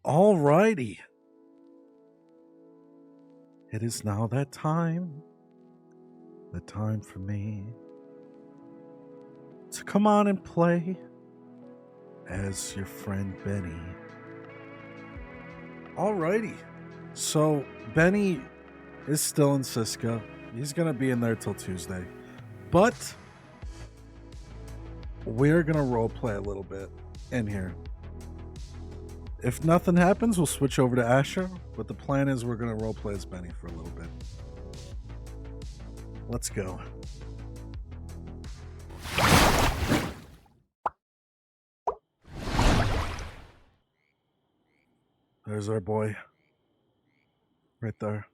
Alrighty. It is now that time. The time for me to come on and play as your friend Benny. Alrighty. So Benny is still in Cisco. He's gonna be in there till Tuesday. But we're gonna roleplay a little bit in here. If nothing happens, we'll switch over to Asher. But the plan is we're gonna roleplay as Benny for a little bit. Let's go. There's our boy. Right there.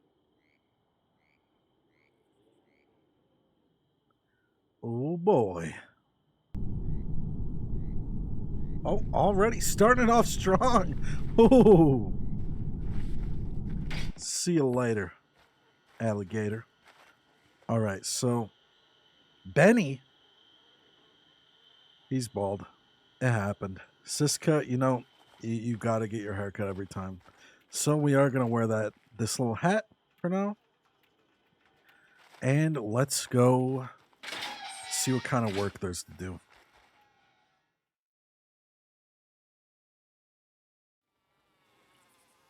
Oh boy. Oh, already starting off strong. Ooh. See you later, alligator. All right, so Benny, he's bald. It happened. Siska, you know, you got to get your haircut every time. So we are going to wear this little hat for now. And let's go see what kind of work there's to do.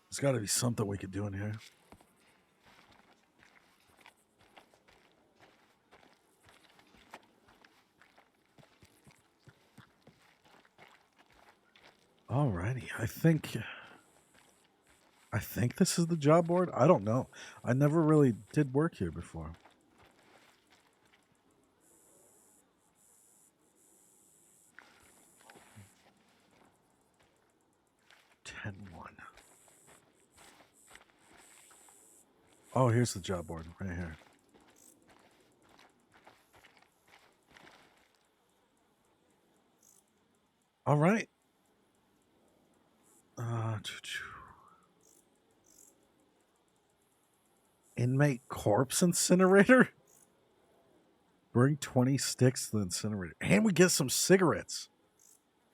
There's got to be something we could do in here. Alrighty, I think I think this is the job board. I don't know. I never really did work here before. Ten one. Oh, here's the job board right here. All right. Inmate corpse incinerator? Bring 20 sticks to the incinerator. And we get some cigarettes.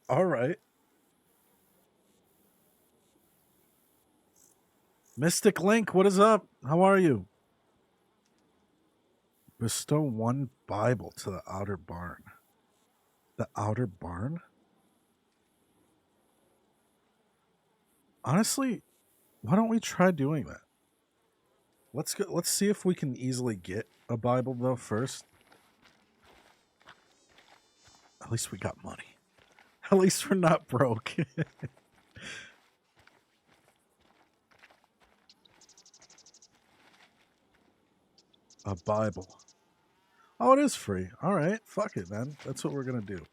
All right. Mystic Link, what is up? How are you? Bestow one Bible to the outer barn. The outer barn? Honestly, why don't we try doing that? Let's go. Let's see if we can easily get a Bible though first. At least we got money. At least we're not broke. A Bible. Oh, it is free. All right. Fuck it, man. That's what we're going to do.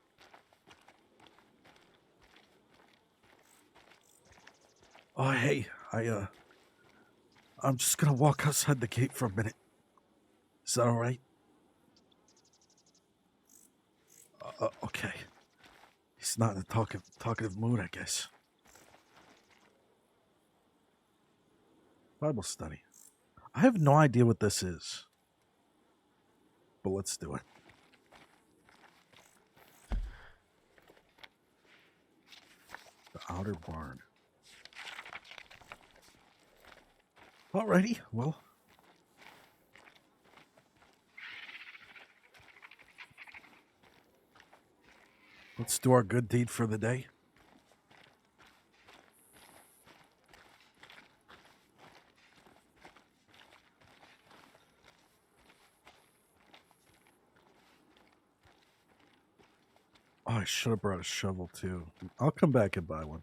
Oh, hey. I'm just going to walk outside the gate for a minute. Is that all right? Okay. He's not in a talkative mood, I guess. Bible study. I have no idea what this is. But let's do it. The outer barn. Alrighty, well. Let's do our good deed for the day. Oh, I should have brought a shovel too. I'll come back and buy one.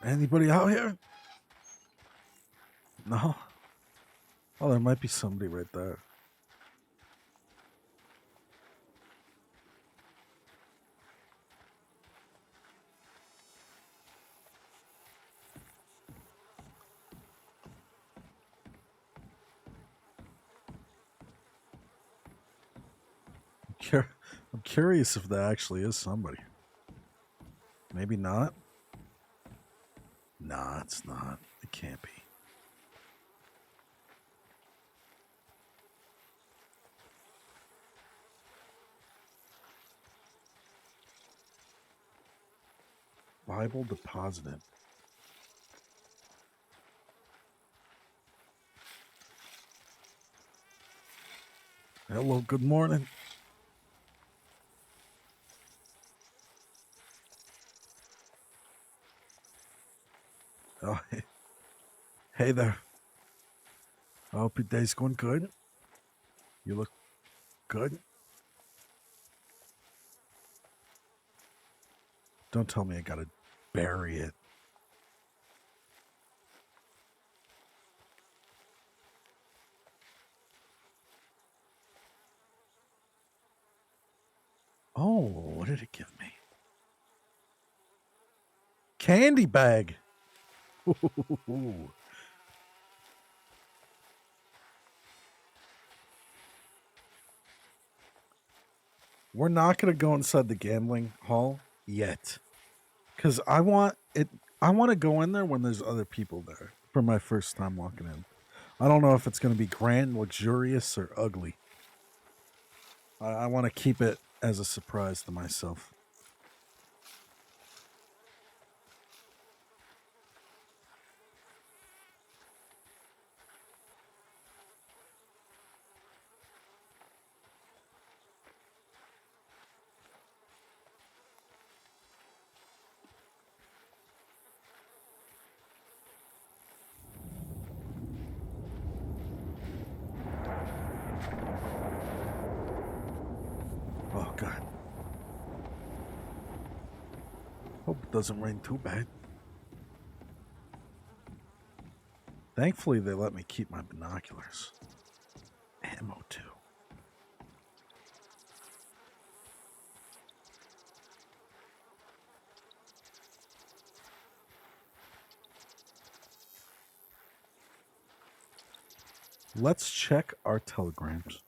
Anybody out here? No? Oh, there might be somebody right there. I'm curious if that actually is somebody. Maybe not. Nah, it's not. It can't be. Bible deposited. Hello, good morning. Oh, hey there. I hope your day's going good. You look good. Don't tell me I gotta bury it. Oh, what did it give me? Candy bag. Ooh. We're not going to go inside the gambling hall yet. Because I want to go in there when there's other people there for my first time walking in. I don't know if it's going to be grand, luxurious, or ugly. I want to keep it as a surprise to myself. doesn't rain too bad. Thankfully, they let me keep my binoculars. Ammo, too. Let's check our telegrams.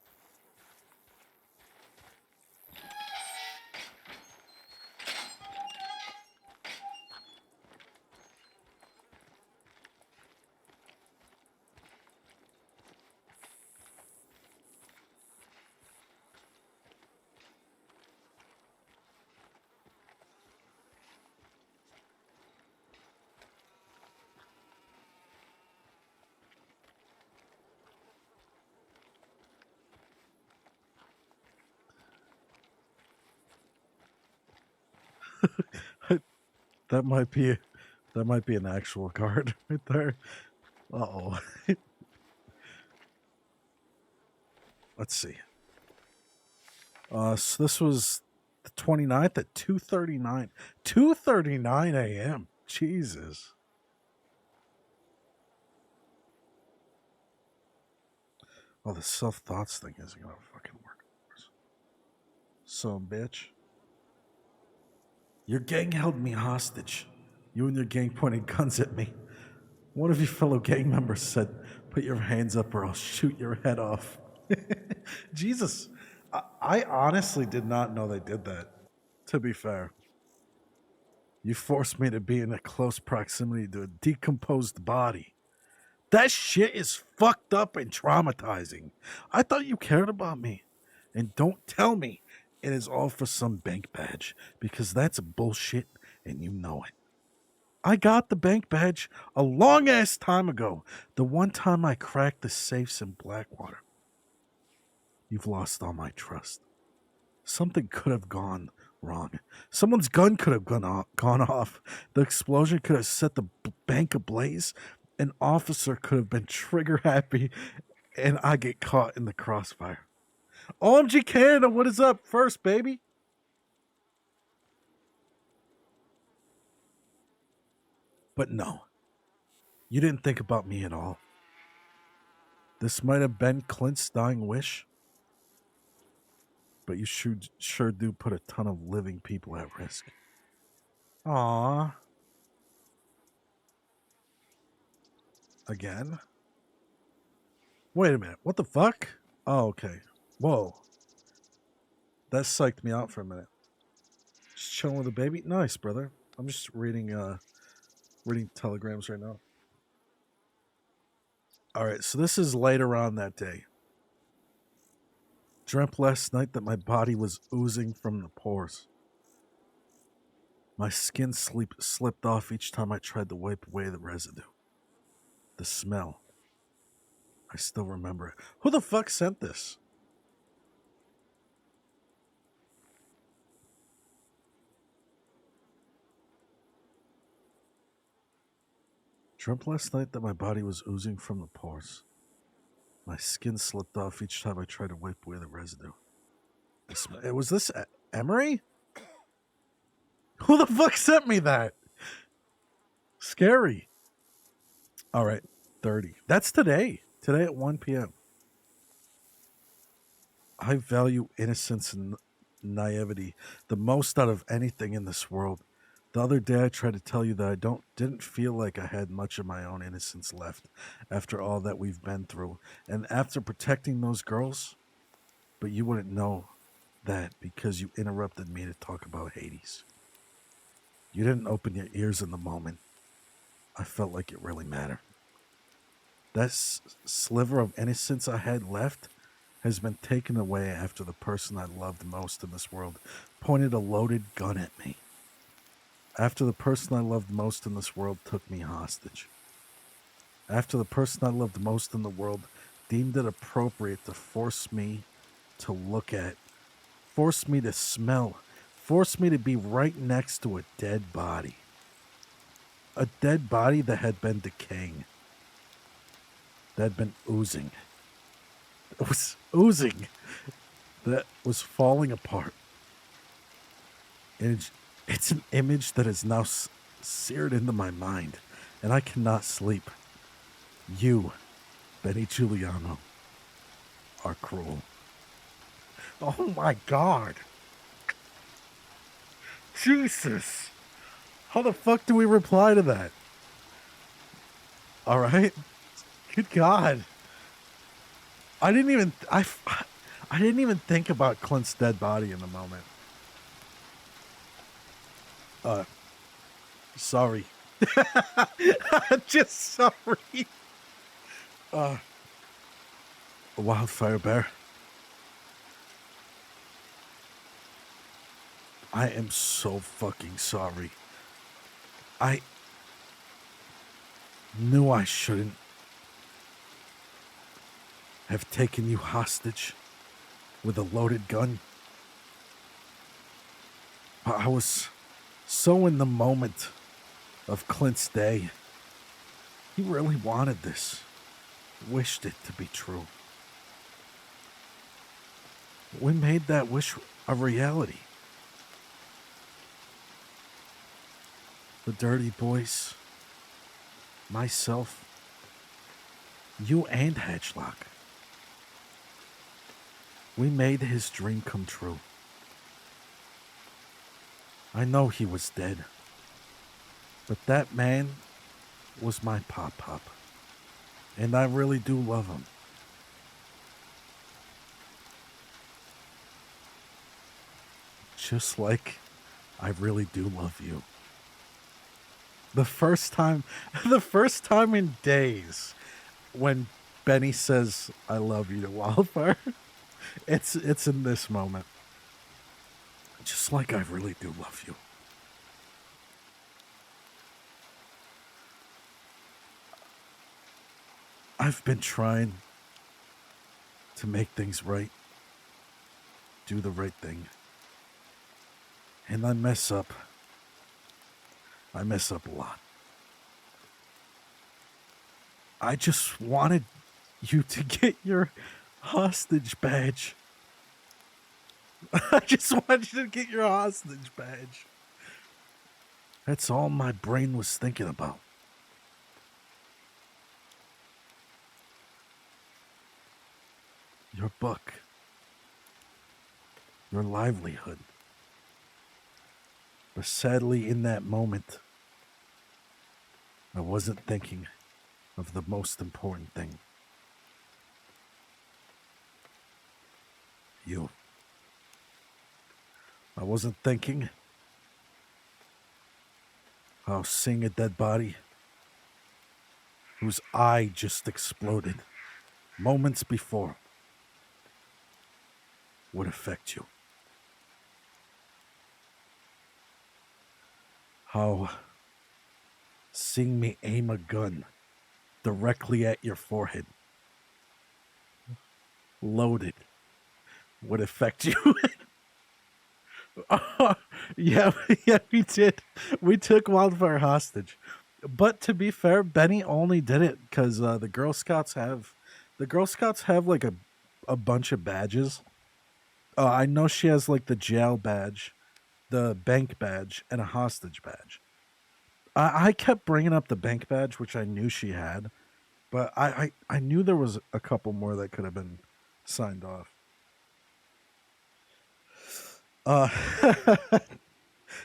That might be an actual card right there. Uh-oh. Let's see. So this was the 29th at 2:39. 2:39 a.m. Jesus. Oh, the self-thoughts thing isn't gonna fucking work. So, bitch. Your gang held me hostage. You and your gang pointed guns at me. One of your fellow gang members said, "Put your hands up or I'll shoot your head off." Jesus. I honestly did not know they did that, to be fair. You forced me to be in a close proximity to a decomposed body. That shit is fucked up and traumatizing. I thought you cared about me. And don't tell me it is all for some bank badge, because that's bullshit and you know it. I got the bank badge a long ass time ago, the one time I cracked the safes in Blackwater. You've lost all my trust. Something could have gone wrong. Someone's gun could have gone off. The explosion could have set the bank ablaze. An officer could have been trigger happy, and I get caught in the crossfire. OMG Canada, what is up first, baby? But no, you didn't think about me at all. This might have been Clint's dying wish, but you sure do put a ton of living people at risk. Aww. Again? Wait a minute, what the fuck? Oh, okay. Whoa. That psyched me out for a minute. Just chilling with a baby? Nice, brother. I'm just reading telegrams right now. Alright, so this is later on that day. Dreamt last night that my body was oozing from the pores. My skin slipped off each time I tried to wipe away the residue. The smell. I still remember it. Who the fuck sent this? Dreamt last night that my body was oozing from the pores. My skin slipped off each time I tried to wipe away the residue. Was this Emery? Who the fuck sent me that? Scary. All right, 30. That's today. Today at 1 p.m. I value innocence and naivety the most out of anything in this world. The other day I tried to tell you that I didn't feel like I had much of my own innocence left after all that we've been through and after protecting those girls, but you wouldn't know that because you interrupted me to talk about Hades. You didn't open your ears in the moment. I felt like it really mattered. That sliver of innocence I had left has been taken away after the person I loved most in this world pointed a loaded gun at me. After the person I loved most in this world took me hostage. After the person I loved most in the world deemed it appropriate to force me to look at, force me to smell, force me to be right next to a dead body. A dead body that had been decaying. That had been oozing. It was oozing. That was falling apart. And It's an image that is now seared into my mind, and I cannot sleep. You, Benny Giuliano, are cruel. Oh my god. Jesus. How the fuck do we reply to that? All right. Good god. I didn't even think about Clint's dead body in the moment. Sorry. Just sorry. Wildfire Bear. I am so fucking sorry. I knew I shouldn't have taken you hostage with a loaded gun. But I was so in the moment of Clint's day. He really wanted this, wished it to be true. We made that wish a reality. The Dirty Boys, myself, you and Hedgelock. We made his dream come true. I know he was dead, but that man was my pop-pop, and I really do love him. Just like I really do love you. The first time in days when Benny says I love you to Wildfire, it's in this moment. Just like I really do love you. I've been trying to make things right, do the right thing. And I mess up. I mess up a lot. I just wanted you to get your hostage badge. I just wanted you to get your hostage badge. That's all my brain was thinking about. Your book. Your livelihood. But sadly, in that moment, I wasn't thinking of the most important thing. You. I wasn't thinking how seeing a dead body whose eye just exploded moments before would affect you. How seeing me aim a gun directly at your forehead, loaded, would affect you. Yeah, yeah, we did. We took Wildfire hostage. But to be fair, Benny only did it because the Girl Scouts have like a bunch of badges. I know she has like the jail badge, the bank badge, and a hostage badge. I kept bringing up the bank badge, which I knew she had, but I knew there was a couple more that could have been signed off. Uh,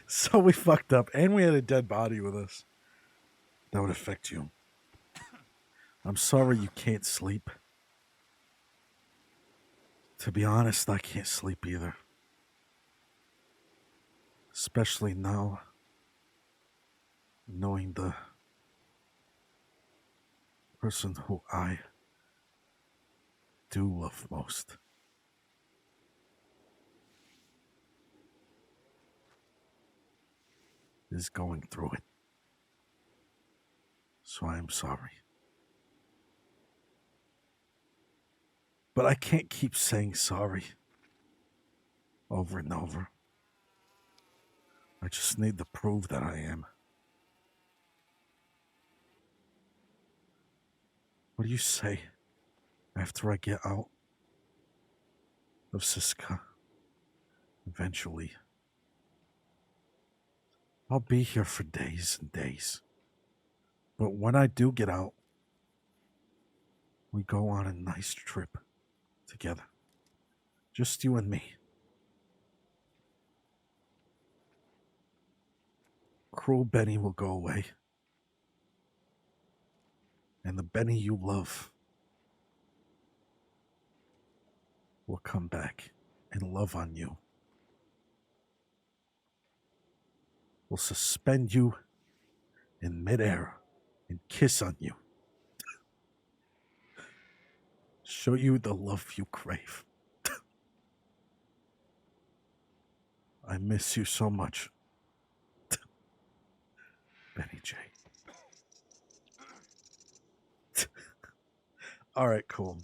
so we fucked up, and we had a dead body with us. That would affect you. I'm sorry you can't sleep. To be honest, I can't sleep either. Especially now, knowing the person who I do love most is going through it. So I am sorry. But I can't keep saying sorry over and over. I just need to prove that I am. What do you say after I get out of Siska? Eventually. I'll be here for days and days. But when I do get out, we go on a nice trip together. Just you and me. Cruel Benny will go away. And the Benny you love will come back and love on you. Will suspend you in midair and kiss on you. Show you the love you crave. I miss you so much. Benny J. All right, cool.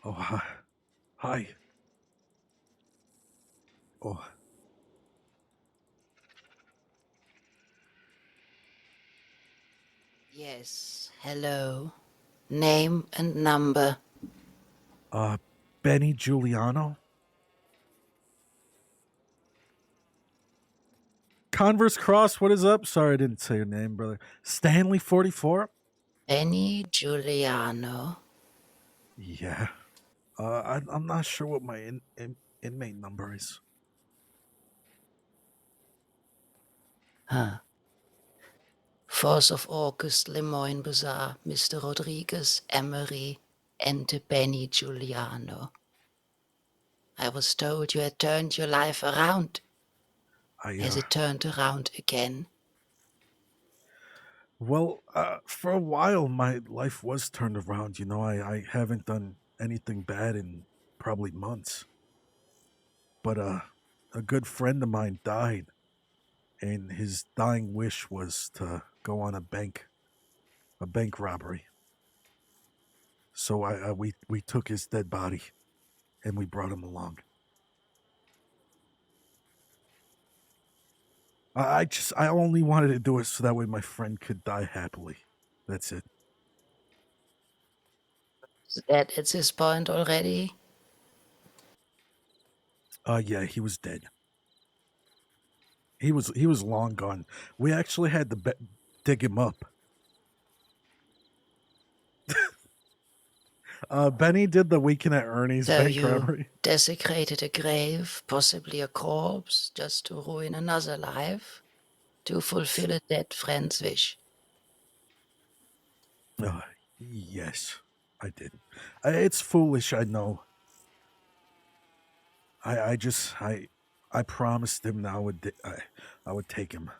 Oh, hi. Hi. Oh, Yes, hello. Name and number. Benny Juliano? Converse Cross, what is up? Sorry, I didn't say your name, brother. Stanley 44? Benny Juliano. Yeah. I'm not sure what my inmate number is. Huh. 4th of August, Lemoyne Bazaar, Mr. Rodriguez, Emery, and Benny Juliano. I was told you had turned your life around. Has it turned around again? Well, for a while, my life was turned around. You know, I haven't done anything bad in probably months. But a good friend of mine died, and his dying wish was to go on a bank robbery. So we took his dead body, and we brought him along. I only wanted to do it so that way my friend could die happily. That's it. Is that at this point already? Yeah, he was dead. He was long gone. We actually had to dig him up. Benny did the Weekend at Ernie's So bank you robbery. desecrated a grave, possibly a corpse, just to ruin another life? To fulfill a dead friend's wish? Uh, yes, I did. It's foolish, I know. I just I promised him that I would take him.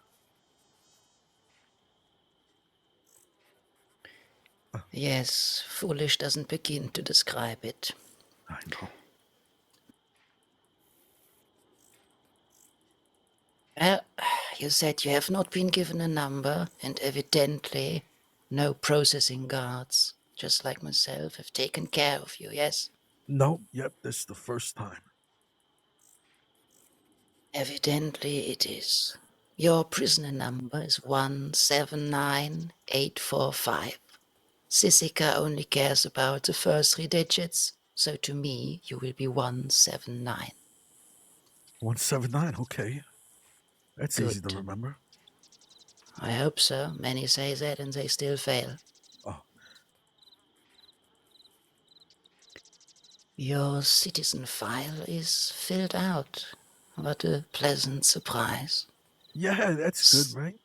Yes, foolish doesn't begin to describe it. I know. Well, you said you have not been given a number, and evidently no processing guards, just like myself, have taken care of you, yes? No, yep, this is the first time. Evidently it is. Your prisoner number is 179845. Sissika only cares about the first 3 digits, so to me you will be 179. 179, okay. That's easy to Good. remember. I hope so. Many say that and they still fail. Oh, Your citizen file is filled out. What a pleasant surprise. yeah, that's good, right?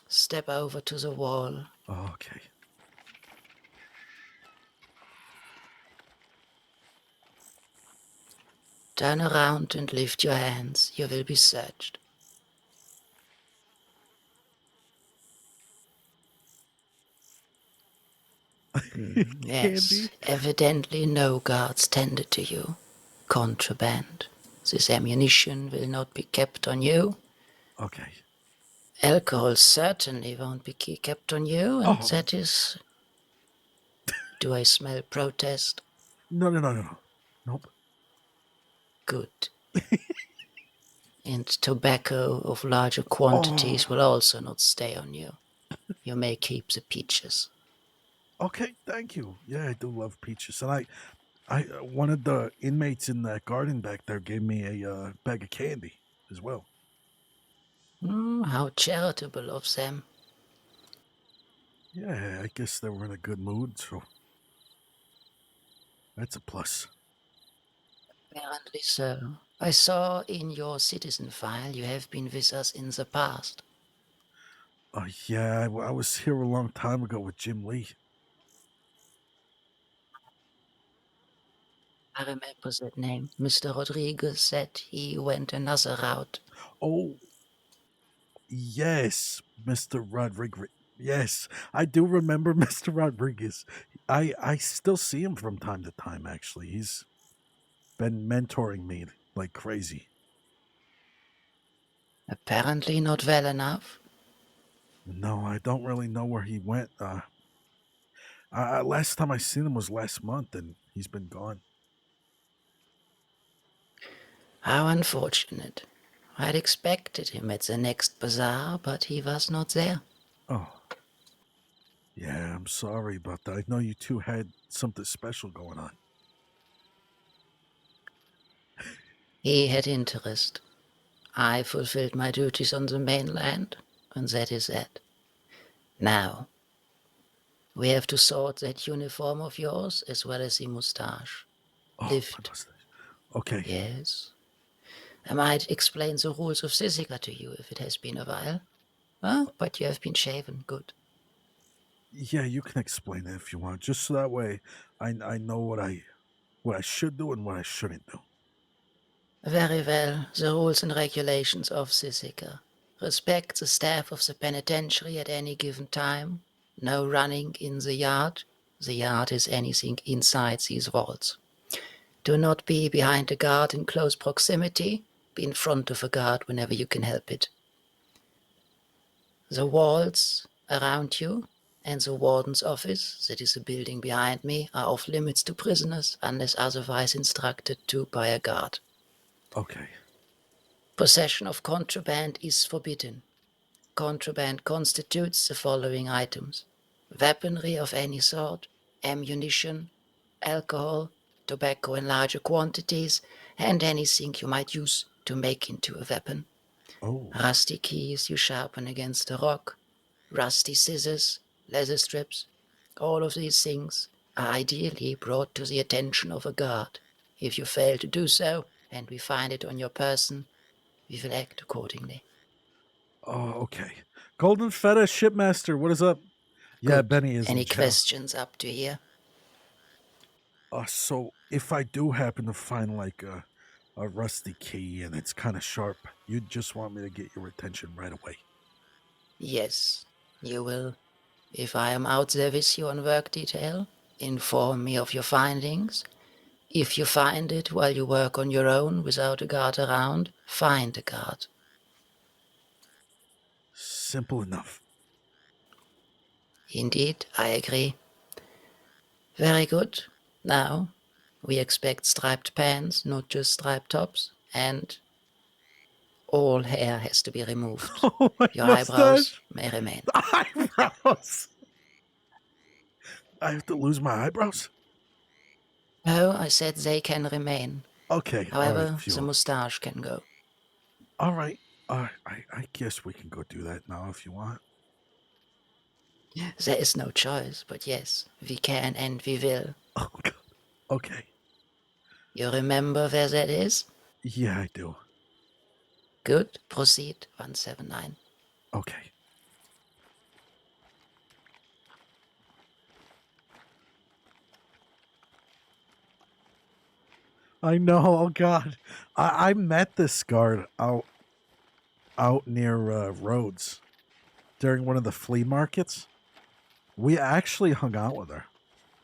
Step over to the wall. Oh, okay. Turn around and lift your hands. You will be searched. Candy. Yes, evidently no guards tended to you. Contraband. This ammunition will not be kept on you. Okay. Alcohol certainly won't be kept on you, and Oh, that is... Do I smell protest? no, no, no, no, no. Nope. Good. And tobacco of larger quantities Oh, will also not stay on you. You may keep the peaches. Okay, thank you. Yeah, I do love peaches, and I one of the inmates in that garden back there gave me a bag of candy as well. How charitable of them. Yeah, I guess they were in a good mood, so that's a plus. Apparently so. I saw in your citizen file you have been with us in the past. Yeah, I was here a long time ago with Jim Lee. I remember that name. Mr. Rodriguez said he went another route. Oh, yes, Mr. Rodriguez. Yes, I do remember Mr. Rodriguez. I still see him from time to time. Actually, he's been mentoring me like crazy. Apparently not well enough. No, I don't really know where he went. Last time I seen him was last month, and he's been gone. How unfortunate. I'd expected him at the next bazaar, but he was not there. Oh, yeah, I'm sorry about that. I know you two had something special going on. He had interest. I fulfilled my duties on the mainland, and that is that. Now, we have to sort that uniform of yours as well as the moustache. Oh, my Lift. mustache. Okay. Yes. I might explain the rules of Sisika to you if it has been a while. Ah, but you have been shaven. Good. Yeah, you can explain it if you want, just so that way I know what I should do and what I shouldn't do. Very well. The rules and regulations of Sisika. Respect the staff of the penitentiary at any given time. No running in the yard. The yard is anything inside these walls. Do not be behind a guard in close proximity. Be in front of a guard whenever you can help it. The walls around you and the warden's office, that is a building behind me, are off limits to prisoners unless otherwise instructed to by a guard. Okay. Possession of contraband is forbidden. Contraband constitutes the following items: weaponry of any sort, ammunition, alcohol, tobacco in larger quantities, and anything you might use to make into a weapon. Oh. Rusty keys you sharpen against a rock, rusty scissors, leather strips. All of these things are ideally brought to the attention of a guard. If you fail to do so, and we find it on your person, we will act accordingly. Oh, okay. Golden Feta Shipmaster, what is up? Yeah, Good. Benny is in Any jail. questions up to here? So if I do happen to find like a rusty key and it's kind of sharp, you just want me to get your attention right away. Yes, you will. If I am out there with you on work detail, inform me of your findings. If you find it while you work on your own without a guard around, find a guard. Simple enough. Indeed, I agree. Very good. Now, we expect striped pants, not just striped tops, and all hair has to be removed. Oh, my Your eyebrows mustache. may remain. Eyebrows. I have to lose my eyebrows. Oh, I said they can remain. Okay, all right, However, the phew. moustache can go. All right. I guess we can go do that now if you want. There is no choice, but yes, we can and we will. Oh, God. Okay. You remember where that is? Yeah, I do. Good, proceed, 179. Okay. I know. Oh God, I met this guard out near Rhodes during one of the flea markets. We actually hung out with her.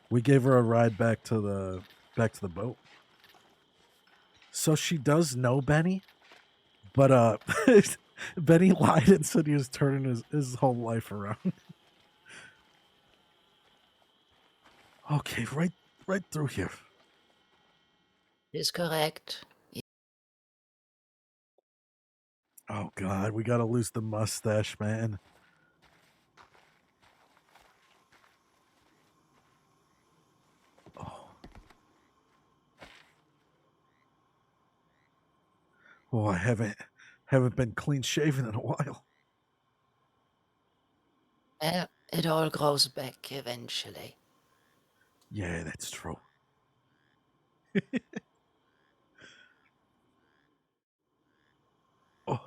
We gave her a ride back to the boat. So she does know Benny, but Benny lied and said he was turning his whole life around. Okay, right through here. Is correct. Oh God, we gotta lose the mustache, man. Oh, I haven't been clean shaven in a while. It all grows back eventually. Yeah, that's true. Oh,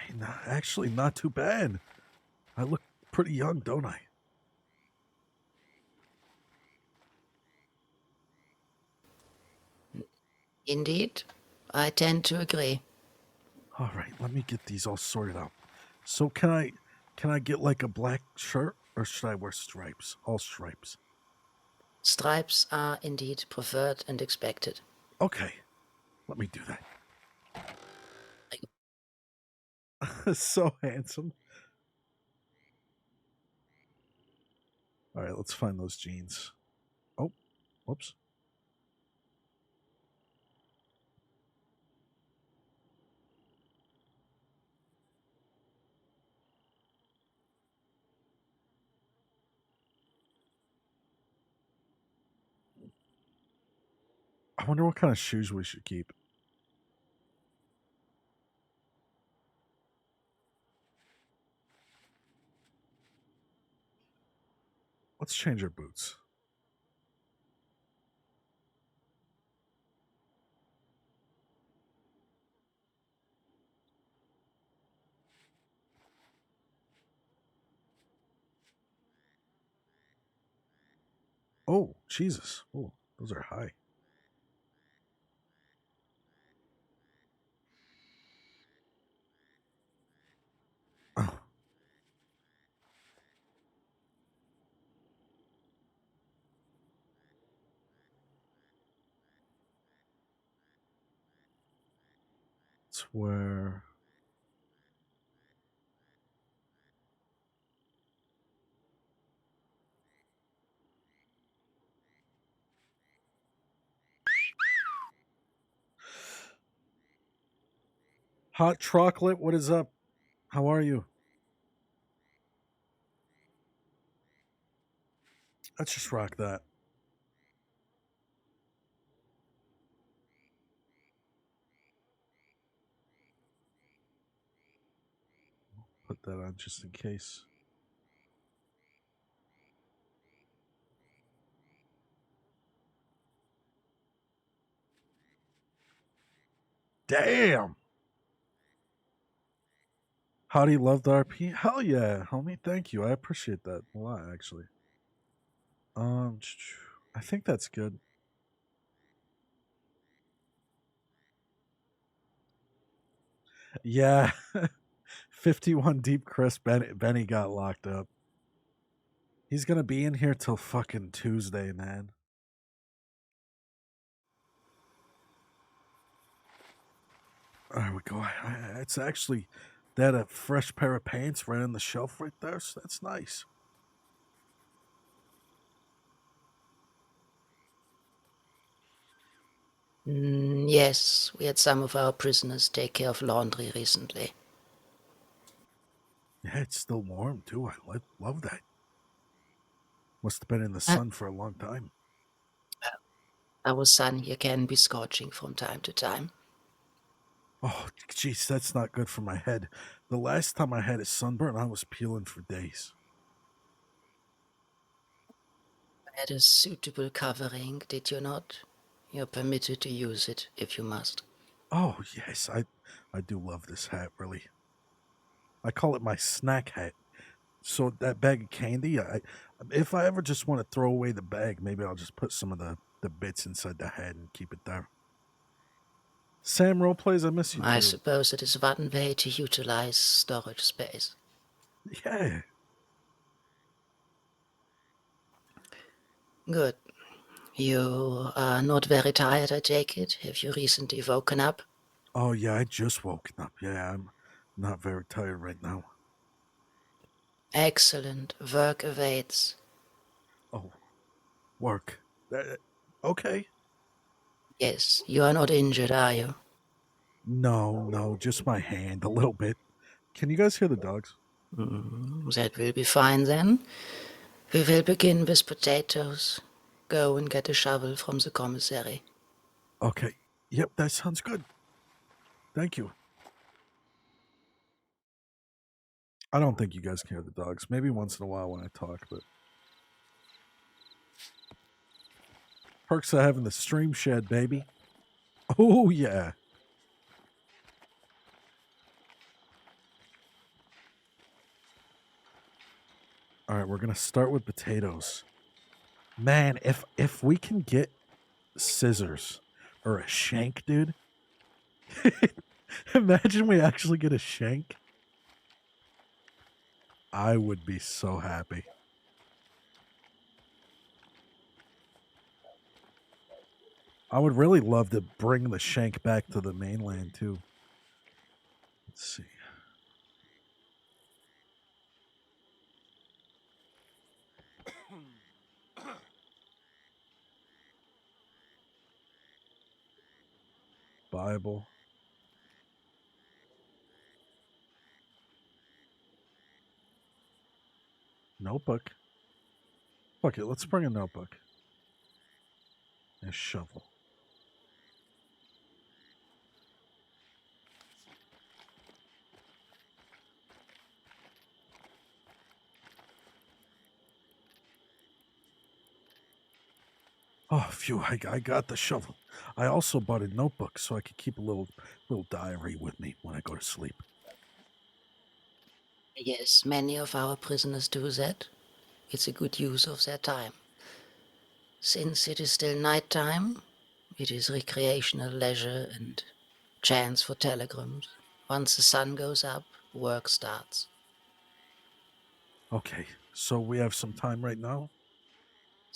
hey, actually, not too bad. I look pretty young, don't I? Indeed, I tend to agree. All right, let me get these all sorted out. So can I get like a black shirt or should I wear stripes? All stripes. Stripes are indeed preferred and expected. Okay, let me do that. So handsome. All right, let's find those jeans. Oh, whoops. I wonder what kind of shoes we should keep. Let's change our boots. Oh, Jesus. Oh, those are high. Oh, let's wear. Hot chocolate, what is up? How are you? Let's just rock that. Put that on just in case. Damn. How do you love the RP? Hell yeah, homie. Thank you. I appreciate that a lot, actually. I think that's good. Yeah. 51 Deep Chris Benny got locked up. He's gonna be in here till fucking Tuesday, man. There we go. It's actually that a fresh pair of pants right on the shelf right there. So that's nice. Yes, we had some of our prisoners take care of laundry recently. Yeah, it's still warm too. I love that. Must have been in the Uh, sun for a long time. our sun here can be scorching from time to time. Oh, jeez, that's not good for my head. The last time I had a sunburn, I was peeling for days. Had a suitable covering, did you not? You're permitted to use it if you must. Oh yes, I do love this hat. Really, I call it my snack hat. So that bag of candy, if I ever just want to throw away the bag, maybe I'll just put some of the bits inside the hat and keep it there. Sam roleplays, I miss you I too. suppose it is one way to utilize storage space. Yeah. Good. You are not very tired, I take it? Have you recently woken up? Oh yeah, I just woken up. Yeah, I'm not very tired right now. Excellent. Work awaits. Oh, work. Okay. Yes, you are not injured, are you? No, just my hand a little bit. Can you guys hear the dogs? That will be fine then. We will begin with potatoes. Go and get a shovel from the commissary. Okay. Yep, that sounds good. Thank you. I don't think you guys can hear the dogs. Maybe once in a while when I talk, but perks of having the stream shed, baby. Oh yeah. All right, we're gonna start with potatoes. Man, if we can get scissors or a shank, dude. Imagine we actually get a shank. I would be so happy. I would really love to bring the shank back to the mainland too. Let's see. Bible. Notebook. Fuck it, let's bring a notebook. And a shovel. Oh, phew! I got the shovel. I also bought a notebook so I could keep a little diary with me when I go to sleep. Yes, many of our prisoners do that. It's a good use of their time. Since it is still night time, it is recreational leisure and chance for telegrams. Once the sun goes up, work starts. Okay, so we have some time right now.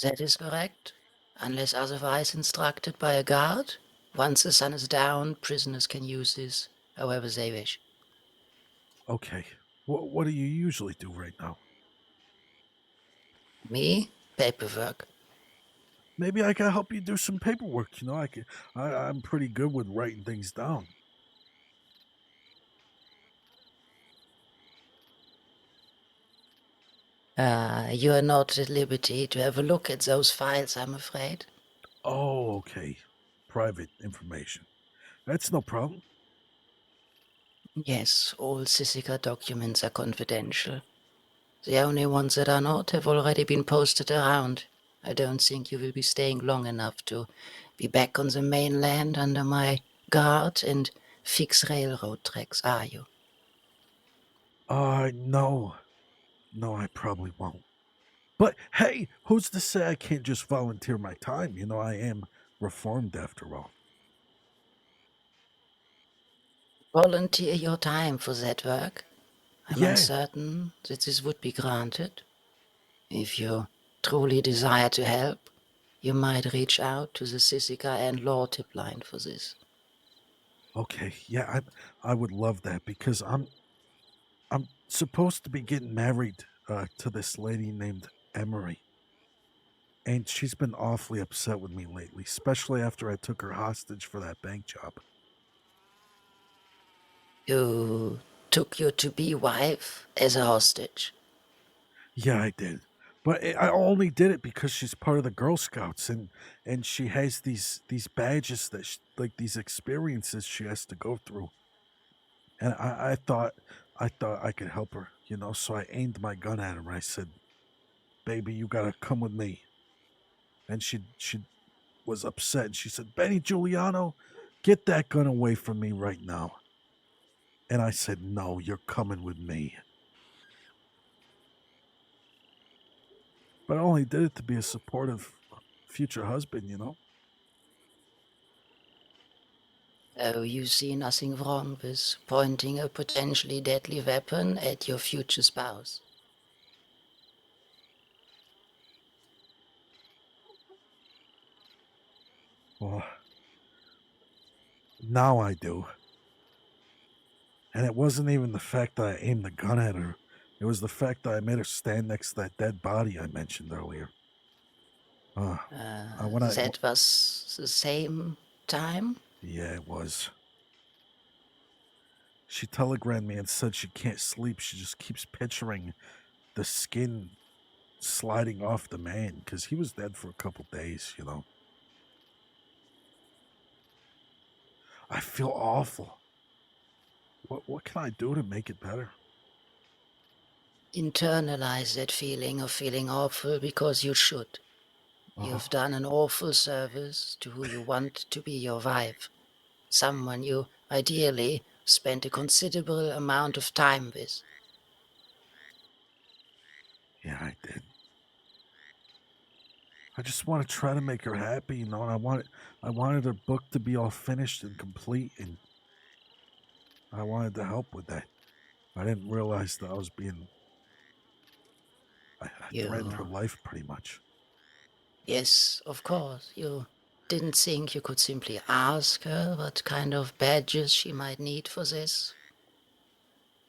That is correct. Unless otherwise instructed by a guard, once the sun is down, prisoners can use this however they wish. Okay, what do you usually do right now? Me? Paperwork. Maybe I can help you do some paperwork. You know, I'm pretty good with writing things down. You are not at liberty to have a look at those files, I'm afraid. Oh, okay. Private information. That's no problem. Yes, all Sisika documents are confidential. The only ones that are not have already been posted around. I don't think you will be staying long enough to be back on the mainland under my guard and fix railroad tracks, are you? No. No, I probably won't. But hey, who's to say I can't just volunteer my time? You know, I am reformed after all. Volunteer your time for that work. I'm Yeah. uncertain that this would be granted. If you truly desire to help, you might reach out to the Sisika and Law tip line for this. Okay. Yeah, I would love that because I'm supposed to be getting married to this lady named Emery. And she's been awfully upset with me lately, especially after I took her hostage for that bank job. You took your to-be wife as a hostage. Yeah, I did. But I only did it because she's part of the Girl Scouts and she has these badges that like these experiences she has to go through. And I thought I could help her, you know, so I aimed my gun at her and I said, "Baby, you got to come with me." And she was upset and she said, "Benny Giuliano, get that gun away from me right now." And I said, "No, you're coming with me." But I only did it to be a supportive future husband, you know? Oh, you see nothing wrong with pointing a potentially deadly weapon at your future spouse. Well, now I do. And it wasn't even the fact that I aimed the gun at her. It was the fact that I made her stand next to that dead body I mentioned earlier. Uh, when I, That was the same time? yeah, it was. She telegrammed me and said she can't sleep. She just keeps picturing the skin sliding off the man because he was dead for a couple days, you know. I feel awful. What can I do to make it better? Internalize that feeling of feeling awful because you should. You've Oh, done an awful service to who you want to be your wife, someone you ideally spent a considerable amount of time with. yeah, I did. I just want to try to make her happy, you know. And I wanted her book to be all finished and complete, and I wanted to help with that. I didn't realize that I threatened her You, life pretty much. yes, of course, you didn't think you could simply ask her what kind of badges she might need for this?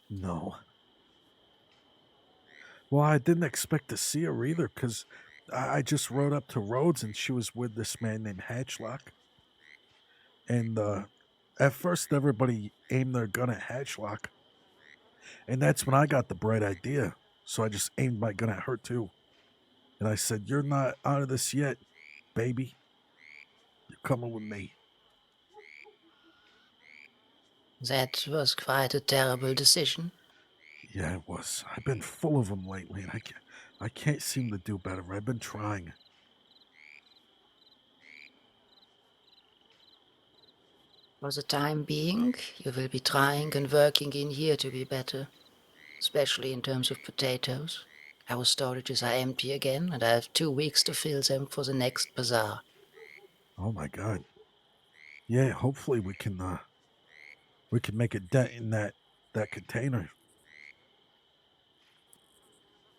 No. Well, I didn't expect to see her either because I just rode up to Rhodes and she was with this man named Hatchlock. And at first, everybody aimed their gun at Hatchlock. And that's when I got the bright idea. So I just aimed my gun at her too. And I said, "You're not out of this yet, baby. You're coming with me." That was quite a terrible decision. Yeah, it was. I've been full of them lately, and I can't seem to do better. I've been trying. For the time being, you will be trying and working in here to be better, especially in terms of potatoes. Our storages are empty again, and I have 2 weeks to fill them for the next bazaar. Oh my god. Yeah, hopefully we can make a dent in that container.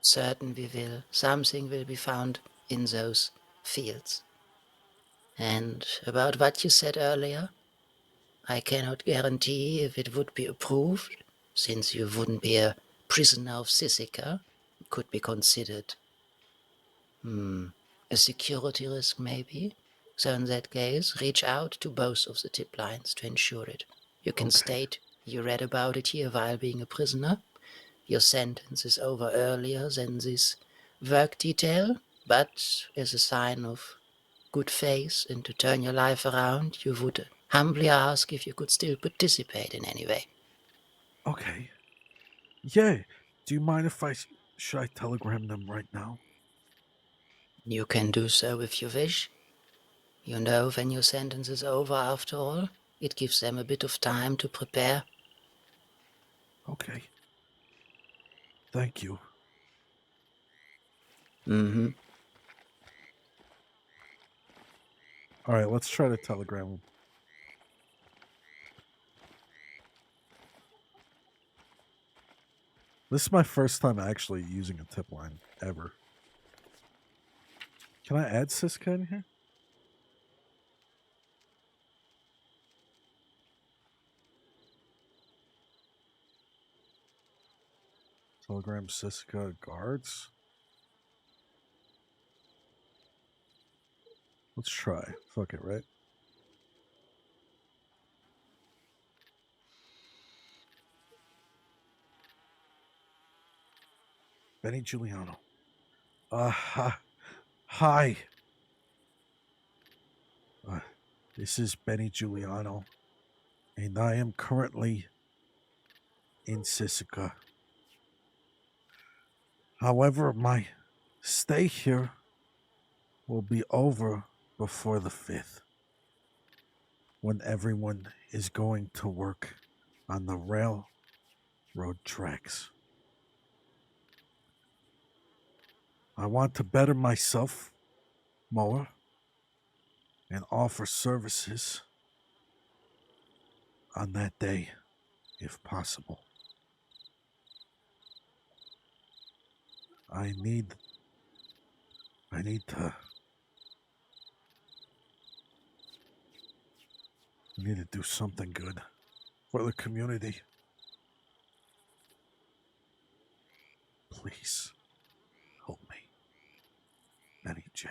Certain we will. Something will be found in those fields. And about what you said earlier, I cannot guarantee if it would be approved, since you wouldn't be a prisoner of Sisika. It could be considered a security risk, maybe. So in that case, reach out to both of the tip lines to ensure it. You can Okay. state you read about it here while being a prisoner. Your sentence is over earlier than this work detail, but as a sign of good faith and to turn your life around, you would humbly ask if you could still participate in any way. Okay. Yeah. Do you mind if should I telegram them right now? You can do so if you wish. You know, when your sentence is over, after all, it gives them a bit of time to prepare. Okay. Thank you. Mm-hmm. All right, let's try to telegram them. This is my first time actually using a tip line ever. Can I add Siska in here? Telegram Siska guards. Let's try. Fuck it, right? Benny Giuliano. Hi. Uh, this is Benny Giuliano, and I am currently in Sisika. However, my stay here will be over before the 5th, when everyone is going to work on the railroad tracks. I want to better myself more and offer services on that day if possible. I need I need to I need to do something good for the community. Please help me. Benny J.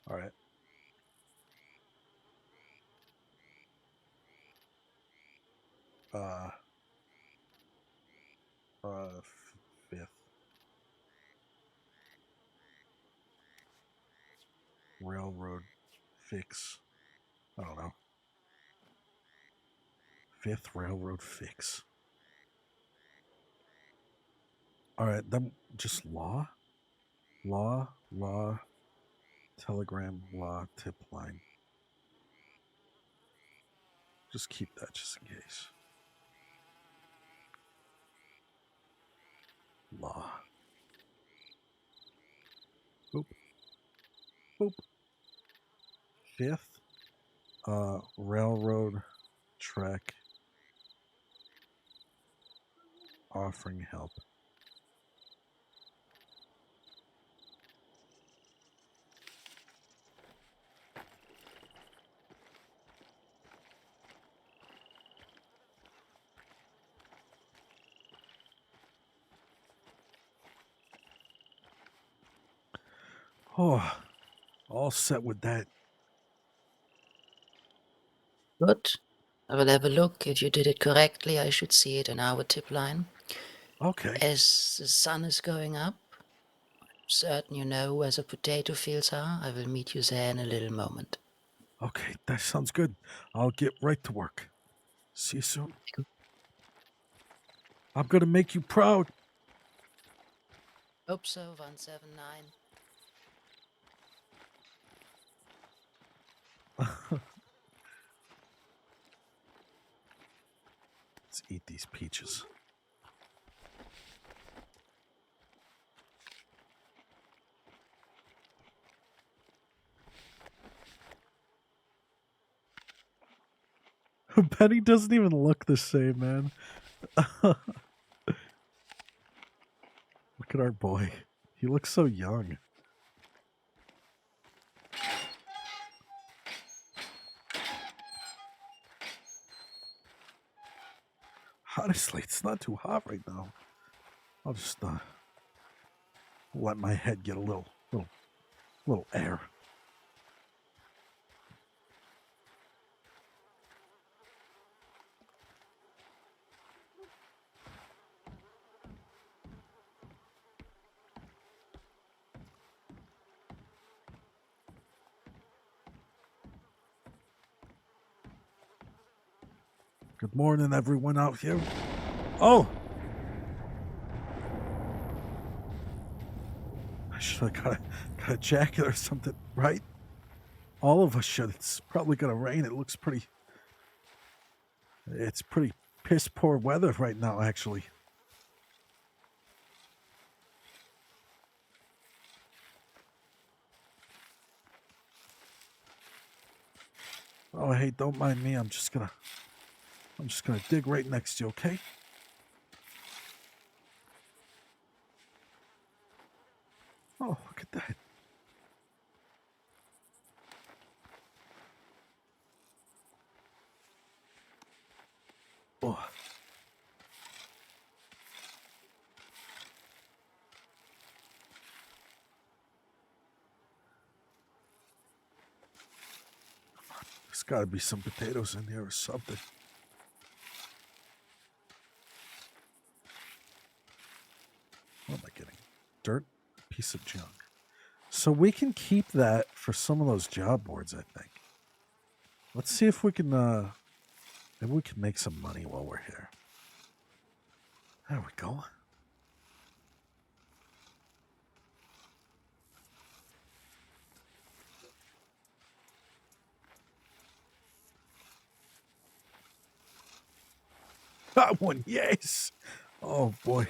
All right. Uh 5th. railroad fix. I don't know. Fifth railroad fix. All right, then just law, law, telegram, law, tip line. Just keep that just in case. Law. Boop, boop. Fifth, railroad track offering help. Oh, all set with that. Good. I will have a look. If you did it correctly, I should see it in our tip line. Okay. As the sun is going up, I'm certain you know where the potato fields are. I will meet you there in a little moment. Okay, that sounds good. I'll get right to work. See you soon. I'm gonna make you proud. Hope so, 179. Let's eat these peaches. Benny doesn't even look the same, man. Look at our boy. He looks so young. Honestly, it's not too hot right now. I'll just let my head get a little air. Good morning, everyone out here. Oh, I should have got a jacket or something, right? All of us should. It's probably gonna rain. It looks pretty. It's pretty piss poor weather right now, actually. Oh, hey, don't mind me. I'm just gonna dig right next to you, okay? Oh, look at that. Oh, there's got to be some potatoes in here or something. What am I getting? Dirt? A piece of junk. So we can keep that for some of those job boards, I think. Let's see if we can maybe we can make some money while we're here. There we go. That one, yes. Oh boy.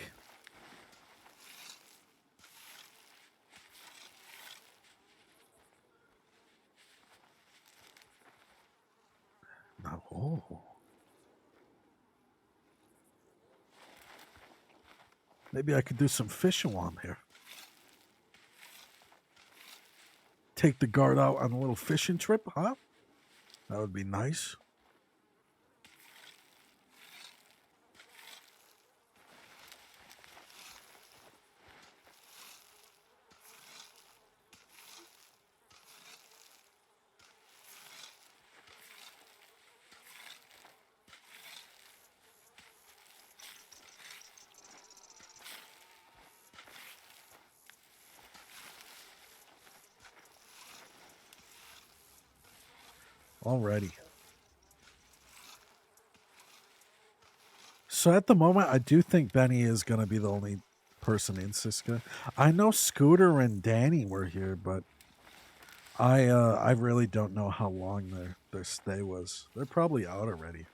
Now, oh. Maybe I could do some fishing while I'm here. Take the guard out on a little fishing trip, huh? That would be nice. already. So at the moment, I do think Benny is going to be the only person in Siska. I know Scooter and Danny were here, but I really don't know how long their stay was. They're probably out already.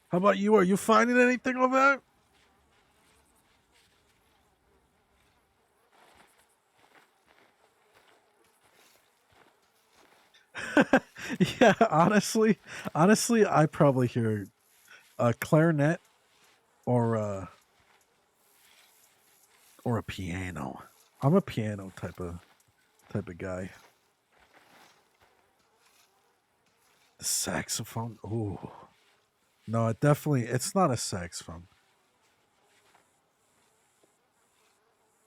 How about you? Are you finding anything of that? Yeah, honestly, I probably hear a clarinet or a piano. I'm a piano type of guy. The saxophone. Ooh, no, it's not a saxophone.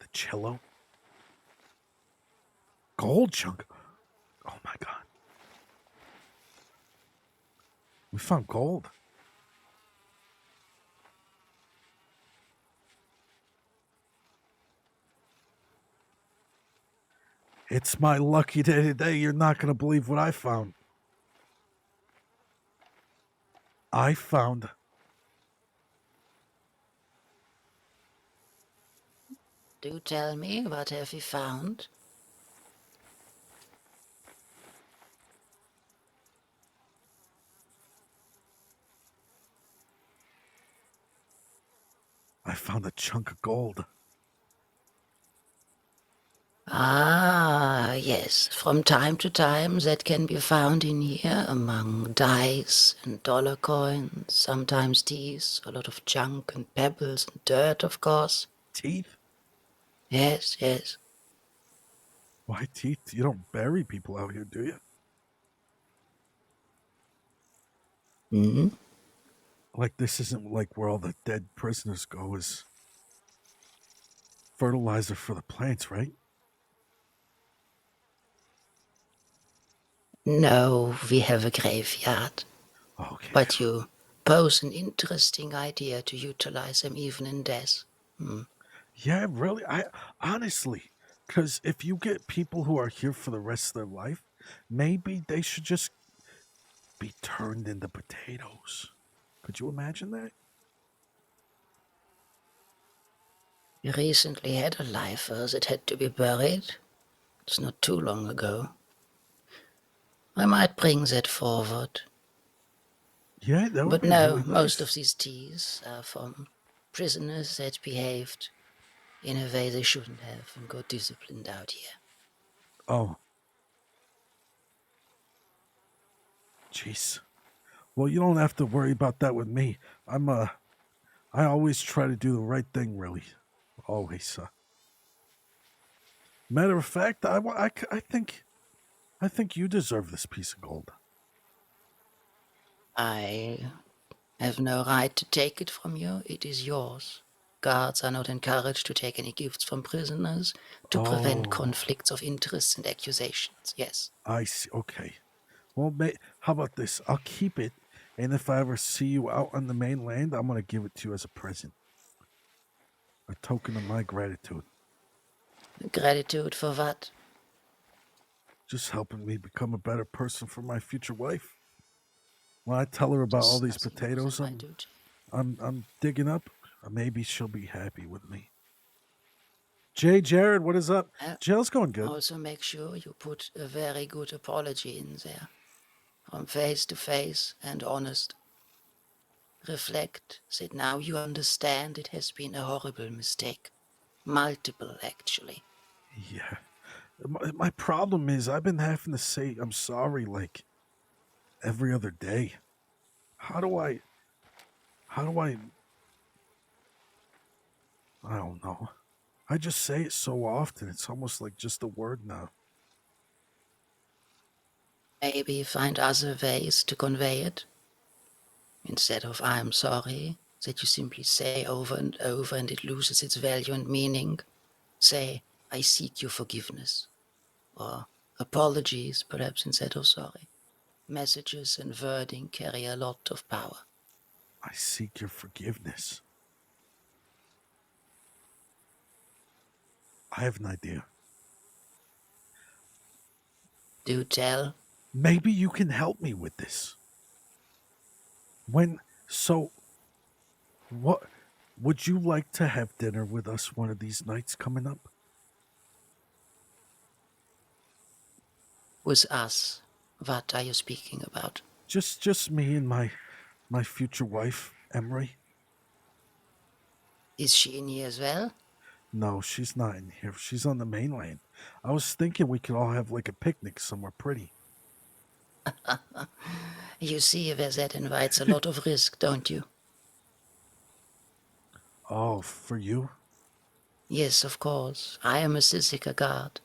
The cello, gold chunk. Oh my god, we found gold. It's my lucky day today. You're not gonna believe what I found. I found Do tell me, what have you found? I found a chunk of gold. Ah, yes. From time to time, that can be found in here among dice and dollar coins, sometimes teas, a lot of junk and pebbles and dirt, of course. Teeth? Yes, yes. Why teeth? You don't bury people out here, do you? Hmm? Like this isn't like where all the dead prisoners go is fertilizer for the plants, right? No, we have a graveyard. Okay. But you pose an interesting idea to utilize them even in death. Hmm. Yeah, really. I honestly, because if you get people who are here for the rest of their life, maybe they should just be turned into potatoes. Could you imagine that? We recently had a lifer that had to be buried. It's not too long ago. I might bring that forward. Yeah, that would But be really no, most nice. of these teas are from prisoners that behaved in a way they shouldn't have and got disciplined out here. Oh, jeez. Well, you don't have to worry about that with me. I always try to do the right thing, really. Always. Matter of fact, I think you deserve this piece of gold. I have no right to take it from you. It is yours. Guards are not encouraged to take any gifts from prisoners to prevent Oh, conflicts of interests and accusations. Yes. I see. Okay. Well, how about this? I'll keep it, and if I ever see you out on the mainland, I'm gonna give it to you as a present, a token of my gratitude. Gratitude for what? Just helping me become a better person for my future wife. When I tell her about all It's these nothing more potatoes than my duty. I'm digging up, maybe she'll be happy with me. Jay Jared, what is up? Uh, Jail's going good. Also, make sure you put a very good apology in there, from face to face and honest. Reflect that now you understand it has been a horrible mistake. Multiple, actually. Yeah. My problem is I've been having to say I'm sorry like every other day. How do I? How do I? I don't know. I just say it so often. It's almost like just a word now. Maybe find other ways to convey it. Instead of I'm sorry, that you simply say over and over and it loses its value and meaning. Say, I seek your forgiveness. Or apologies, perhaps instead of sorry. Messages and wording carry a lot of power. I seek your forgiveness. I have an idea. Do tell. Maybe you can help me with this. When so what would you like to have dinner with us one of these nights coming up? With us. What are you speaking about? Just me and my future wife, Emery. Is she in here as well? No, she's not in here. She's on the mainland. I was thinking we could all have like a picnic somewhere pretty. You see where that invites a lot of risk, don't you? Oh, for you? Yes, of course. I am a Sissika guard.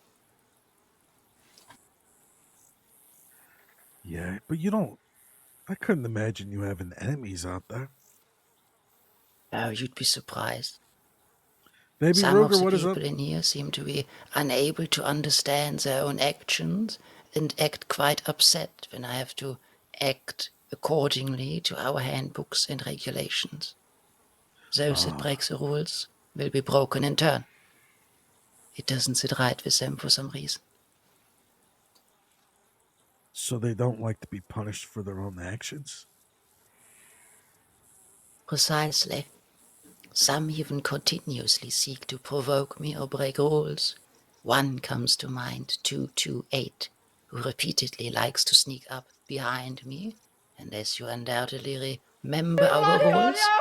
Yeah, but you don't. I couldn't imagine you having enemies out there. Oh, you'd be surprised. Baby Some of Ruger, the what is up? people in here seem to be unable to understand their own actions and act quite upset when I have to act accordingly to our handbooks and regulations. Those that break Ah, the rules will be broken in turn. It doesn't sit right with them for some reason. so they don't like to be punished for their own actions? Precisely. Some even continuously seek to provoke me or break rules. One comes to mind, 228, who repeatedly likes to sneak up behind me, and as you undoubtedly remember our rules,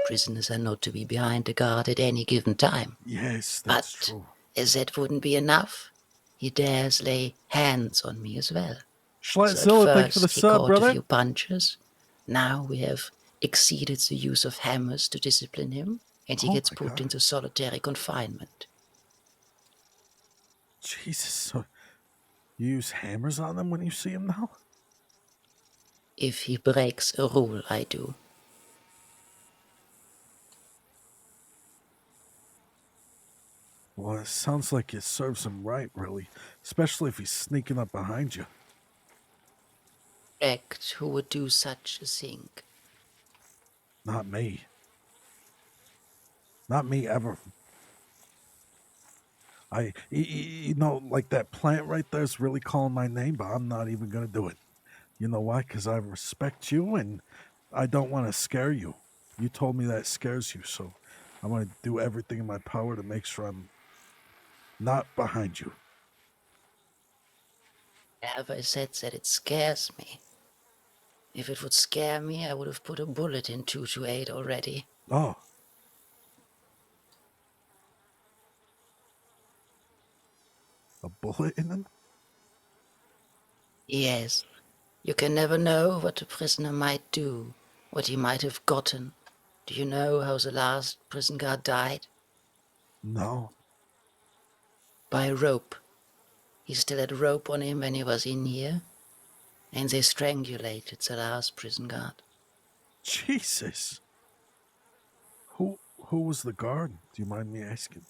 prisoners are not to be behind a guard at any given time. Yes, that's But true. as that wouldn't be enough, he dares lay hands on me as well. So at Schleitzilla, thank you for the first he sub, caught a brother. few punches. Now we have exceeded the use of hammers to discipline him, and he Oh gets my put god. into solitary confinement. Jesus. So you use hammers on them when you see them now? If he breaks a rule, I do. Well, it sounds like it serves him right, really. Especially if he's sneaking up behind you. Act who would do such a thing. Not me. Not me ever. You know, like that plant right there is really calling my name, but I'm not even going to do it. You know why? Because I respect you and I don't want to scare you. You told me that scares you, so I want to do everything in my power to make sure I'm not behind you. Have I said that it scares me? If it would scare me, I would have put a bullet in 228 already. Oh, a bullet in him? Yes, you can never know what a prisoner might do, what he might have gotten. Do you know how the last prison guard died? No. By rope. He still had rope on him when he was in here, and they strangulated the last prison guard. Jesus. Who was the guard? Do you mind me asking?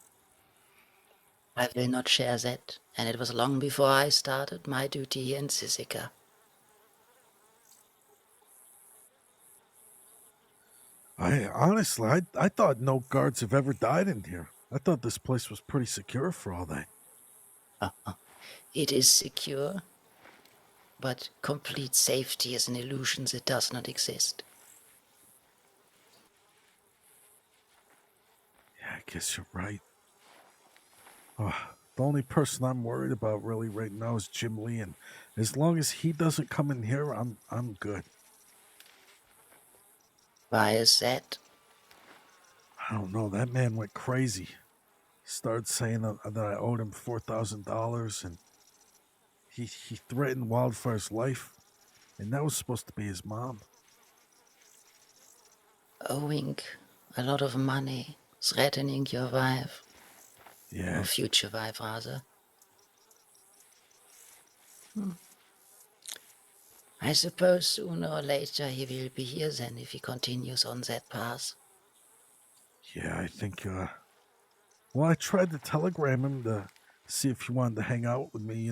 I will not share that, and it was long before I started my duty here in Sisika. I honestly, I thought no guards have ever died in here. I thought this place was pretty secure for all that. It is secure, but complete safety is an illusion that does not exist. Yeah, I guess you're right. The only person I'm worried about really right now is Jim Lee, and as long as he doesn't come in here, I'm good. Why is that? I don't know. That man went crazy. Started saying that I owed him $4,000, and he threatened Wildfire's life, and that was supposed to be his mom. Owing a lot of money, threatening your wife, or Yeah, future wife rather. I suppose sooner or later he will be here then if he continues on that path. yeah. I think. Well, I tried to telegram him to see if he wanted to hang out with me.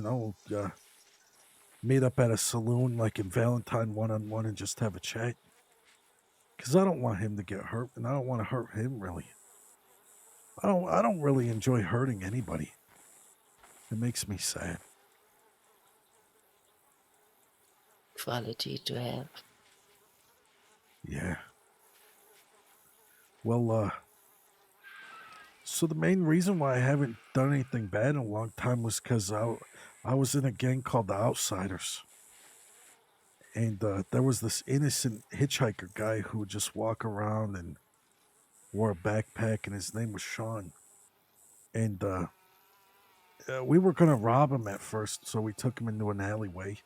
Meet up at a saloon like in Valentine one on one and just have a chat. because I don't want him to get hurt, and I don't want to hurt him really. I don't really enjoy hurting anybody. It makes me sad. Quality to have. Yeah. Well, so the main reason why I haven't done anything bad in a long time was because I was in a gang called the Outsiders, and there was this innocent hitchhiker guy who would just walk around and wore a backpack, and his name was Sean. And we were gonna rob him at first, so we took him into an alleyway,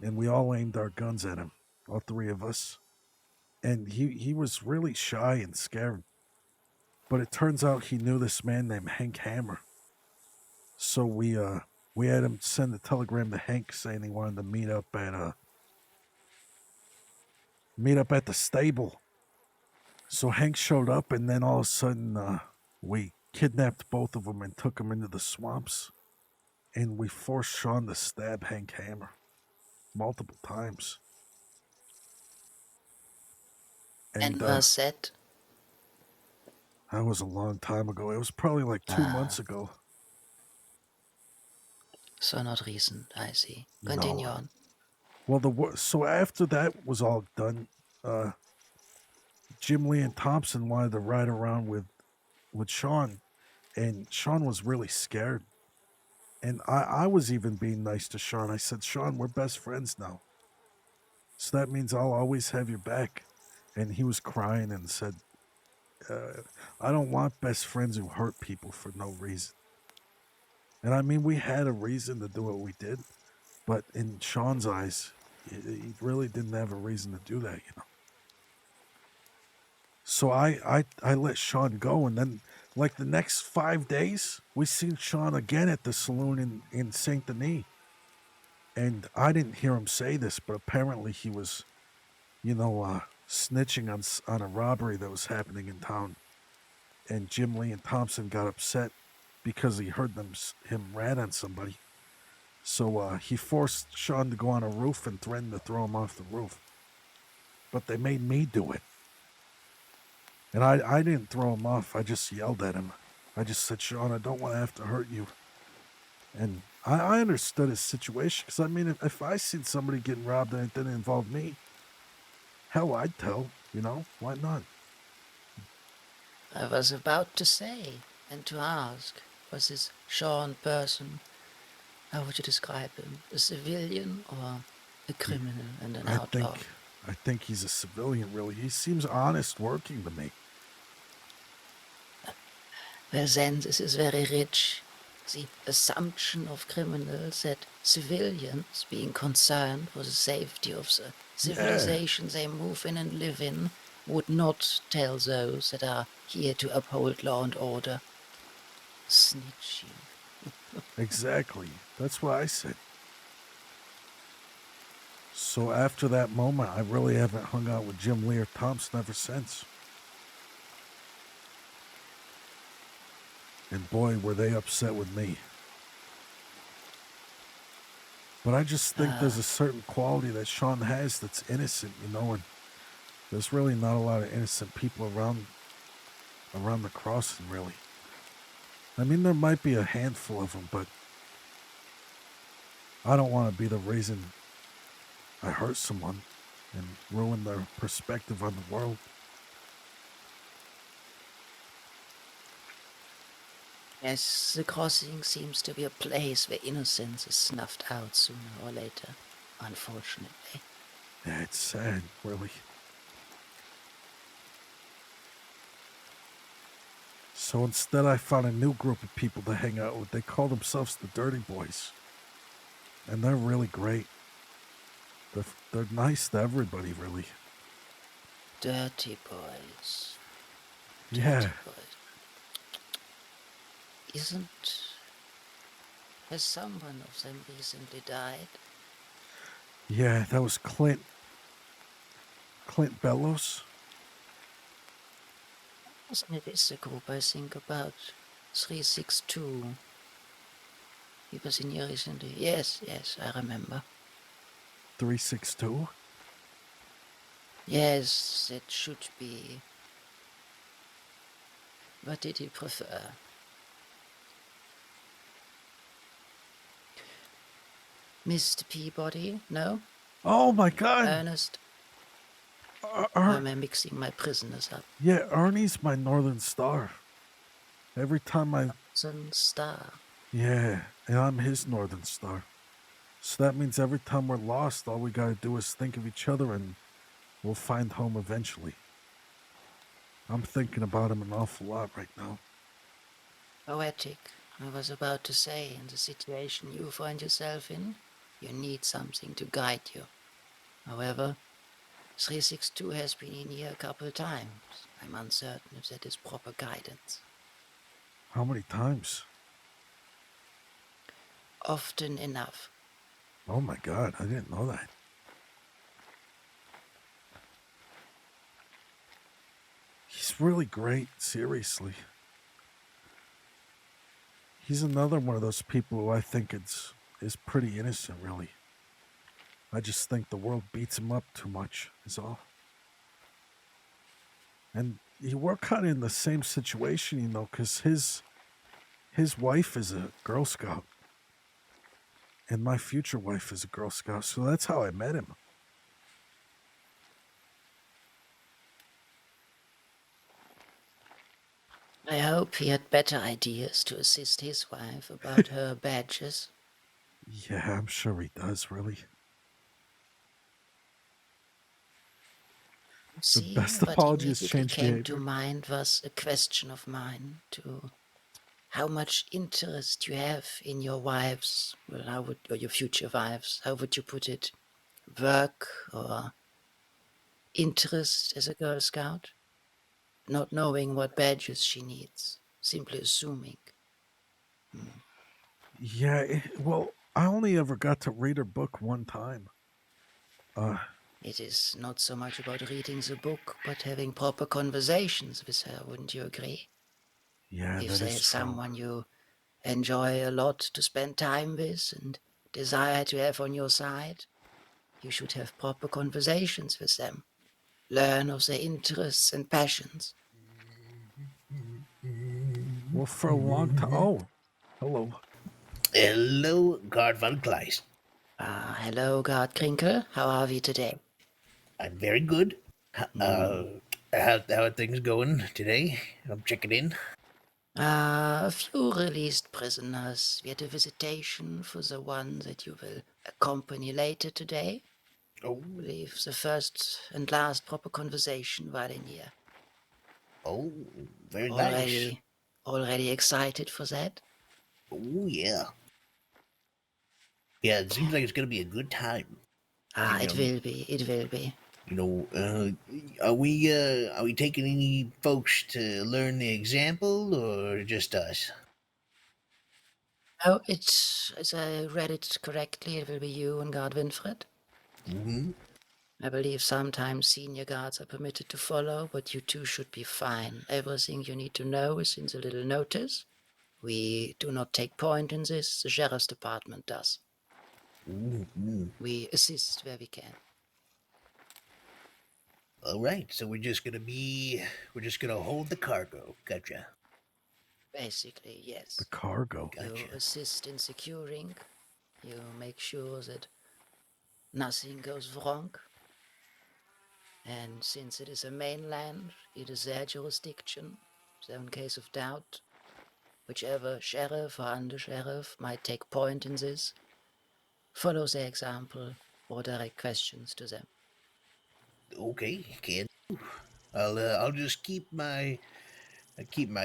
and we all aimed our guns at him, all three of us. And he was really shy and scared. But it turns out he knew this man named Hank Hammer. So we had him send a telegram to Hank saying he wanted to meet up at the stable. So Hank showed up, and then all of a sudden we kidnapped both of them and took them into the swamps, and we forced Sean to stab Hank Hammer multiple times. And And was that? that was a long time ago. It was probably like 2 months ago. So not recent, I see. Continue No. on. Well, so after that was all done, uh, Jim Lee and Thompson wanted to ride around with Sean, and Sean was really scared. And I was even being nice to Sean. I said, Sean, we're best friends now. So that means I'll always have your back. And he was crying and said, uh, I don't want best friends who hurt people for no reason. And I mean, we had a reason to do what we did, but in Sean's eyes, he really didn't have a reason to do that, you know. So I let Sean go, and then like the next 5 days, we seen Sean again at the saloon in Saint Denis. And I didn't hear him say this, but apparently he was, snitching on a robbery that was happening in town. And Jim Lee and Thompson got upset because he heard him rat on somebody. So he forced Sean to go on a roof and threatened to throw him off the roof. But they made me do it. And I didn't throw him off. I just yelled at him. I just said, Sean, I don't want to have to hurt you. And I understood his situation, because I mean, if I seen somebody getting robbed and it didn't involve me, hell, I'd tell. Why not? I was about to say and to ask, was this Sean person, how would you describe him? A civilian or a He, criminal and an I outlaw? think I think he's a civilian. Really, he seems honest working to me. Well, then this is very rich. The assumption of criminals that civilians, being concerned for the safety of the Yeah, civilization they move in and live in, would not tell those that are here to uphold law and order. Snitching. exactly. That's what I said. So after that moment, I really haven't hung out with Jim Lee or Thompson ever since. And boy, were they upset with me. But I just think there's a certain quality that Sean has that's innocent, and there's really not a lot of innocent people around the crossing, really. I mean, there might be a handful of them, but I don't want to be the reason I hurt someone and ruin their perspective on the world. Yes, the crossing seems to be a place where innocence is snuffed out sooner or later, unfortunately. Yeah, it's sad, really. So instead, I found a new group of people to hang out with. They call themselves the Dirty Boys, and they're really great. They're nice to everybody, really. Dirty boys. Yeah, Dirty boys. Has someone of them recently died? yeah, that was Clint Bellows. Wasn't it is the group I think about? 362. He was in here recently. Yes, I remember. 362. Yes, it should be. What did he prefer? Mr. Peabody? No? Oh my God! Ernest? Er, Or Er- am I mixing my prisoners up? yeah, Ernie's my northern star. Every time I, Star. yeah, and I'm his northern star. So that means every time we're lost, all we gotta do is think of each other and we'll find home eventually. I'm thinking about him an awful lot right now. Poetic. I was about to say, in the situation you find yourself in, you need something to guide you. However, 362 has been in here a couple of times. I'm uncertain if that is proper guidance. How many times? Often enough. Oh my God, I didn't know that. He's really great, seriously. He's another one of those people who I think is pretty innocent, really. I just think the world beats him up too much, is all. And we're kind of in the same situation, because his wife is a Girl Scout, and my future wife is a Girl Scout, so that's how I met him. I hope he had better ideas to assist his wife about her badges. Yeah, I'm sure he does, really. The See, best what apology is immediately change came to behavior. mind was a question of mine to how much interest you have in your wives, well, or your future wives, how would you put it? Work or interest as a Girl Scout? Not knowing what badges she needs, simply assuming. Yeah, well, I only ever got to read her book one time. Uh, It is not so much about reading the book, but having proper conversations with her, wouldn't you agree? yeah, If that there is is true. someone you enjoy a lot to spend time with and desire to have on your side, you should have proper conversations with them. Learn of their interests and passions. Well, for a long time. Oh, hello. Hello, Guard Van Kleist. Hello, Guard Krinkle. How are we today? I'm very good. Mm. How are things going today? I'm checking in. A few released prisoners. We had a visitation for the one that you will accompany later today. Oh, I believe the first and last proper conversation while in here. oh, very nice. Already, already excited for that? Oh, yeah. Yeah, it seems like it's gonna be a good time. Ah, You it know, will be, it will be. you know. Are we taking any folks to learn the example, or just us? Oh, as I read it correctly, it will be you and Guard Winfred. Hmm. I believe sometimes senior guards are permitted to follow, but you two should be fine. Everything you need to know is in the little notice. We do not take point in this, the sheriff's department does. Mm-hmm. We assist where we can. All right, so we're just gonna hold the cargo. Gotcha. Basically, The yes. cargo. You Gotcha. assist in securing, you make sure that nothing goes wrong. And since it is a mainland, it is their jurisdiction. So in case of doubt, whichever sheriff or under sheriff might take point in this, follow their example or direct questions to them. Okay, can. I'll just keep my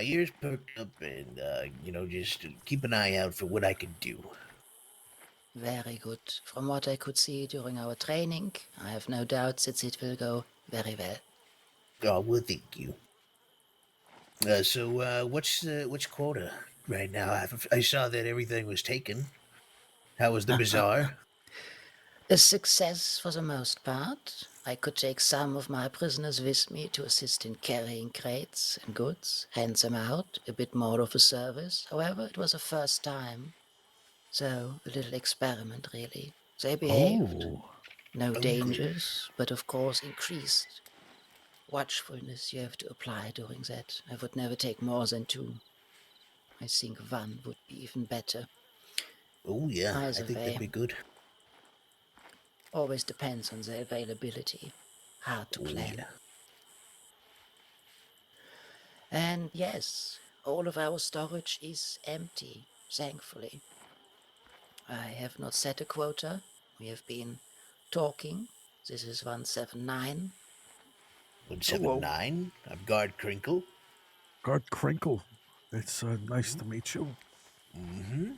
ears perked up and just keep an eye out for what I can do. Very good. From what I could see during our training, I have no doubts that it will go very well. Oh, well, thank you. What's quota right now? I saw that everything was taken. How was the bazaar? A success for the most part. I could take some of my prisoners with me to assist in carrying crates and goods, hand them out, a bit more of a service. However, it was a first time, so a little experiment really. They behaved. Oh. No Oh, good. dangers, but of course increased watchfulness you have to apply during that. I would never take more than 2. I think 1 would be even better. Oh, yeah. I Either think that'd way, be good. always depends on the availability. Hard to Oh, plan. yeah. And yes, all of our storage is empty, thankfully. I have not set a quota. We have been talking. This is 179. Hello, 179. I'm Guard Crinkle. Guard Crinkle. It's nice to meet you. Mm-hmm.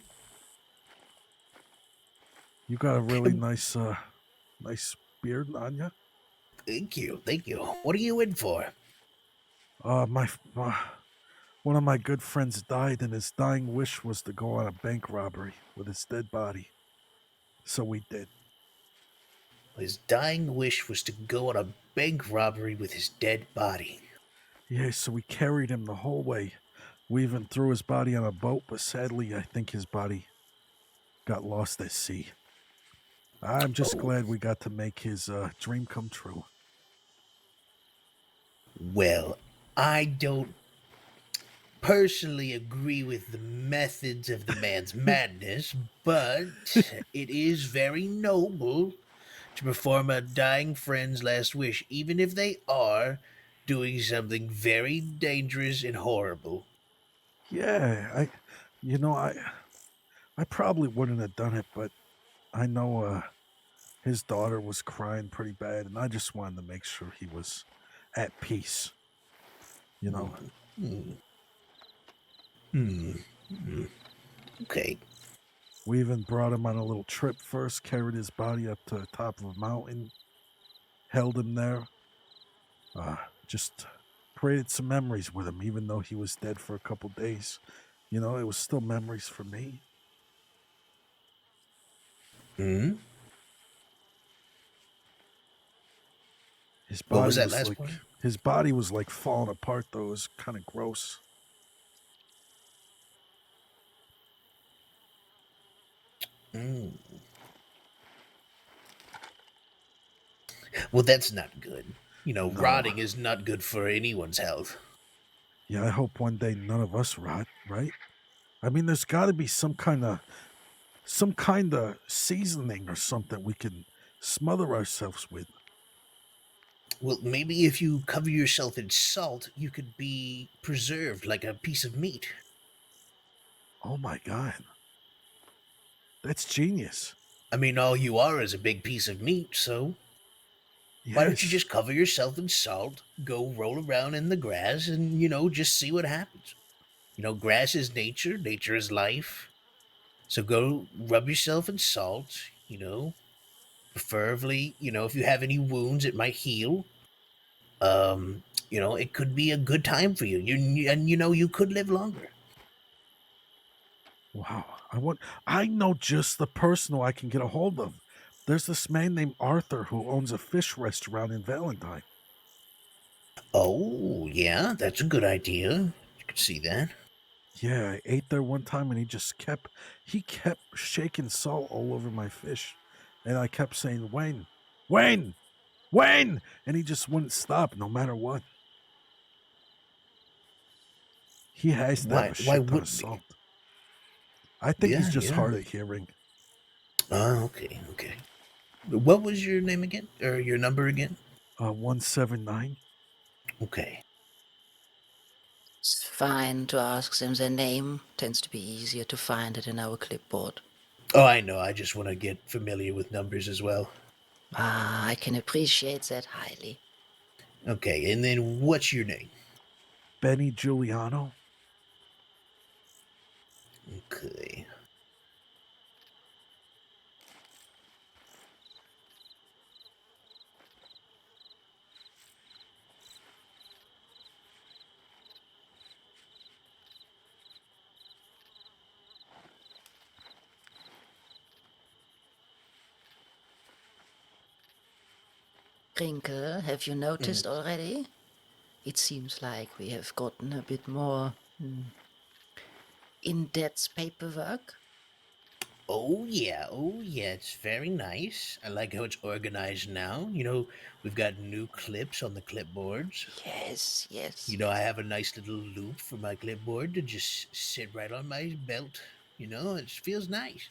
You got a really nice beard on you. Thank you. Thank you. What are you in for? My one of my good friends died, and his dying wish was to go on a bank robbery with his dead body. So we did. His dying wish was to go on a bank robbery with his dead body. Yeah, so we carried him the whole way. We even threw his body on a boat, but sadly, I think his body got lost at sea. I'm just Oh, glad we got to make his dream come true. well, I don't personally agree with the methods of the man's madness, but it is very noble to perform a dying friend's last wish, even if they are doing something very dangerous and horrible. Yeah, you know, I probably wouldn't have done it, but I know his daughter was crying pretty bad, and I just wanted to make sure he was at peace. You know, Hmm. Hmm. Okay. we even brought him on a little trip first, carried his body up to the top of a mountain, held him there, just created some memories with him, even though he was dead for a couple days. You know, it was still memories for me. Hmm. His What was body that was last like one? his body was like falling apart though. It was kind of gross. Hmm. Well, that's not good. You know, No. rotting is not good for anyone's health. Yeah, I hope one day none of us rot, right? I mean, there's got to be some kind of seasoning or something we can smother ourselves with. Well, maybe if you cover yourself in salt, you could be preserved like a piece of meat. Oh my god, that's genius. I mean, all you are is a big piece of meat, so why don't you Yes. just cover yourself in salt, go roll around in the grass, and, just see what happens? Grass is nature, nature is life. So go rub yourself in salt, preferably, if you have any wounds, it might heal. It could be a good time for you. And you could live longer. Wow. I know just the person who I can get a hold of. There's this man named Arthur who owns a fish restaurant in Valentine. Oh, yeah, that's a good idea. You could see that. Yeah, I ate there one time and he kept shaking salt all over my fish. And I kept saying, Wayne, Wayne, Wayne, and he just wouldn't stop no matter what. He has to have Why a why shit ton of wouldn't he? salt. I think he's Yeah, just yeah. hard of hearing. Oh, okay, okay. What was your name again? Or your number again? 179. Okay. It's fine to ask them their name. Tends to be easier to find it in our clipboard. Oh, I know. I just want to get familiar with numbers as well. Ah, I can appreciate that highly. Okay, and then what's your name? Benny Giuliano. Okay. Rinke, have you Mm. noticed already? It seems like we have gotten a bit more in-depth paperwork. Oh yeah, it's very nice. I like how it's organized now. We've got new clips on the clipboards. Yes, yes. I have a nice little loop for my clipboard to just sit right on my belt. It feels nice.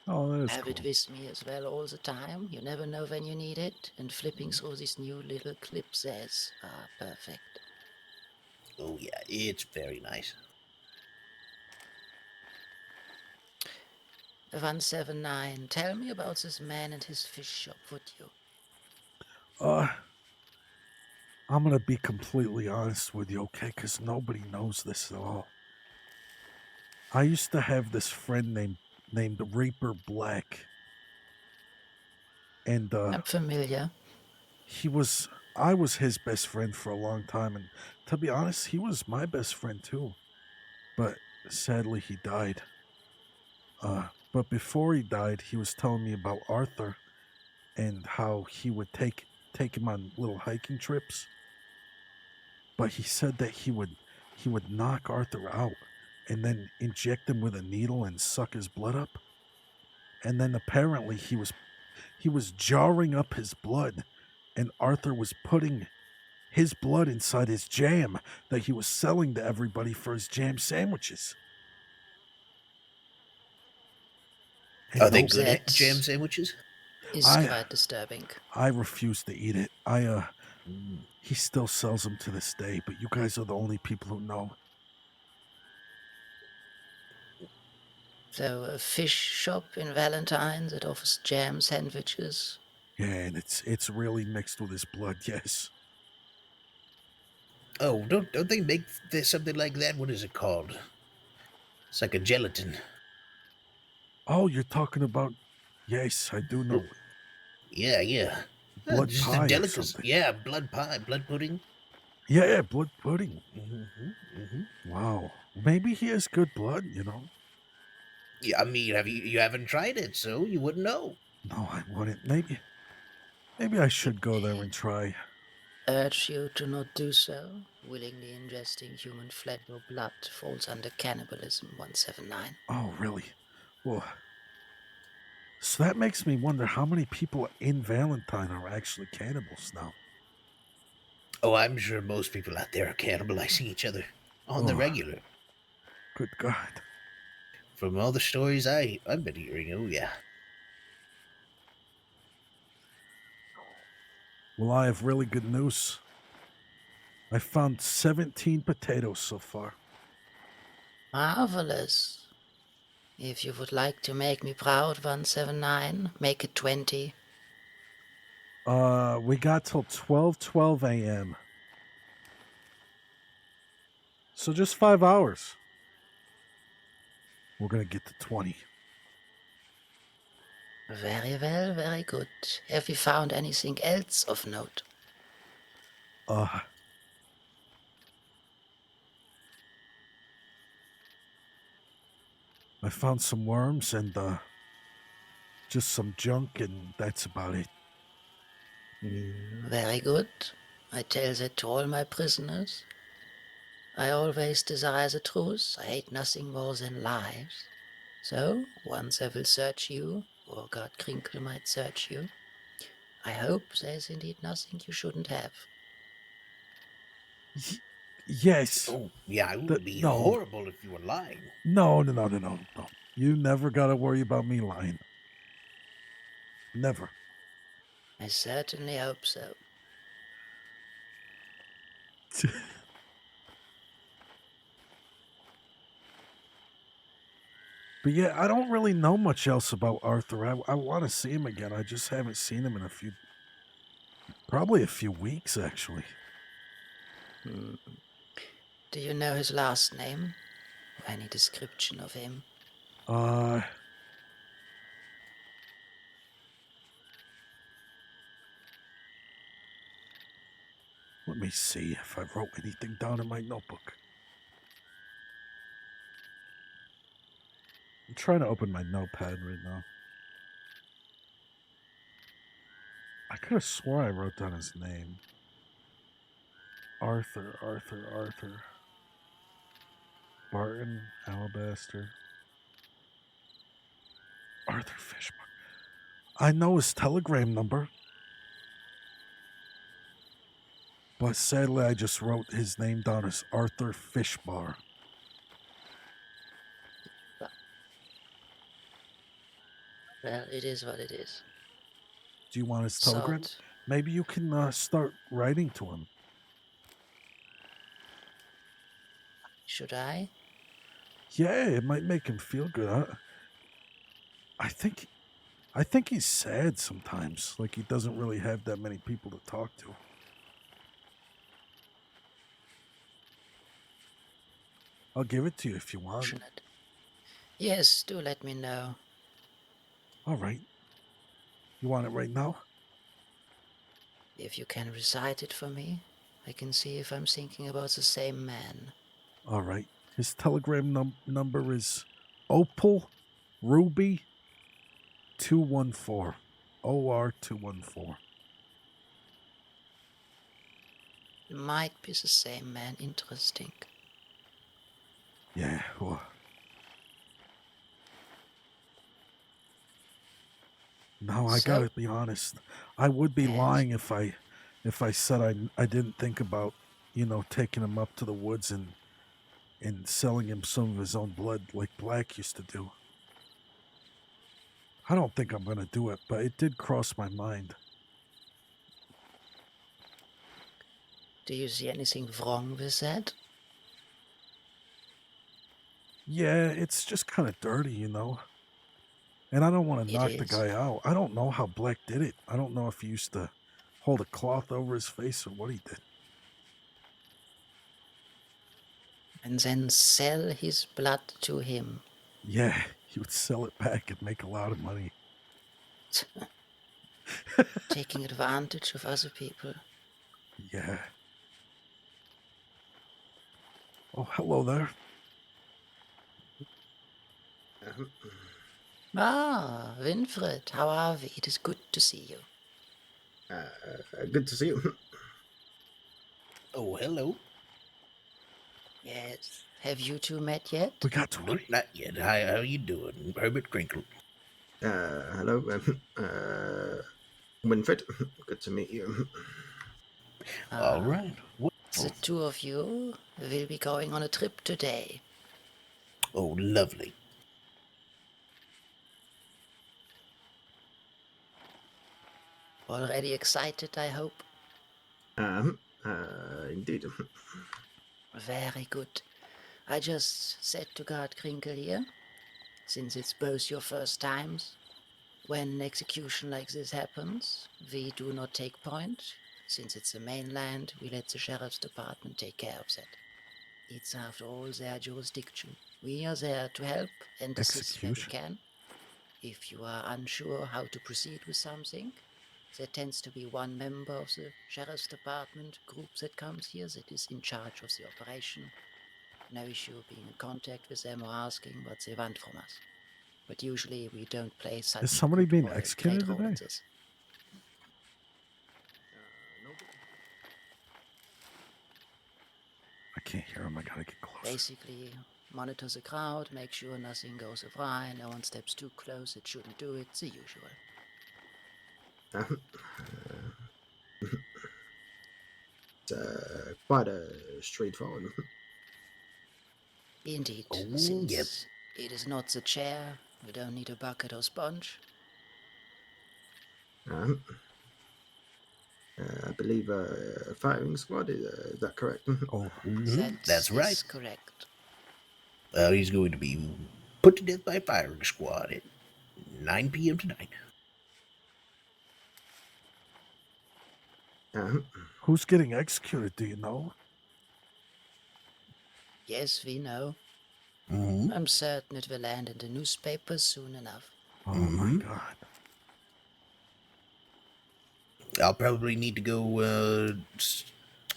Oh, that is Have it cool. with me as well all the time. You never know when you need it. And flipping through these new little clips is perfect. Oh yeah, it's very nice. 179. Tell me about this man and his fish shop, would you? Uh, I'm gonna be completely honest with you, okay? Because nobody knows this at all. I used to have this friend named Reaper Black, and I'm familiar. he was I was his best friend for a long time, and to be honest, he was my best friend too. But sadly, he died. But before he died, he was telling me about Arthur and how he would take him on little hiking trips. But he said that he would knock Arthur out and then inject him with a needle and suck his blood up. And then apparently he was jarring up his blood, and Arthur was putting his blood inside his jam that he was selling to everybody for his jam sandwiches. Are And they no, good jam That sandwiches? is I quite disturbing. I refuse to eat it. He still sells them to this day, but you guys are the only people who know. So, a fish shop in Valentine that offers jam sandwiches. Yeah, and it's really mixed with his blood. Yes. Oh, don't they make something like that? What is it called? It's like a gelatin. Oh, you're talking about? Yes, I do know. Yeah, yeah. Blood Just a pie or delicacy. something. Yeah, blood pie, blood pudding. Yeah, yeah, blood pudding. Hmm. Wow. Maybe he has good blood, you know? Yeah, I mean, you haven't tried it, so you wouldn't know. No, I wouldn't. Maybe I should go there and try. Urge you to not do so. Willingly ingesting human flesh or blood falls under cannibalism 179. Oh, really? Well, so that makes me wonder how many people in Valentine are actually cannibals now. Oh, I'm sure most people out there are cannibalizing each other on the Oh, regular. good God. From all the stories I've been hearing, oh yeah. Well, I have really good news. I found 17 potatoes so far. Marvelous. If you would like to make me proud, 179, make it 20. We got till 12:12 a.m. So just 5 hours. We're going to get to 20. Very well, very good. Have you found anything else of note? Uh, I found some worms and just some junk, and that's about it. Very good. I tell that to all my prisoners. I always desire the truth. I hate nothing more than lies. So, once I will search you, or God Crinkle might search you, I hope there's indeed nothing you shouldn't have. Y- yes. Oh yeah, it would be No. horrible if you were lying. No, no, no, no, no, no. You never got to worry about me lying. Never. I certainly hope so. But yeah, I don't really know much else about Arthur. I want to see him again. I just haven't seen him in probably a few weeks, actually. Hmm. Do you know his last name? Or any description of him? Uh, Let me see if I wrote anything down in my notebook. I'm trying to open my notepad right now. I could have swore I wrote down his name. Arthur. Barton, Alabaster. Arthur Fishbar. I know his telegram number, but sadly I just wrote his name down as Arthur Fishbar. Well, it is what it is. Do you want his telegram? Thought, Maybe you can start writing to him. should I? Yeah, it might make him feel good. I think he's sad sometimes, like he doesn't really have that many people to talk to. I'll give it to you if you want. Fortunate. Yes, do let me know. All right. You want it right now? If you can recite it for me, I can see if I'm thinking about the same man. All right. His telegram number is Opal Ruby 214. OR 214. It might be the same man. Interesting. Yeah. Well, no, I gotta be honest. I would be Yes. lying if I said I didn't think about, taking him up to the woods and selling him some of his own blood like Black used to do. I don't think I'm gonna do it, but it did cross my mind. Do you see anything wrong with that? Yeah, it's just kind of dirty, And I don't want to It knock the is. guy out. I don't know how Black did it. I don't know if he used to hold a cloth over his face or what he did. And then sell his blood to him. Yeah, he would sell it back and make a lot of money. Taking advantage of other people. Yeah. Oh, hello there. Ah, Winfred, how are we? It is good to see you. Good to see you. Oh, hello. Yes. Have you two met yet? We got Nope, 20. not yet. Hi, how you doing? Herbert Crinkle. Hello, Winfred. Good to meet you. All right. The Wonderful. two of you will be going on a trip today. Oh, lovely. Already excited, I hope? Indeed. Very good. I just said to Guard Krinkle here, since it's both your first times, when an execution like this happens, we do not take point. Since it's the mainland, we let the sheriff's department take care of that. It's after all their jurisdiction. We are there to help and assist where we Execution? can. If you are unsure how to proceed with something, there tends to be one member of the sheriff's department group that comes here that is in charge of the operation. No issue being in contact with them or asking what they want from us. But usually we don't play such Is somebody being good executed trade role in today? this. I can't hear him. I gotta get closer. Basically, monitor the crowd, make sure nothing goes awry, no one steps too close, it shouldn't do it, the usual. It's quite straightforward. Indeed, Oh, since yep. it is not the chair, we don't need a bucket or sponge. I believe a firing squad, is that correct? Oh, That's right. Is correct. He's going to be put to death by firing squad at 9 p.m. tonight. who's getting executed? Do you know? Yes, we know. Mm-hmm. I'm certain it will land in the newspapers soon enough. Oh my God. I'll probably need to go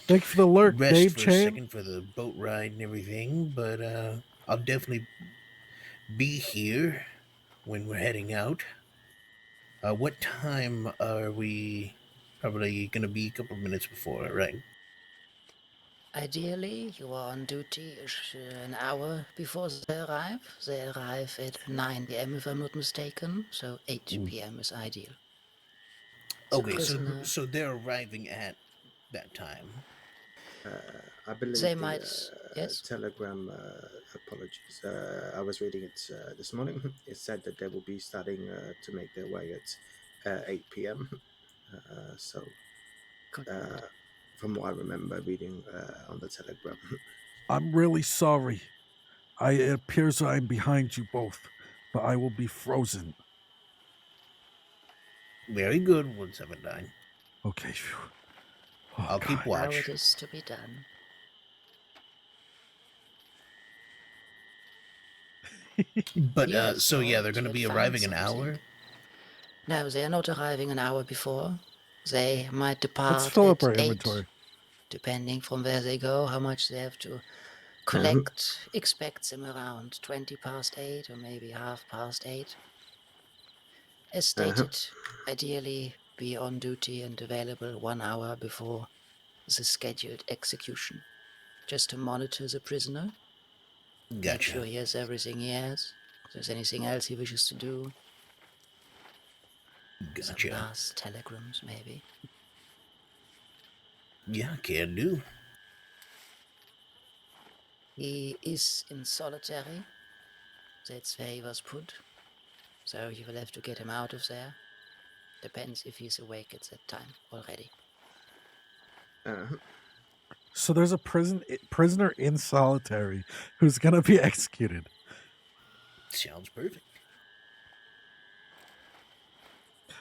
Thank you for the alert, rest Dave for a Chan. second for the boat ride and everything, but I'll definitely be here when we're heading out. What time are we? Probably going to be a couple of minutes before, right? Ideally, you are on duty an hour before they arrive. They arrive at 9 p.m. if I'm not mistaken, so 8 p.m. is ideal. The Okay, prisoner, so they're arriving at that time. I believe they the might, yes? telegram. Apologies. I was reading it this morning. It said that they will be starting to make their way at 8 p.m. So, Good. from what I remember reading on the telegram. I'm really sorry. It appears I'm behind you both, but I will be frozen. Very good, 179. Okay. Phew. Oh, I'll keep God. Now it watch. is to be done. But Yes, so yeah, Lord, they're going to you had be found arriving an something. hour. No, they are not arriving an hour before. They might Let's depart fill up at our 8, inventory. depending from where they go, how much they have to Um, collect. Expect them around 20 past 8 or maybe half past 8. As stated, ideally be on duty and available 1 hour before the scheduled execution, just to monitor the prisoner, make sure Gotcha. he has everything he has, if there's anything else he wishes to do, some Gotcha. last telegrams maybe. Yeah, can do. He is in solitary, that's where he was put, so you will have to get him out of there. Depends if he's awake at that time already. So there's a prisoner in solitary who's gonna be executed. Sounds perfect.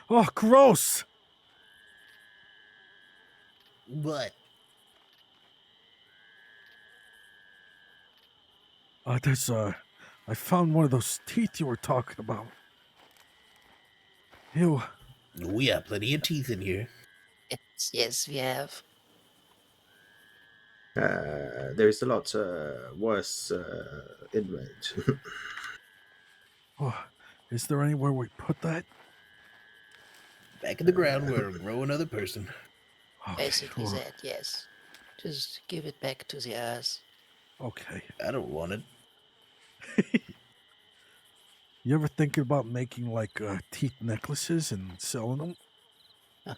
Oh, gross! But There's I found one of those teeth you were talking about. Ew. we have plenty of teeth in here. Yes, we have. there is a lot worse inmate. Oh, is there anywhere we put that? Back in the ground where grow another person. Okay, Basically sure. that, yes. Just give it back to the earth. Okay. I don't want it. You ever think about making like teeth necklaces and selling them?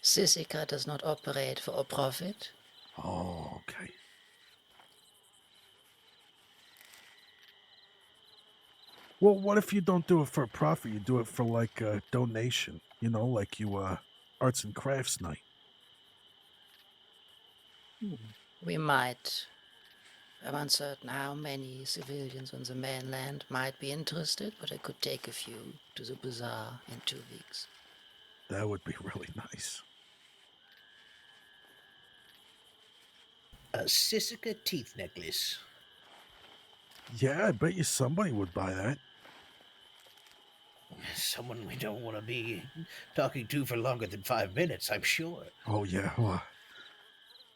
Sissika does not operate for a profit. Oh, okay. Well, what if you don't do it for a profit? You do it for like a donation, like you arts and crafts night. We might. I'm uncertain how many civilians on the mainland might be interested, but I could take a few to the bazaar in 2 weeks. That would be really nice. A Sissika teeth necklace. Yeah, I bet you somebody would buy that. Someone we don't want to be talking to for longer than 5 minutes, I'm sure. Oh yeah. Well,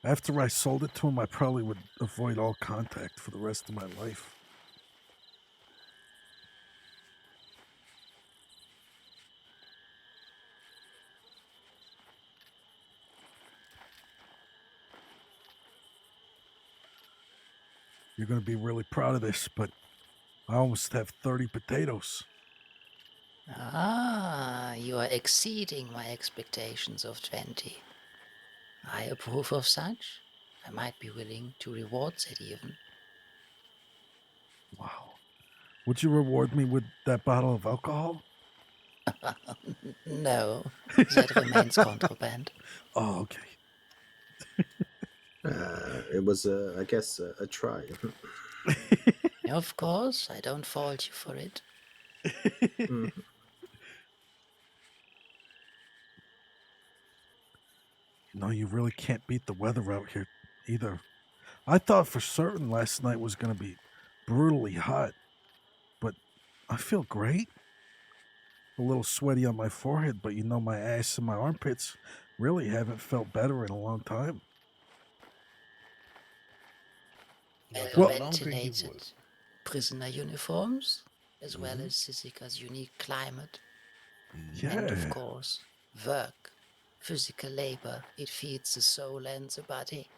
after I sold it to him, I probably would avoid all contact for the rest of my life. You're going to be really proud of this, but I almost have 30 potatoes. Ah, you are exceeding my expectations of 20. I approve of such. I might be willing to reward that even. Wow. Would you reward me with that bottle of alcohol? No, that remains contraband. Oh, okay. It was, I guess, a try. Of course, I don't fault you for it. Mm. You really can't beat the weather out here either. I thought for certain last night was going to be brutally hot, but I feel great. A little sweaty on my forehead, but my ass and my armpits really haven't felt better in a long time. Well, Well the longer you ventilated work. prisoner uniforms, as well Mhm. as Sissika's unique climate, and of Yeah. course, work, physical labor. It feeds the soul and the body.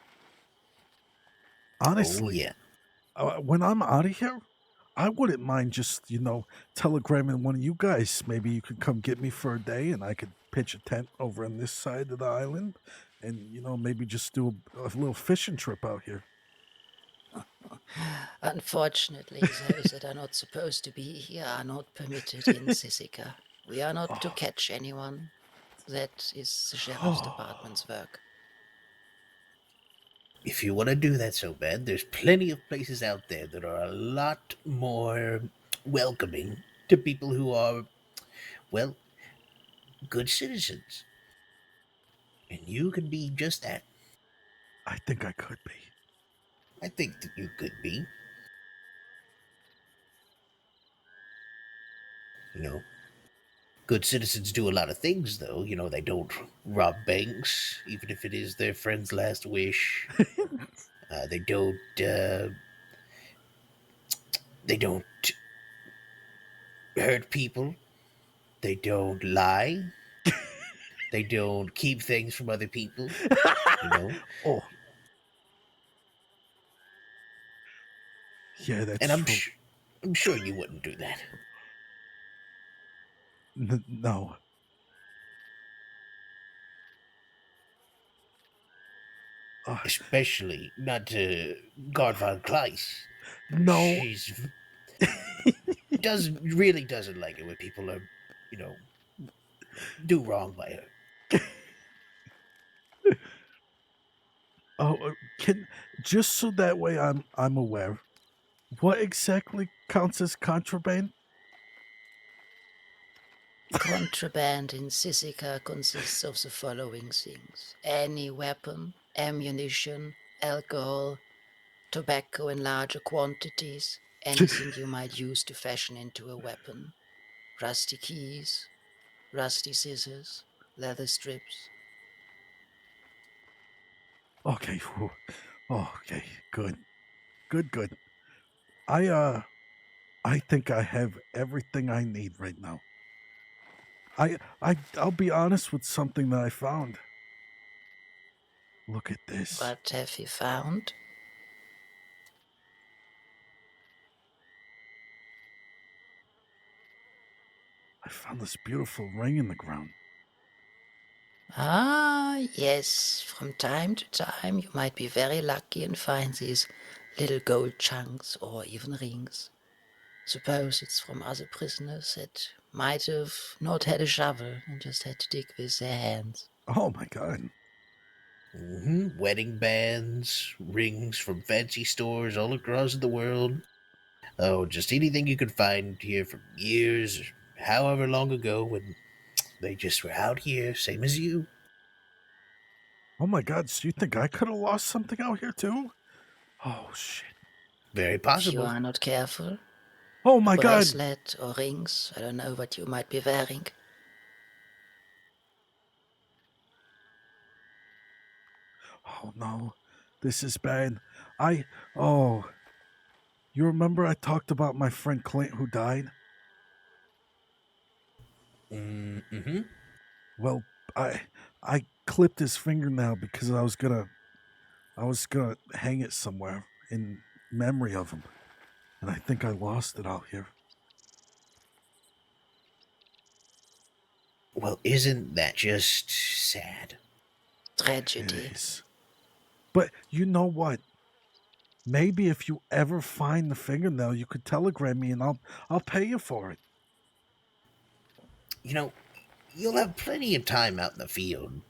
Oh, Honestly, yeah. when I'm out of here, I wouldn't mind just, telegramming one of you guys. Maybe you could come get me for a day and I could pitch a tent over on this side of the island and, maybe just do a little fishing trip out here. Unfortunately, those that are not supposed to be here are not permitted in Sisica. We are not to Oh, catch anyone. That is the sheriff's oh, department's work. If you want to do that so bad, there's plenty of places out there that are a lot more welcoming to people who are, well, good citizens. And you can be just that. I think I could be. I think that you could be. You know, good citizens do a lot of things, though. They don't rob banks, even if it is their friend's last wish. They don't. They don't hurt people. They don't lie. They don't keep things from other people. You know, Oh, yeah, and that's true. I'm sure you wouldn't do that, No. Uh, especially not to Guard von Kleist. no. She's doesn't like it when people are, you know, do wrong by her. Oh, can just so that way I'm aware. What exactly counts as contraband? Contraband in Sisica consists of the following things: any weapon, ammunition, alcohol, tobacco in larger quantities, anything you might use to fashion into a weapon, rusty keys, rusty scissors, leather strips. Okay. Whew. Oh, okay. Good. Good. Good. I uh I think I have everything I need right now. I'll be honest with something that I found. Look at this. What have you found? I found this beautiful ring in the ground. Ah, yes, from time to time you might be very lucky and find these little gold chunks or even rings. Suppose it's from other prisoners that might have not had a shovel and just had to dig with their hands. Oh my god. Wedding bands, rings from fancy stores all across the world. Oh, just anything you could find here from years, or however long ago when they just were out here, same as you. Oh my god, so you think I could have lost something out here too? Oh shit. Very If you possible. are not careful, Oh a my god. bracelet or rings, I don't know what you might be wearing. Oh no. This is bad. I oh, you remember I talked about my friend Clint who died? Mm-hmm. Well, I clipped his fingernail because I was gonna hang it somewhere in memory of him, and I think I lost it out here. Well, isn't that just sad? It Tragedy. is. But you know what? Maybe if you ever find the fingernail, you could telegram me, and I'll pay you for it. You know, you'll have plenty of time out in the field,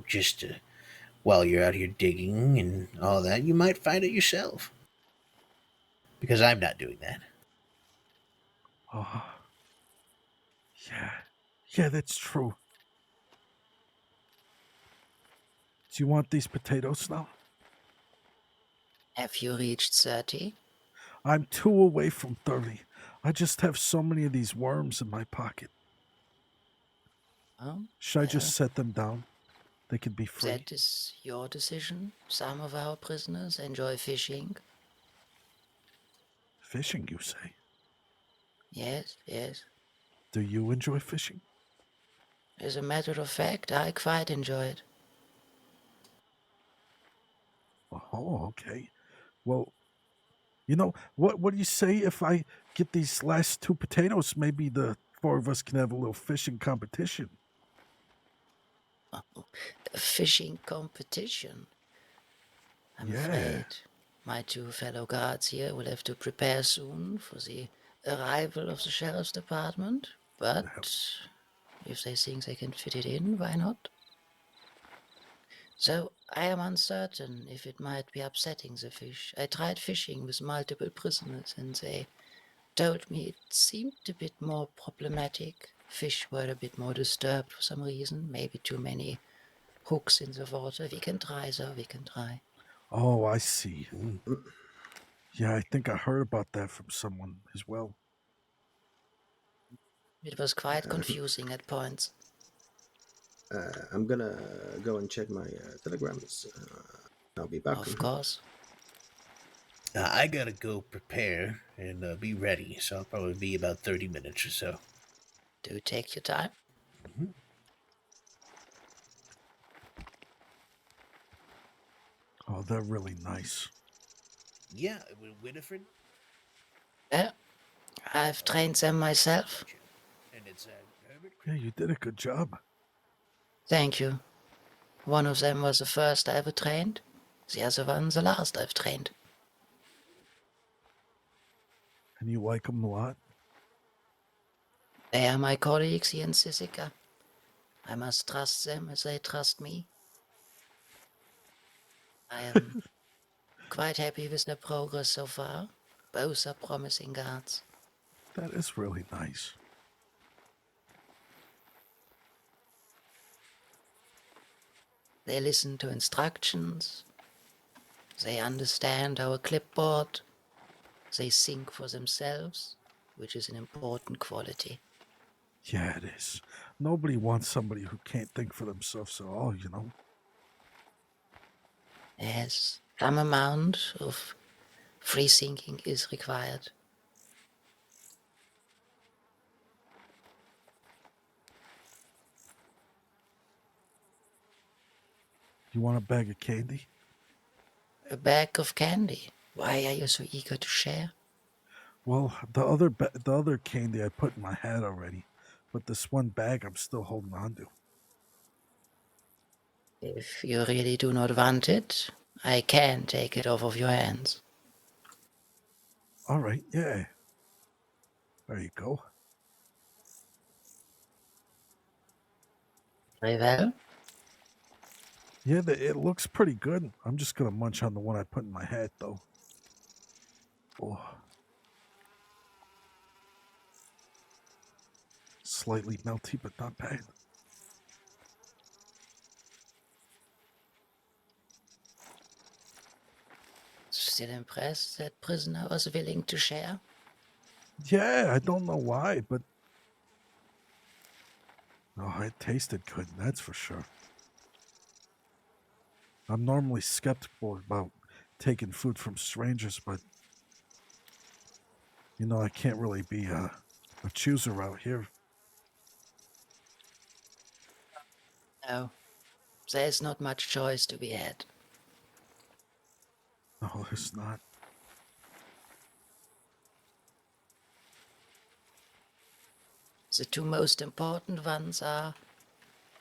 just while you're out here digging and all that. You might find it yourself. Because I'm not doing that. Oh, yeah, yeah, that's true. Do you want these potatoes now? Have you reached 30? I'm 2 away from 30. I just have so many of these worms in my pocket. Oh, Should I just well, set them down? They could be free. that is your decision. Some of our prisoners enjoy fishing. Fishing, you say? Yes, yes. Do you enjoy fishing? As a matter of fact, I quite enjoy it. Oh, okay. Well, what do you say if I get these last two potatoes? Maybe the four of us can have a little fishing competition. A fishing competition. I'm Yeah. afraid my two fellow guards here will have to prepare soon for the arrival of the sheriff's department, but if they think they can fit it in, why not? So I am uncertain if it might be upsetting the fish. I tried fishing with multiple prisoners and they told me it seemed a bit more problematic. Fish were a bit more disturbed for some reason, maybe too many hooks in the water. We can try, sir, we can try. Oh, I see. Yeah, I think I heard about that from someone as well. It was quite confusing at points. I'm gonna go and check my telegrams. I'll be back. Of course. I gotta go prepare and be ready, so I'll probably be about 30 minutes or so. Do take your time. Oh, they're really nice. Yeah, Winifred. Yeah, I've trained them myself. And it's Herbert. Yeah, you did a good job. Thank you. One of them was the first I ever trained. The other one the last I've trained. And you like them a lot? They are my colleagues here in Sisika. I must trust them as they trust me. I am quite happy with their progress so far. Both are promising guards. That is really nice. They listen to instructions. They understand our clipboard. They think for themselves, which is an important quality. Yeah, it is. Nobody wants somebody who can't think for themselves at all, Yes, some amount of free thinking is required. You want a bag of candy? A bag of candy. Why are you so eager to share? Well, the other candy I put in my hat already, but this one bag I'm still holding on to. If you really do not want it, I can take it off of your hands. All right, yeah. There you go. Very well. Yeah, it looks pretty good. I'm just gonna munch on the one I put in my hat, though. Oh, slightly melty, but not bad. Still impressed that prisoner was willing to share? Yeah, I don't know why, but oh, it tasted good. That's for sure. I'm normally skeptical about taking food from strangers, but I can't really be a chooser out here. No, there's not much choice to be had. No, there's not. The two most important ones are,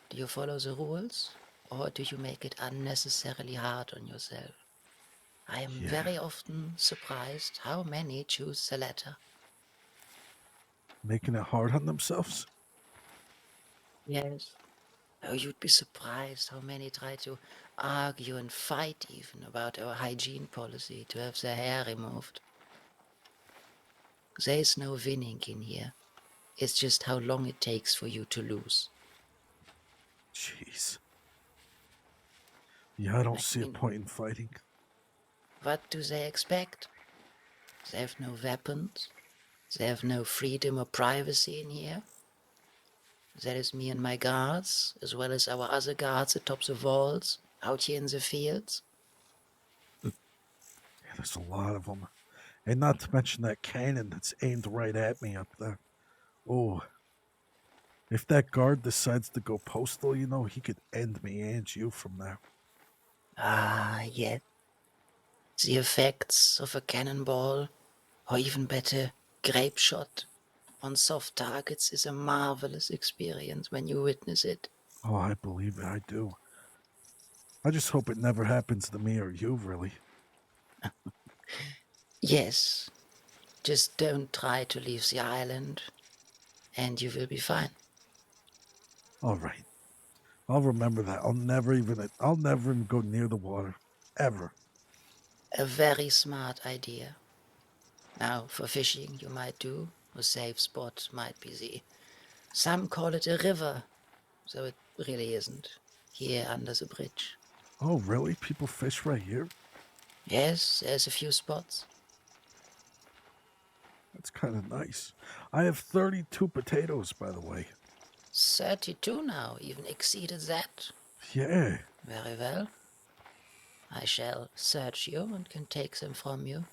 do you follow the rules, or do you make it unnecessarily hard on yourself? I am Yeah. very often surprised how many choose the latter. Making it hard on themselves? Yes. Oh, you'd be surprised how many try to argue and fight even about our hygiene policy to have their hair removed. There's no winning in here. It's just how long it takes for you to lose. Jeez. Yeah, I don't see a point in fighting. What do they expect? They have no weapons. They have no freedom or privacy in here. That is me and my guards, as well as our other guards atop the walls, out here in the fields. Yeah, there's a lot of them. And not to mention that cannon that's aimed right at me up there. Oh, if that guard decides to go postal, he could end me and you from there. Ah, yes. The effects of a cannonball, or even better, grape shot, on soft targets is a marvelous experience when you witness it. Oh, I believe it. I do. I just hope it never happens to me or you, really. Yes, just don't try to leave the island, and you will be fine. All right. I'll remember that. I'll never even go near the water. Ever. A very smart idea. Now, for fishing, you might do. A safe spot might be the. Some call it a river, so it really isn't. Here under the bridge. Oh, really? People fish right here? Yes, there's a few spots. That's kind of nice. I have 32 potatoes, by the way. 32 now, even exceeded that. Yeah. Very well. I shall search you and can take them from you.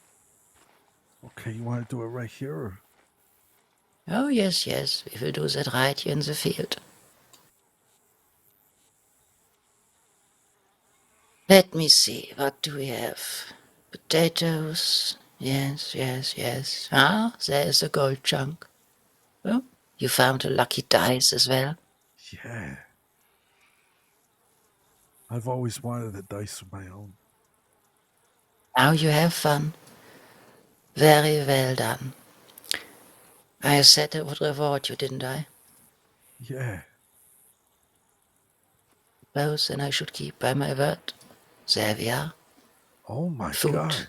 Okay, you want to do it right here? Or? Oh, yes, yes, we will do that right here in the field. Let me see, what do we have? Potatoes. Yes, yes, yes. Ah, there's a gold chunk. Oh, you found a lucky dice as well. Yeah. I've always wanted a dice of my own. Now you have fun. Very well done. I said I would reward you, didn't I? Yeah. Suppose then I should keep by my word. There we are. Oh my Food. god.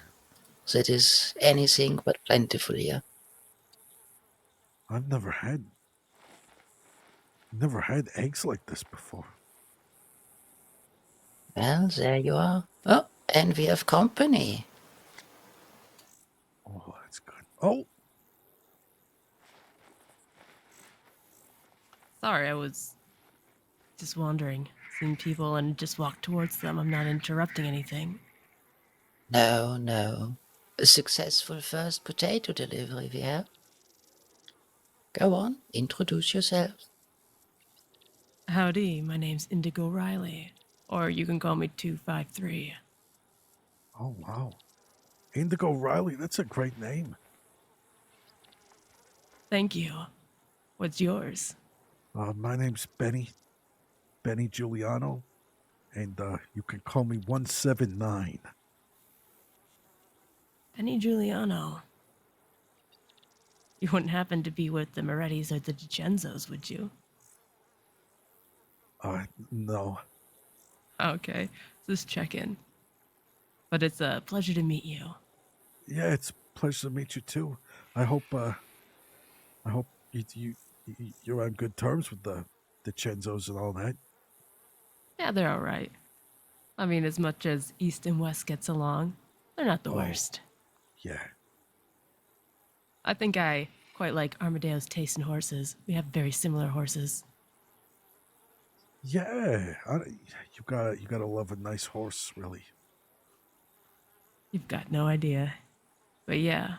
That is anything but plentiful here. I've never had eggs like this before. Well, there you are. Oh, and we have company. Oh, that's good. Oh, Sorry, I was just wandering, seeing people and just walked towards them. I'm not interrupting anything. No, no. A successful first potato delivery we have. Go on, introduce yourself. Howdy, my name's Indigo Riley. Or you can call me 253. oh wow. Indigo Riley, that's a great name. Thank you. What's yours? My name's Benny Juliano, and you can call me 179. Penny Giuliano. You wouldn't happen to be with the Morettis or the DiCenzos, would you? No. Okay, just check in. But it's a pleasure to meet you. Yeah, it's a pleasure to meet you too. I hope you're on good terms with the Chenzos and all that. Yeah, they're alright. I mean, as much as East and West gets along, they're not the Oh. worst. Yeah. I think I quite like Armadale's taste in horses. We have very similar horses. Yeah. You gotta love a nice horse, really. You've got no idea. But yeah,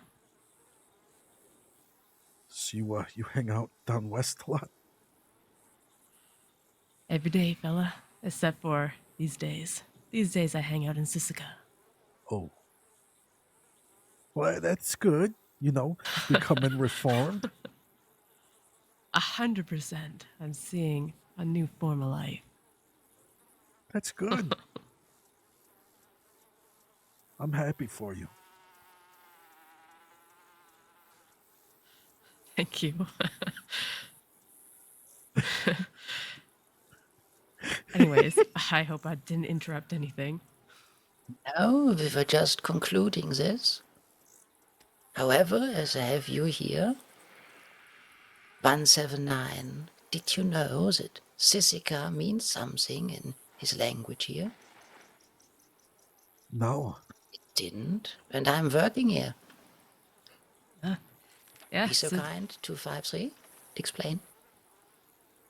So you hang out down west a lot? every day, fella. Except for these days. These days I hang out in Sisika. Oh. Well, that's good. Becoming reformed. 100%. I'm seeing a new form of life. That's good. I'm happy for you. Thank you. Anyways, I hope I didn't interrupt anything. No, we were just concluding this. However, as I have you here, 179, did you know that Sisika means something in his language here? No. It didn't, and I'm working here. Yeah, Be so kind, 253. Explain.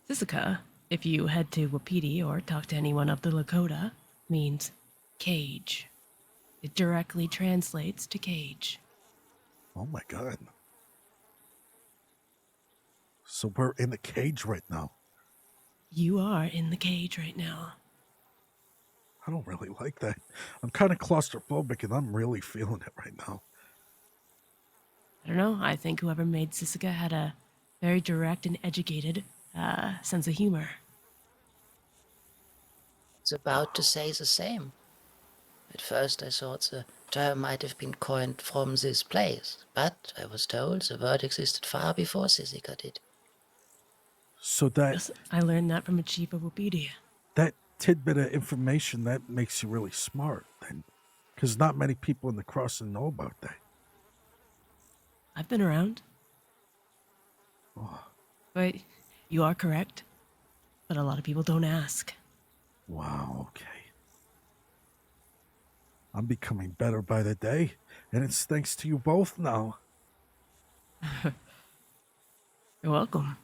Sisika, if you head to Wapiti or talk to anyone of the Lakota, means cage. It directly translates to cage. Oh my god. So we're in the cage right now. You are in the cage right now. I don't really like that. I'm kind of claustrophobic, and I'm really feeling it right now. I don't know. I think whoever made Sisika had a very direct and educated sense of humor. Was about to say the same. At first I thought the term might have been coined from this place, but I was told the word existed far before Sisika did. So that Yes, I learned that from a chief of Wikipedia. that tidbit of information that makes you really smart, then, because not many people in the crossing know about that. I've been around. Oh, But you are correct. But a lot of people don't ask. wow. Okay. I'm becoming better by the day, and it's thanks to you both now. You're welcome.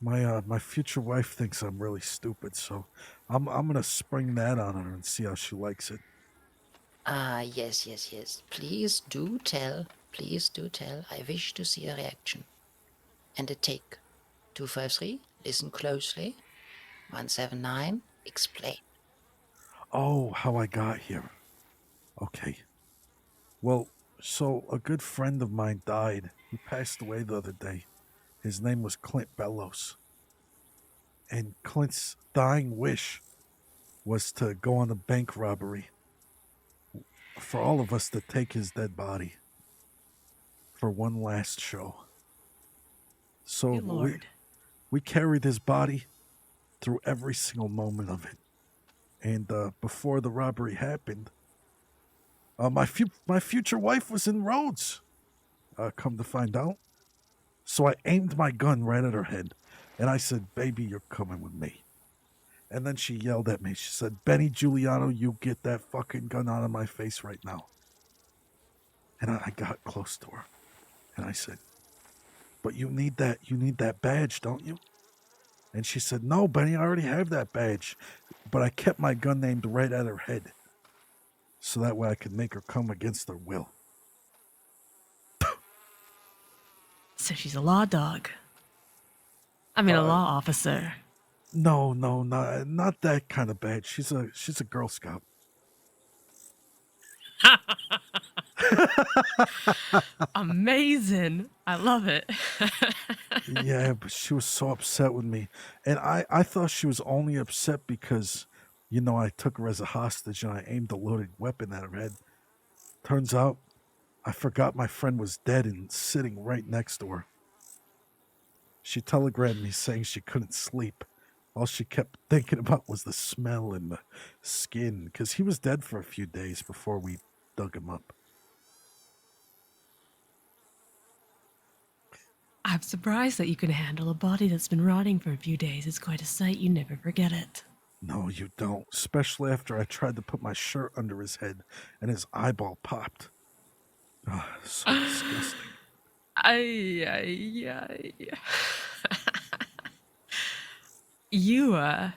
My future wife thinks I'm really stupid, so I'm gonna spring that on her and see how she likes it. Ah, yes. Please do tell. Please do tell. I wish to see a reaction. And a take. 253, listen closely. 179, explain. Oh, how I got here. Okay. Well, so a good friend of mine died. He passed away the other day. His name was Clint Bellows. And Clint's dying wish was to go on a bank robbery for all of us to take his dead body for one last show. So Dear Lord. we carried his body through every single moment of it. And before the robbery happened, my future wife was in Rhodes. Come to find out, so I aimed my gun right at her head, and I said, "Baby, you're coming with me." And then she yelled at me. She said, "Benny Giuliano, you get that fucking gun out of my face right now." And I got close to her, and I said, "But you need that badge, don't you?" And she said, "No, Benny, I already have that badge." But I kept my gun aimed right at her head, so that way I could make her come against her will. So she's a law dog. I mean, a law officer. No, not that kind of badge. She's a Girl Scout. Amazing. I love it. Yeah, but she was so upset with me. And I thought she was only upset because, I took her as a hostage and I aimed a loaded weapon at her head. Turns out I forgot my friend was dead and sitting right next to her. She telegrammed me saying she couldn't sleep. All she kept thinking about was the smell and the skin, because he was dead for a few days before we dug him up. I'm surprised that you can handle a body that's been rotting for a few days. It's quite a sight. You never forget it. No, you don't. Especially after I tried to put my shirt under his head and his eyeball popped. So disgusting. I. You,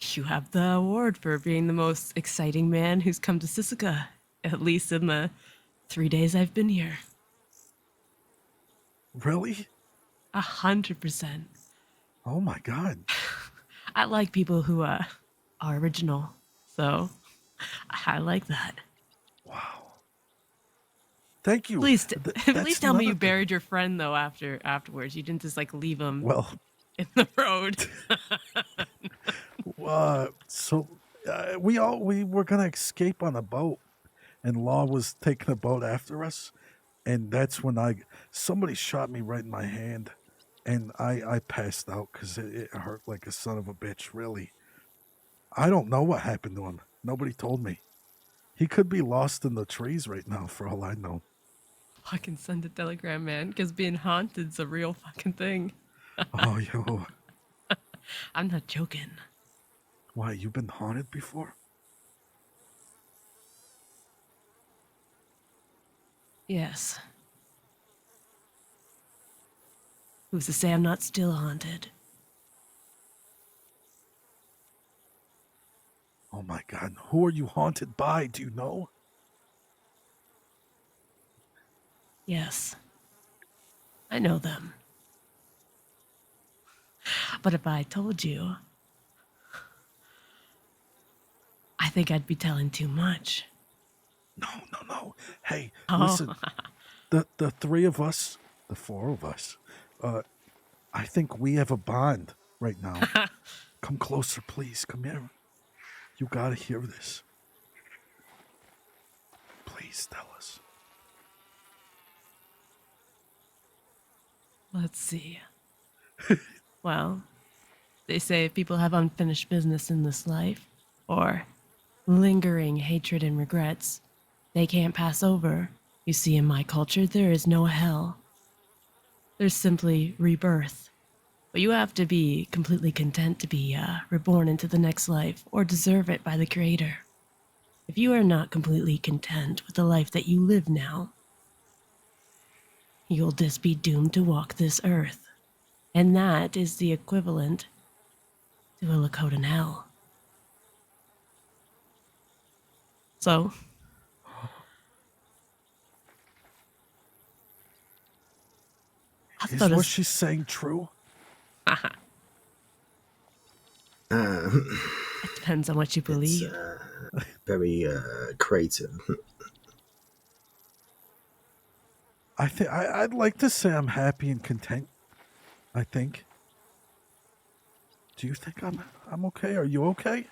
you have the award for being the most exciting man who's come to Sisika, at least in the 3 days I've been here. Really? 100%. Oh my god. I like people who are original, so I like that. Wow. Thank you. At least, at That's least tell me you another thing. buried your friend though. Afterwards, you didn't just like leave him Well, in the road. we were gonna escape on a boat, and Law was taking a boat after us, and that's when somebody shot me right in my hand, and I passed out because it hurt like a son of a bitch. Really, I don't know what happened to him. Nobody told me. He could be lost in the trees right now, for all I know. Fucking send a telegram, man, because being haunted's a real fucking thing. Oh, yo, I'm not joking. why you been haunted before? Yes. Who's to say I'm not still haunted? Oh my god, who are you haunted by? Do you know? Yes. I know them. But if I told you, I think I'd be telling too much. No. Hey, Oh, listen. The three of us, the four of us, I think we have a bond right now. Come closer, please. Come here. You gotta hear this. Please tell us. let's see. Well, they say if people have unfinished business in this life, or lingering hatred and regrets, they can't pass over. You see, in my culture, there is no hell. There's simply rebirth. But you have to be completely content to be reborn into the next life or deserve it by the Creator. If you are not completely content with the life that you live now, you'll just be doomed to walk this earth. And that is the equivalent to a Lakotan hell. So, I thought Is what it she's saying true? depends on what you It's believe. very creative. I'd like to say I'm happy and content. I think. Do you think I'm okay? Are you okay?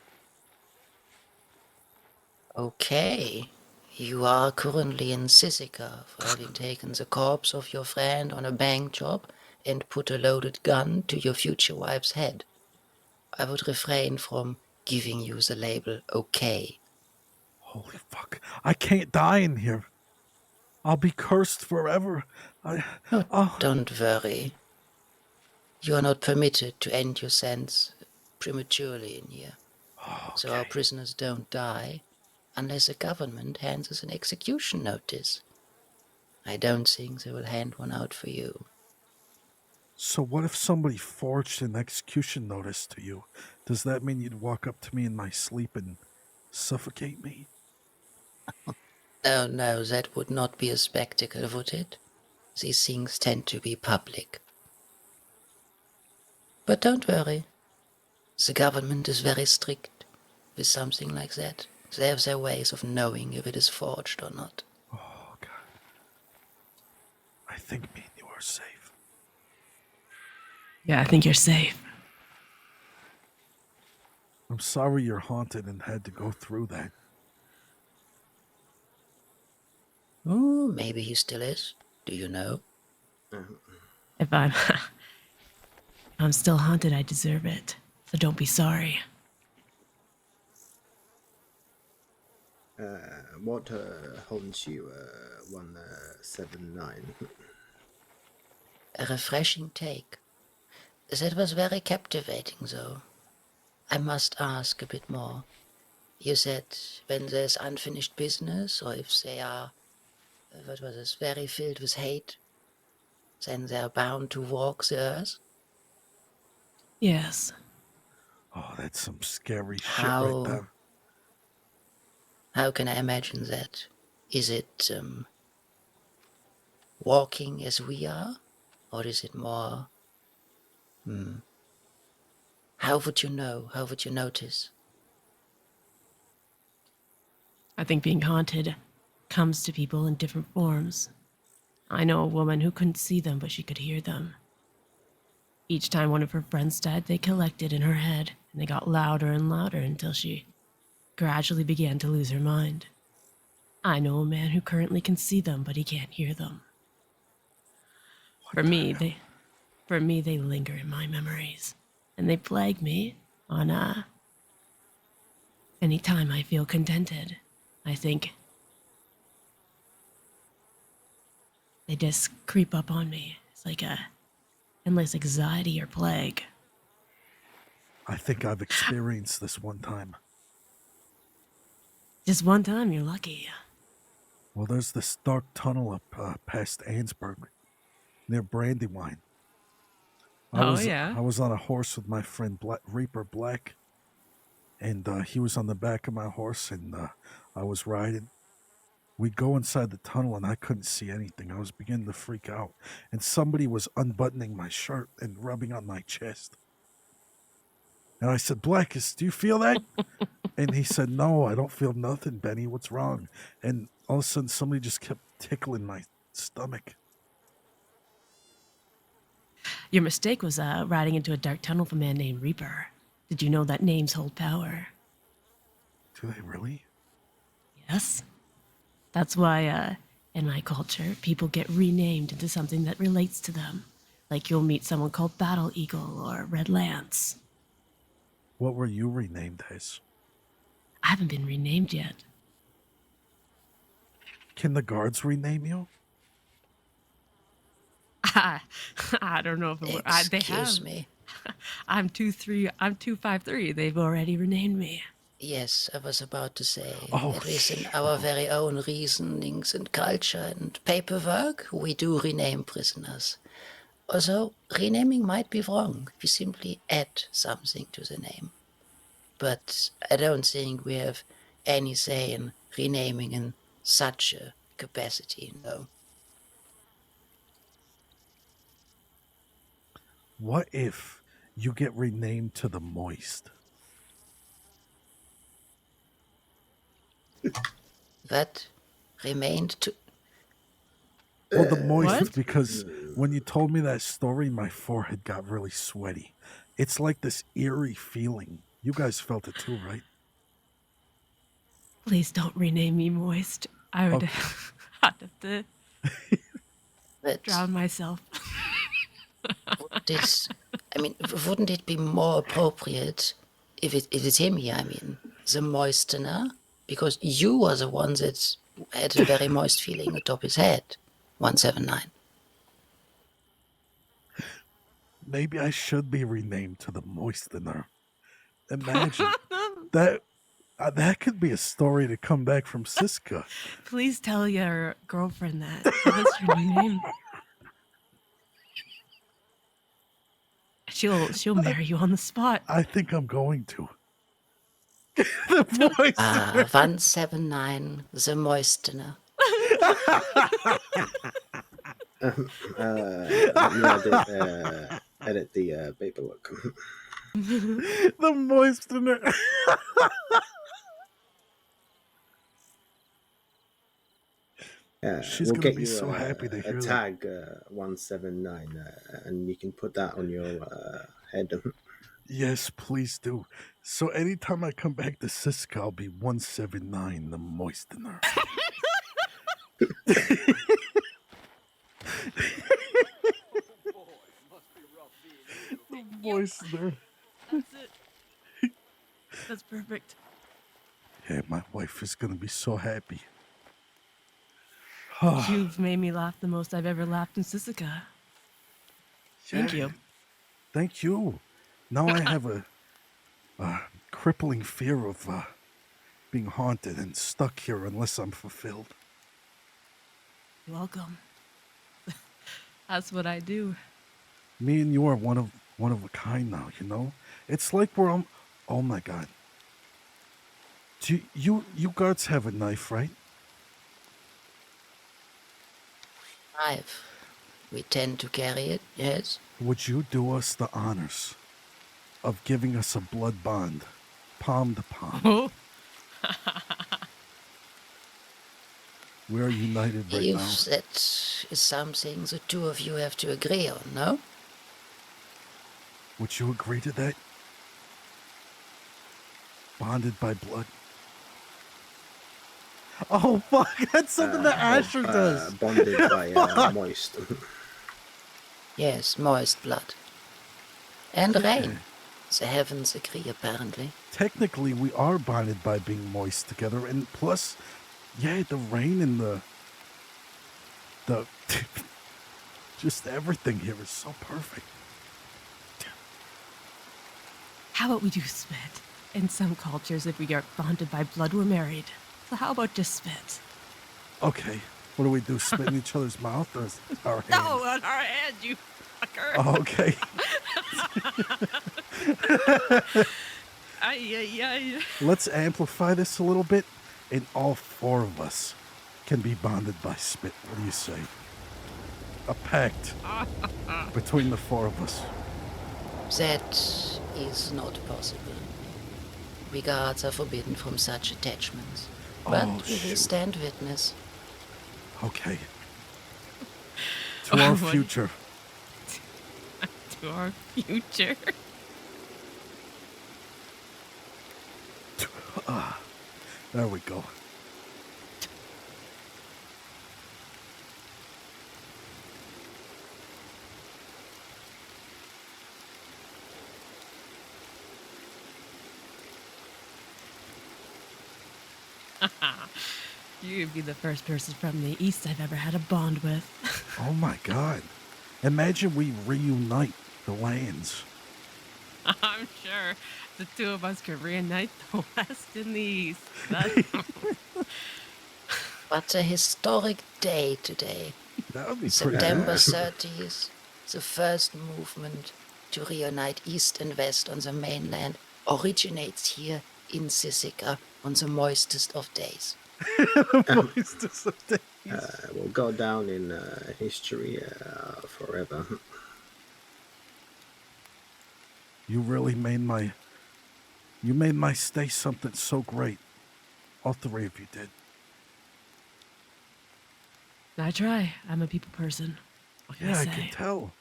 Okay. You are currently in Sisika for having taken the corpse of your friend on a bank job and put a loaded gun to your future wife's head. I would refrain from giving you the label okay. Holy fuck! I can't die in here. I'll be cursed forever. Oh, Oh, don't worry. You are not permitted to end your sentence prematurely in here. So our okay. prisoners don't die unless the government hands us an execution notice. I don't think they will hand one out for you. So what if somebody forged an execution notice to you? Does that mean you'd walk up to me in my sleep and suffocate me? Oh no, that would not be a spectacle, would it? These things tend to be public. But don't worry. The government is very strict with something like that. They have their ways of knowing if it is forged or not. Oh god. I think me and you are safe. Yeah, I think you're safe. I'm sorry you're haunted and had to go through that. Oh, maybe he still is. Do you know? If I'm if I'm still haunted, I deserve it. So don't be sorry. What haunts you, 179? A refreshing take. That was very captivating, though. I must ask a bit more. You said when there's unfinished business, or if they are, what was this, very filled with hate, then they're bound to walk the earth? Yes. Oh, that's some scary shit right How there. how can I imagine that? Is it walking as we are, or is it more? How would you know? How would you notice? I think being haunted comes to people in different forms. I know a woman who couldn't see them, but she could hear them. Each time one of her friends died, they collected in her head, and they got louder and louder until she gradually began to lose her mind. I know a man who currently can see them, but he can't hear them. What For the me, hell? they for me they linger in my memories, and they plague me on any time I feel contented. I think they just creep up on me. It's like a endless anxiety or plague. I think I've experienced this one time. Just one time, you're lucky. Well, there's this dark tunnel up past Ansburg, near Brandywine. Oh, yeah? I was on a horse with my friend Reaper Black, and he was on the back of my horse, and I was riding. We go inside the tunnel, and I couldn't see anything. I was beginning to freak out, and somebody was unbuttoning my shirt and rubbing on my chest. And I said, Blackus, do you feel that? And he said, no, I don't feel nothing, Benny. What's wrong? And all of a sudden, somebody just kept tickling my stomach. Your mistake was riding into a dark tunnel with a man named Reaper. Did you know that names hold power? Do they really? Yes. That's why, in my culture, people get renamed into something that relates to them. Like you'll meet someone called Battle Eagle or Red Lance. What were you renamed as? I haven't been renamed yet. Can the guards rename you? I don't know if it they Excuse have. me. I'm 253. They've already renamed me. Yes, I was about to say, Oh, at least in our very own reasonings and culture and paperwork, we do rename prisoners. Also, renaming might be wrong. We simply add something to the name. But I don't think we have any say in renaming in such a capacity, no. What if you get renamed to the Moist? That remained to. Well, the Moist, What? because when you told me that story, my forehead got really sweaty. It's like this eerie feeling. You guys felt it too, right? Please don't rename me Moist. I would Okay. I'd have to But drown myself. this, I mean, wouldn't it be more appropriate if it's him here, I mean, the moistener? Because you were the one that had a very moist feeling atop his head. 179. Maybe I should be renamed to the Moistener. Imagine that. That could be a story to come back from Siska. Please tell your girlfriend that. Give us your new name. She'll marry you on the spot. I think I'm going to. The Moistener. 179, the moistener. Let me edit the paperwork. The Moistener. She's We'll gonna get be you so happy to a hear that. tag 179, and you can put that on your head. Yes, please do. So anytime I come back to Siska, I'll be 179, the Moistener. The Moistener. That's it. That's perfect. Yeah, my wife is gonna be so happy. You've made me laugh the most I've ever laughed in Sisika. Thank Yeah, you. Thank you. Now I have a crippling fear of being haunted and stuck here unless I'm fulfilled. You're welcome. That's what I do. Me and you are one of a kind now, you know? It's like we're oh my god. Do you guards have a knife, right? 5. We tend to carry it, yes. Would you do us the honors of giving us a blood bond, palm to palm? Oh, We are united right If now. that is something the two of you have to agree on, no? Would you agree to that? Bonded by blood. Oh fuck! That's something that Asher does. Bonded by moist. Yes, moist blood. And rain. The heavens agree, apparently. Technically, we are bonded by being moist together, and plus, yeah, the rain and the just everything here is so perfect. how about we do spit? In some cultures, if we are bonded by blood, we're married. So how about just spit? Okay, what do we do? Spit in each other's mouth or our hands? No, on our hands, you fucker. Oh, okay. Ay. Let's amplify this a little bit, and all 4 of us can be bonded by spit. What do you say? A pact between the 4 of us. That is not possible. We guards are forbidden from such attachments. But Oh, we will shoot. stand witness. Okay. To our What? future. To our future. There we go. You'd be the first person from the East I've ever had a bond with. Oh my God. Imagine we reunite the lands. I'm sure the two of us could reunite the West and the East. What a historic day today. That would be pretty September good. 30th, the first movement to reunite East and West on the mainland originates here in Sisika on the moistest of days. Moistest of days. Will go down in history forever. You really made my stay something so great. All three of you did. I try. I'm a people person. What can Yeah, I I say? can tell.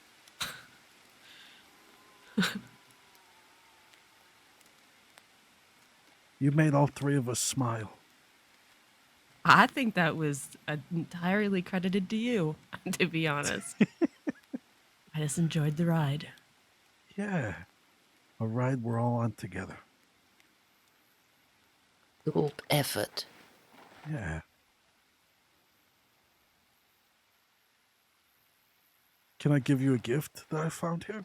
You made all three of us smile. I think that was entirely credited to you, to be honest. I just enjoyed the ride. Yeah. A ride we're all on together. Group effort. Yeah. Can I give you a gift that I found here?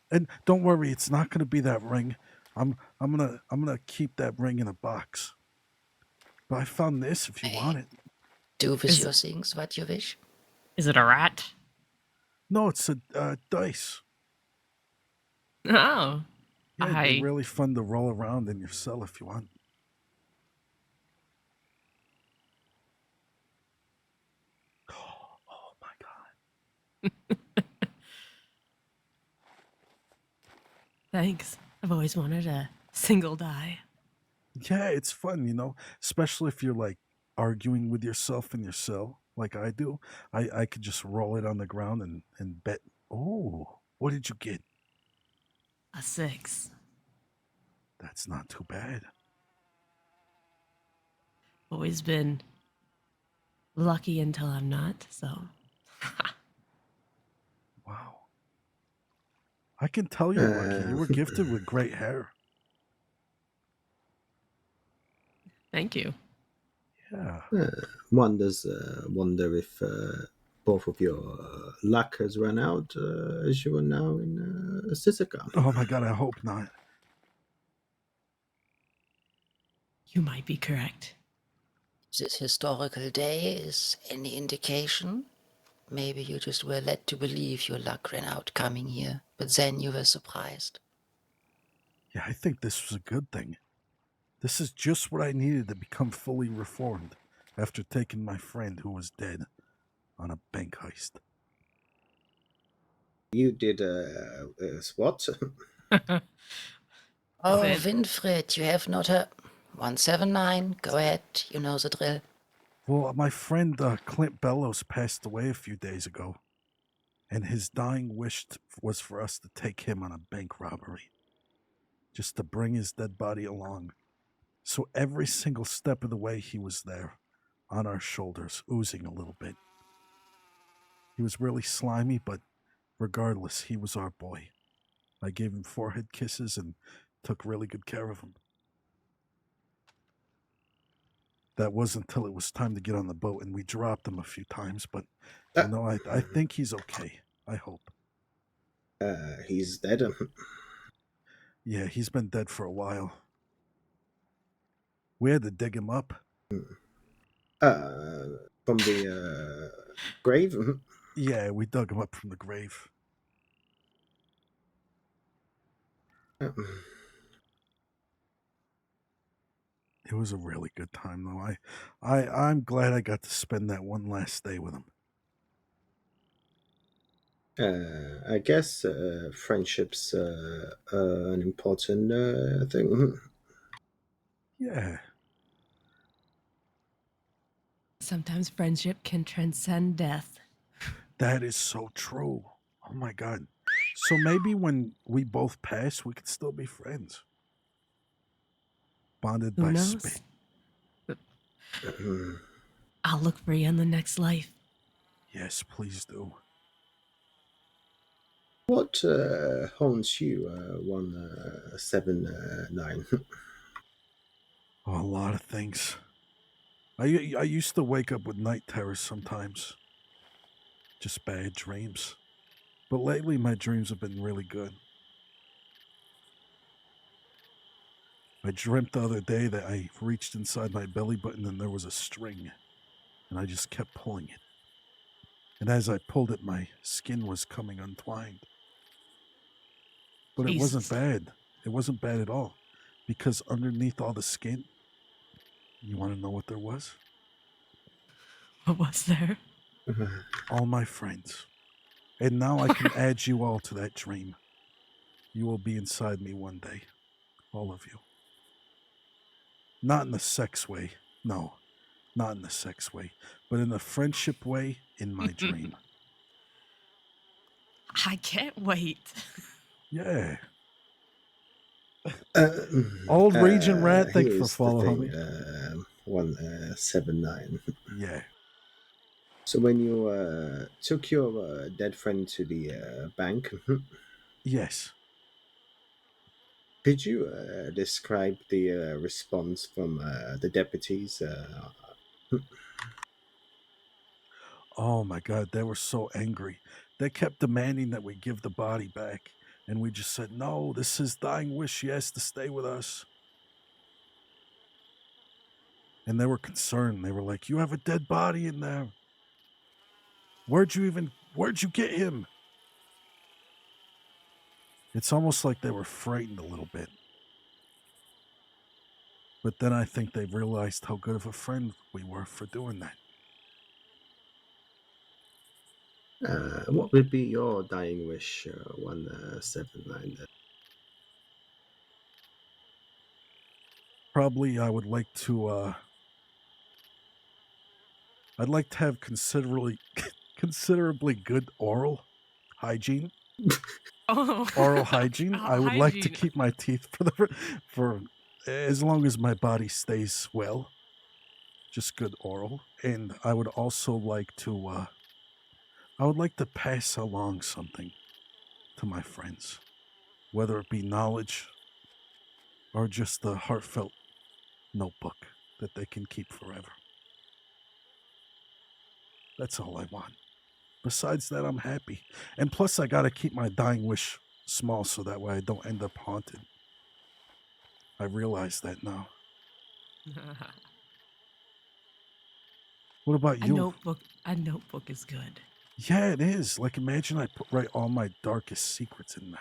And don't worry, it's not gonna be that ring. I'm gonna keep that ring in a box. But I found this if you want it. Do with Is- your things what you wish. Is it a rat? No, it's a dice. Oh. Yeah, they're really fun to roll around in your cell if you want. Oh my God. Thanks. I've always wanted a single die. Yeah, it's fun, especially if you're like arguing with yourself in your cell, like I do. I could just roll it on the ground and bet. Oh, what did you get? A 6. That's not too bad. Always been lucky until I'm not, so. Wow. I can tell you're lucky. You were gifted with great hair. Thank you. Yeah. One does wonder if both of your luck has run out as you are now in Sisika. Oh my God, I hope not. You might be correct. This historical day is any indication. Maybe you just were led to believe your luck ran out coming here, but then you were surprised. Yeah, I think this was a good thing. This is just what I needed to become fully reformed after taking my friend who was dead on a bank heist. You did what? Oh, Sid. Winfried, you have not heard. 179, go ahead, you know the drill. Well, my friend Clint Bellows passed away a few days ago, and his dying wish was for us to take him on a bank robbery, just to bring his dead body along. So every single step of the way, he was there, on our shoulders, oozing a little bit. He was really slimy, but regardless, he was our boy. I gave him forehead kisses and took really good care of him. That was until it was time to get on the boat, and we dropped him a few times, but I think he's okay. I hope. He's dead. Yeah, he's been dead for a while. We had to dig him up. From the grave. Yeah, we dug him up from the grave. It was a really good time, though. I'm glad I got to spend that one last day with him. I guess friendship's an important thing. Yeah, Sometimes friendship can transcend death. that is so true. Oh my god. So maybe when we both pass, we could still be friends. Bonded Who by knows? spit. I'll look for you in the next life. Yes, please do. What haunts you, 179? Oh, a lot of things. I used to wake up with night terrors sometimes. Just bad dreams. But lately, my dreams have been really good. I dreamt the other day that I reached inside my belly button and there was a string, and I just kept pulling it. And as I pulled it, my skin was coming untwined. But it wasn't Jesus. bad. It wasn't bad at all. Because underneath all the skin, you want to know what there was? What was there? All my friends. And now I can add you all to that dream. You will be inside me one day. All of you. Not in the sex way. No, not in the sex way. But in the friendship way in my dream. I can't wait. Yeah. Uh, Old Region Rat, thank you for Here's the follow, thing, homie. 179. Yeah. So when you took your dead friend to the bank, Yes. could you describe the response from the deputies? Oh my God, they were so angry. They kept demanding that we give the body back. And we just said, no, this is dying wish. He has to stay with us. And they were concerned. They were like, you have a dead body in there. Where'd you get him? It's almost like they were frightened a little bit. But then I think they realized how good of a friend we were for doing that. What would be your dying wish, 179? Probably I would like to I'd like to have considerably good oral hygiene. Oh. Oral hygiene. I would like to Hygiene. keep my teeth for as long as my body stays well. Just good oral. And I would also like to pass along something to my friends, whether it be knowledge or just a heartfelt notebook that they can keep forever. That's all I want. Besides that, I'm happy. And plus, I gotta keep my dying wish small so that way I don't end up haunted. I realize that now. What about A you? notebook is good. Yeah, it is. Like, imagine I write all my darkest secrets in there.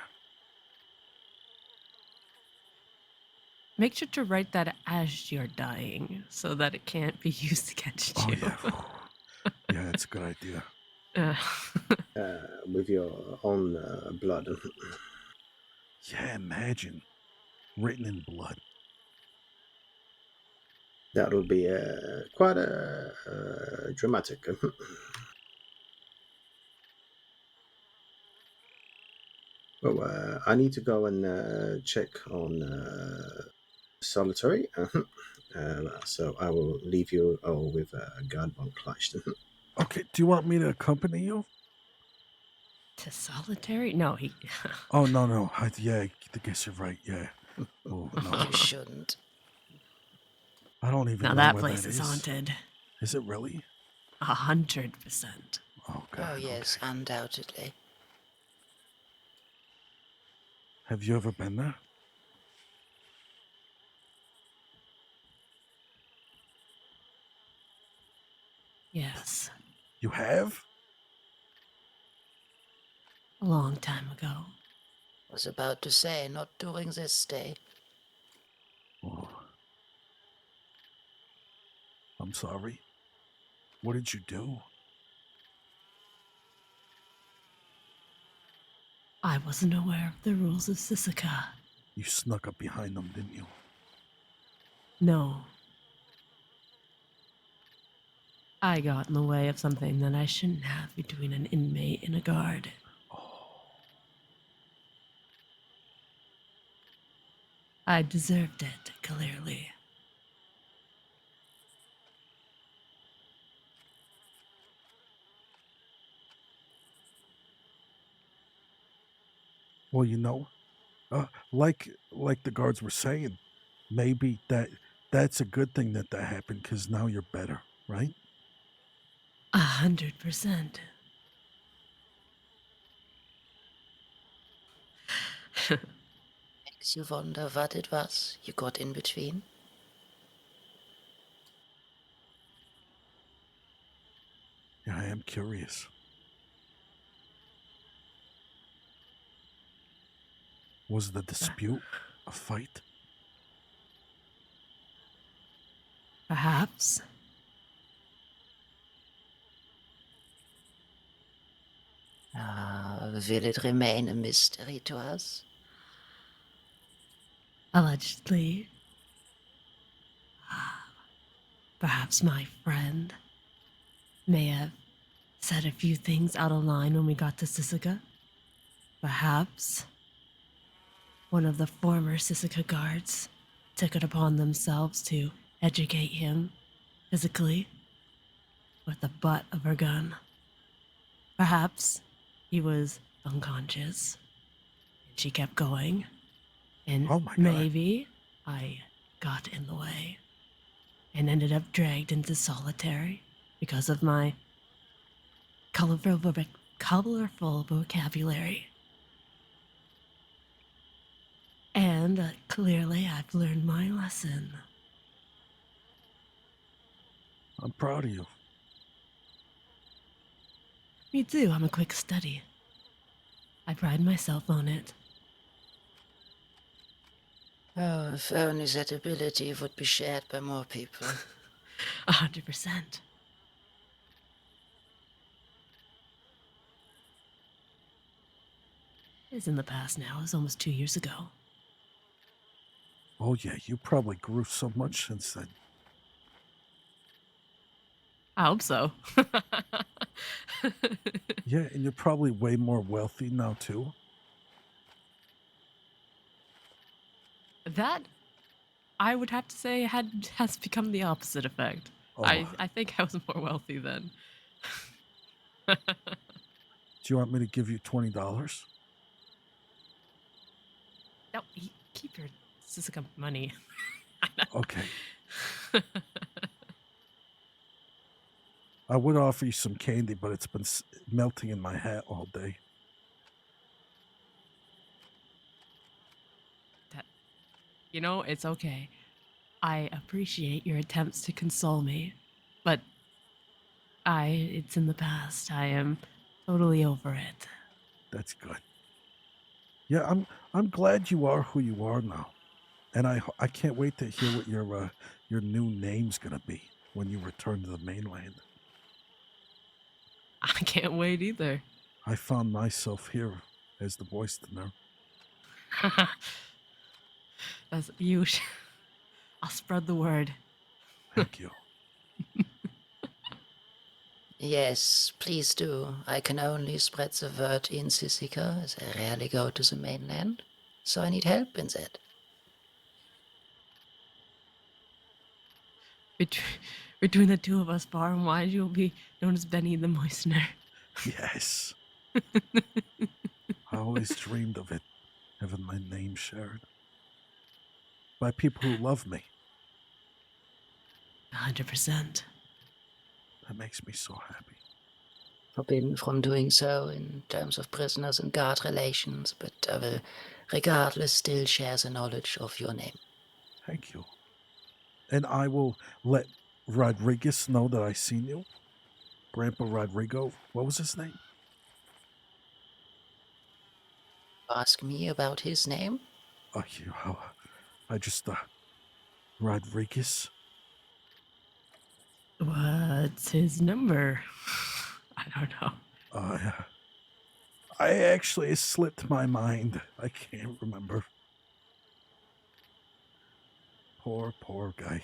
Make sure to write that as you're dying so that it can't be used against Oh, you. yeah. Yeah, that's a good idea. With your own blood. Yeah, imagine. Written in blood. That'll be quite dramatic. Well, I need to go and check on solitary. So I will leave you all with Guard von Kleisten. Okay, do you want me to accompany you? To solitary? No, he. Oh, no. I guess you're right. Yeah. Oh, no. You shouldn't. I don't even Now know that where place that is is. haunted. Is it really? 100%. Oh, God. Oh, yes, Okay. undoubtedly. Have you ever been there? Yes. You have? A long time ago. Was about to say, not during this day. Oh. I'm sorry. What did you do? I wasn't aware of the rules of Sisika. You snuck up behind them, didn't you? No. I got in the way of something that I shouldn't have between an inmate and a guard. I deserved it, clearly. Well, like the guards were saying, maybe that's a good thing that happened because now you're better, right? 100%. Makes you wonder what it was you got in between. Yeah, I am curious. Was the dispute a fight? Perhaps. Will it remain a mystery to us? Allegedly. Perhaps my friend may have said a few things out of line when we got to Sisika. Perhaps one of the former Sisika guards took it upon themselves to educate him physically with the butt of her gun. Perhaps he was unconscious and she kept going, and Oh my God. maybe I got in the way and ended up dragged into solitary because of my colorful vocabulary. And clearly, I've learned my lesson. I'm proud of you. Me too, I'm a quick study. I pride myself on it. Oh, if only that ability would be shared by more people. 100%. It's in the past now. It's almost 2 years ago. Oh yeah, you probably grew so much since then. I hope so. Yeah, and you're probably way more wealthy now too. That, I would have to say, has become the opposite effect. Oh, I think I was more wealthy then. do you want me to give you $20? No, keep your Sisika money. Okay. I would offer you some candy, but it's been melting in my hat all day. You know, it's okay. I appreciate your attempts to console me, but it's in the past. I am totally over it. That's good. Yeah, I'm glad you are who you are now, and I can't wait to hear what your new name's gonna be when you return to the mainland. I can't wait either. I found myself here as the Boystoner. That's you. I'll spread the word. Thank you. Yes, please do. I can only spread the word in Sisika, as I rarely go to the mainland, so I need help in that. Between the two of us, far and wide, you'll be known as Benny the Moistener. Yes. I always dreamed of it, having my name shared by people who love me. 100%. That makes me so happy. Forbidden from doing so in terms of prisoners and guard relations, but I will regardless still share the knowledge of your name. Thank you. And I will let Rodriguez know that I seen you. Grandpa Rodrigo. What was his name? Ask me about his name? Oh, I just Rodriguez. What's his number? I don't know. I actually slipped my mind. I can't remember. Poor guy.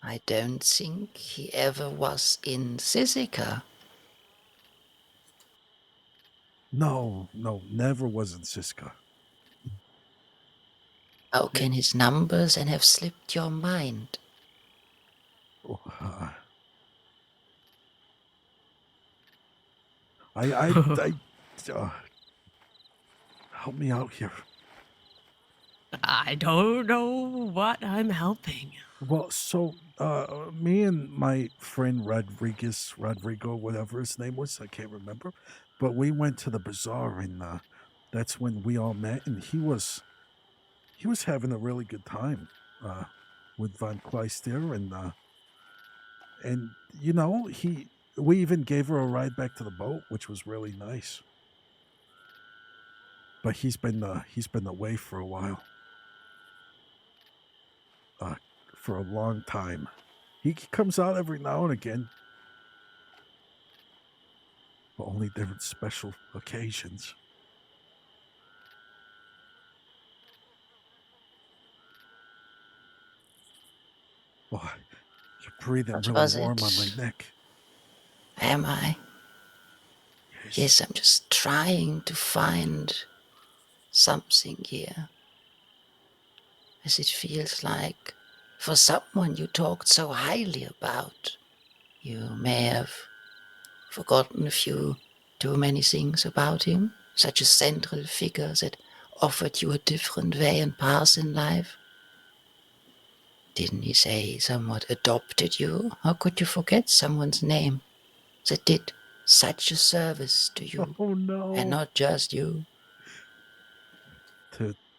I don't think he ever was in Sisika. No, never was in Siska. How can his numbers and have slipped your mind? Oh, I help me out here. I don't know what I'm helping. Well, so me and my friend Rodrigo, whatever his name was, I can't remember, but we went to the bazaar, and that's when we all met, and he was having a really good time with Von Kleister, and you know we even gave her a ride back to the boat, which was really nice. But he's been away for a while, for a long time. He comes out every now and again, but only different special occasions. Boy, you're breathing What really was warm on my it? neck. Am I? Yes, I'm just trying to find something here. As it feels like for someone you talked so highly about, you may have forgotten a few too many things about him, such a central figure that offered you a different way and path in life. Didn't he say he somewhat adopted you? How could you forget someone's name that did such a service to you, Oh no! and not just you?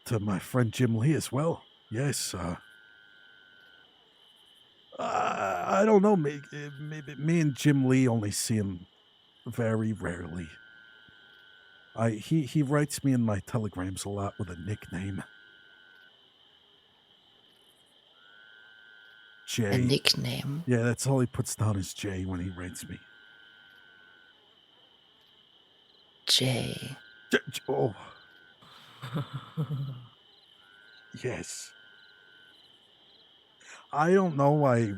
To my friend Jim Lee as well. Yes. I don't know. Maybe me and Jim Lee only see him very rarely. He writes me in my telegrams a lot with a nickname. Jay. A nickname? Yeah, that's all he puts down is Jay when he writes me. Jay. Oh. Yes. I don't know why he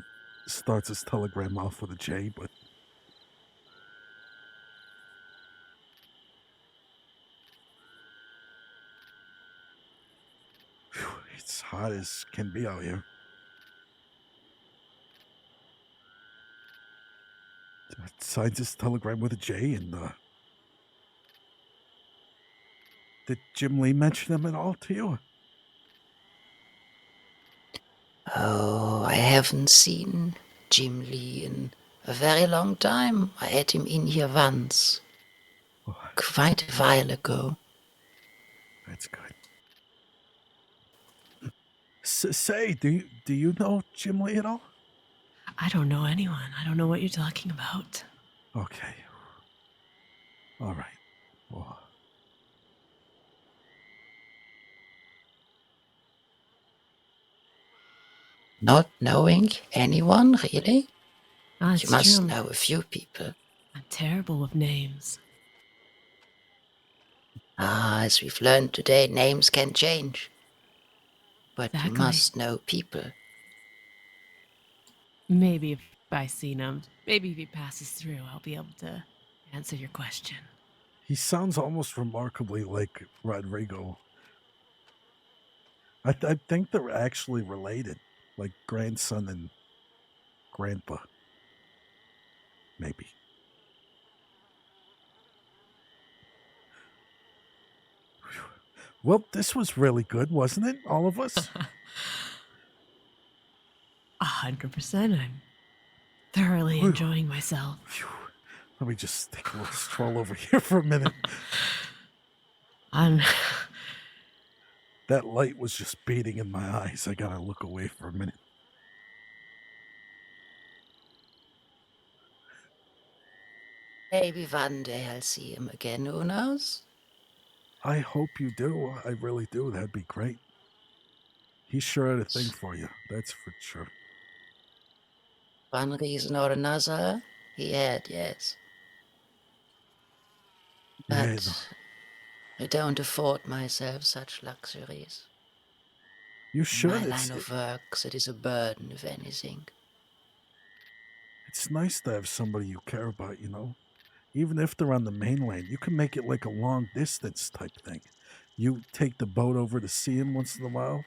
starts his telegram off with a J, but whew, it's hot as can be out here. Signs his telegram with a J, and did Jim Lee mention him at all to you? Oh, I haven't seen Jim Lee in a very long time. I had him in here once, Oh, quite a while ago. that's good. Say, do you know Jim Lee at all? I don't know anyone. I don't know what you're talking about. Okay. All right. Well, Not knowing anyone, really? You That's must true. know a few people. I'm terrible with names. As we've learned today, names can change. But you Exactly. must know people. Maybe if I seen him, maybe if he passes through, I'll be able to answer your question. he sounds almost remarkably like Rodrigo. I think they're actually related, like grandson and grandpa, maybe. Whew. Well, this was really good, wasn't it? All of us. 100%. I'm thoroughly Whew. enjoying myself. Phew. Let me just take a little stroll over here for a minute. I'm That light was just beating in my eyes. I gotta look away for a minute. Maybe one day I'll see him again, who knows? I hope you do. I really do. That'd be great. He sure had a thing for you. That's for sure. One reason or another, he had, yes. Yeah, no, But I don't afford myself such luxuries. you In should. my line of work, it is a burden, if anything. It's nice to have somebody you care about, you know? Even if they're on the mainland, you can make it like a long distance type thing. You take the boat over to see him once in a while.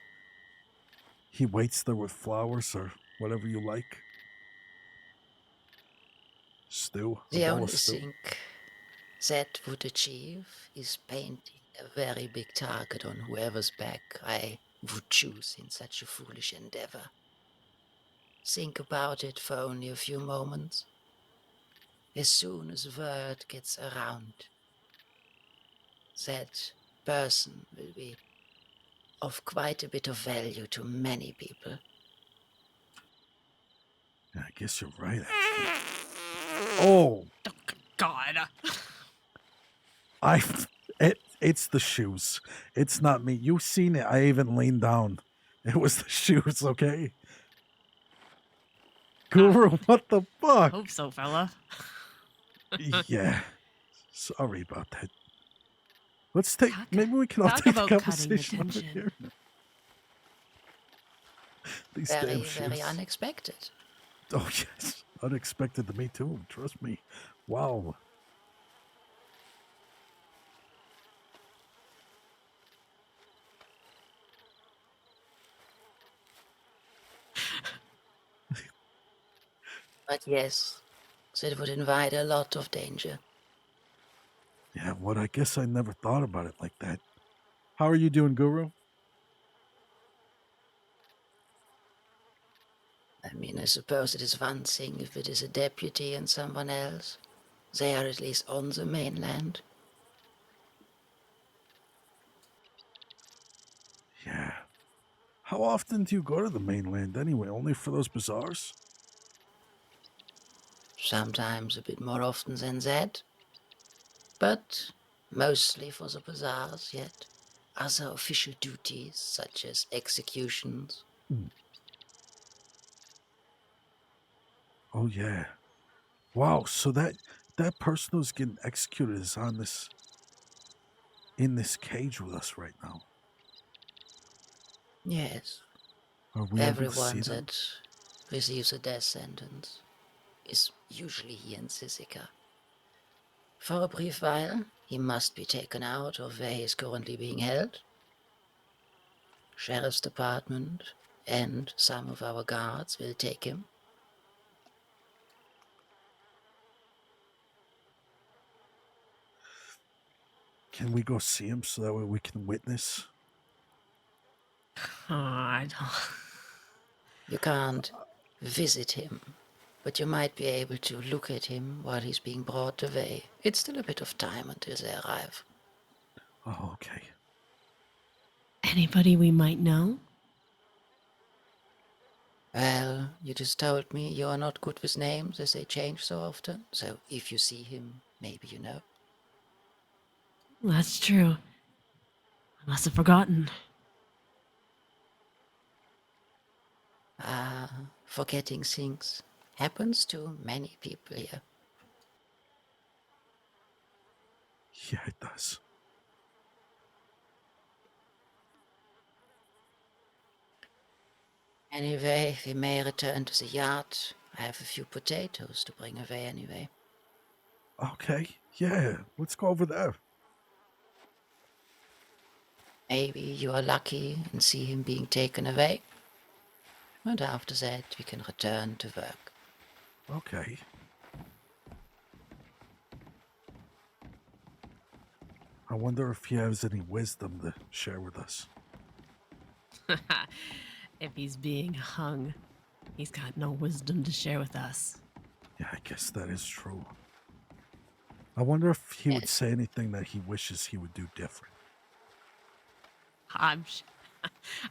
He waits there with flowers or whatever you like. Stew, a The bowl of only stew. thing that would achieve is painting a very big target on whoever's back I would choose in such a foolish endeavor. Think about it for only a few moments. As soon as word gets around, that person will be of quite a bit of value to many people. Yeah, I guess you're right, actually. Oh, God. it's the shoes. It's not me. You've seen it. I even leaned down. It was the shoes, okay? Guru, what the fuck? Hope so, fella. Yeah. Sorry about that. Let's take. Talk, Maybe we can all talk take the about cutting the conversation over tension. here. These damn Very, shoes. very unexpected. Oh yes, unexpected to me too. Trust me. Wow. But yes, that would invite a lot of danger. Yeah. What? I guess I never thought about it like that. How are you doing, Guru? I mean, I suppose it is one thing if it is a deputy and someone else. They are at least on the mainland. Yeah. How often do you go to the mainland anyway? Only for those bazaars? Sometimes a bit more often than that. But mostly for the bazaars, yet other official duties, such as executions. Oh yeah. Wow. So that person who's getting executed is on this in this cage with us right now. Yes, Are we able to see everyone them? that receives a death sentence is usually here in Sisika. For a brief while, he must be taken out of where he is currently being held. Sheriff's Department and some of our guards will take him. Can we go see him so that way we can witness? Oh, I don't. You can't visit him, but you might be able to look at him while he's being brought away. It's still a bit of time until they arrive. Oh, okay. Anybody we might know? Well, you just told me you are not good with names as they change so often, so if you see him, maybe you know. That's true. I must have forgotten. Forgetting things happens to many people here. Yeah, it does. Anyway, we may return to the yard. I have a few potatoes to bring away anyway. Okay. Yeah. Let's go over there. Maybe you are lucky and see him being taken away. And after that, we can return to work. Okay. I wonder if he has any wisdom to share with us. If he's being hung, he's got no wisdom to share with us. Yeah, I guess that is true. I wonder if he would Yes. say anything that he wishes he would do different. I'm,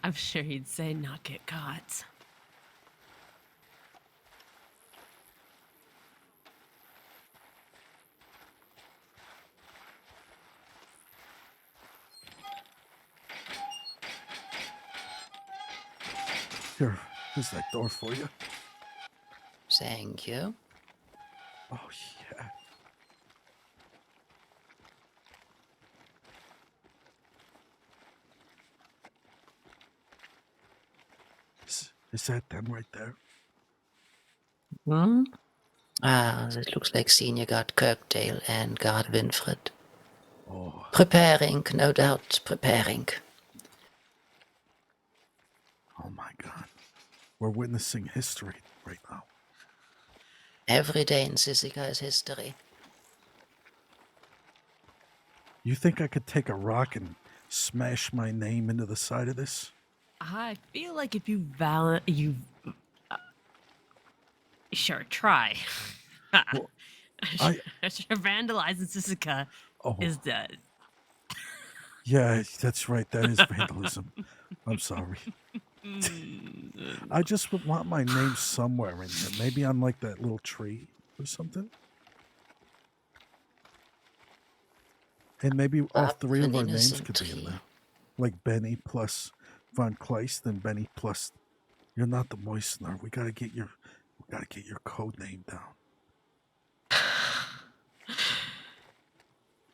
I'm sure he'd say not get caught. Here's that door for you. Thank you. Oh, yeah. Is that them right there? Hmm? Ah, it looks like Senior Guard Kirkdale and Guard Winfred. Oh, Preparing, no doubt, preparing. oh my God. We're witnessing history right now. Every day in Sisika is history. You think I could take a rock and smash my name into the side of this? I feel like if you sure try. Well, I- Sure, vandalizing Sisika Oh, is dead. yeah, that's right. That is vandalism. I'm sorry. I just would want my name somewhere in here. Maybe on like that little tree or something. And maybe all Up three an of our names innocent could be in tree. there. Like Benny plus Von Kleist and Benny plus You're Not the Moistener. We gotta get your code name down.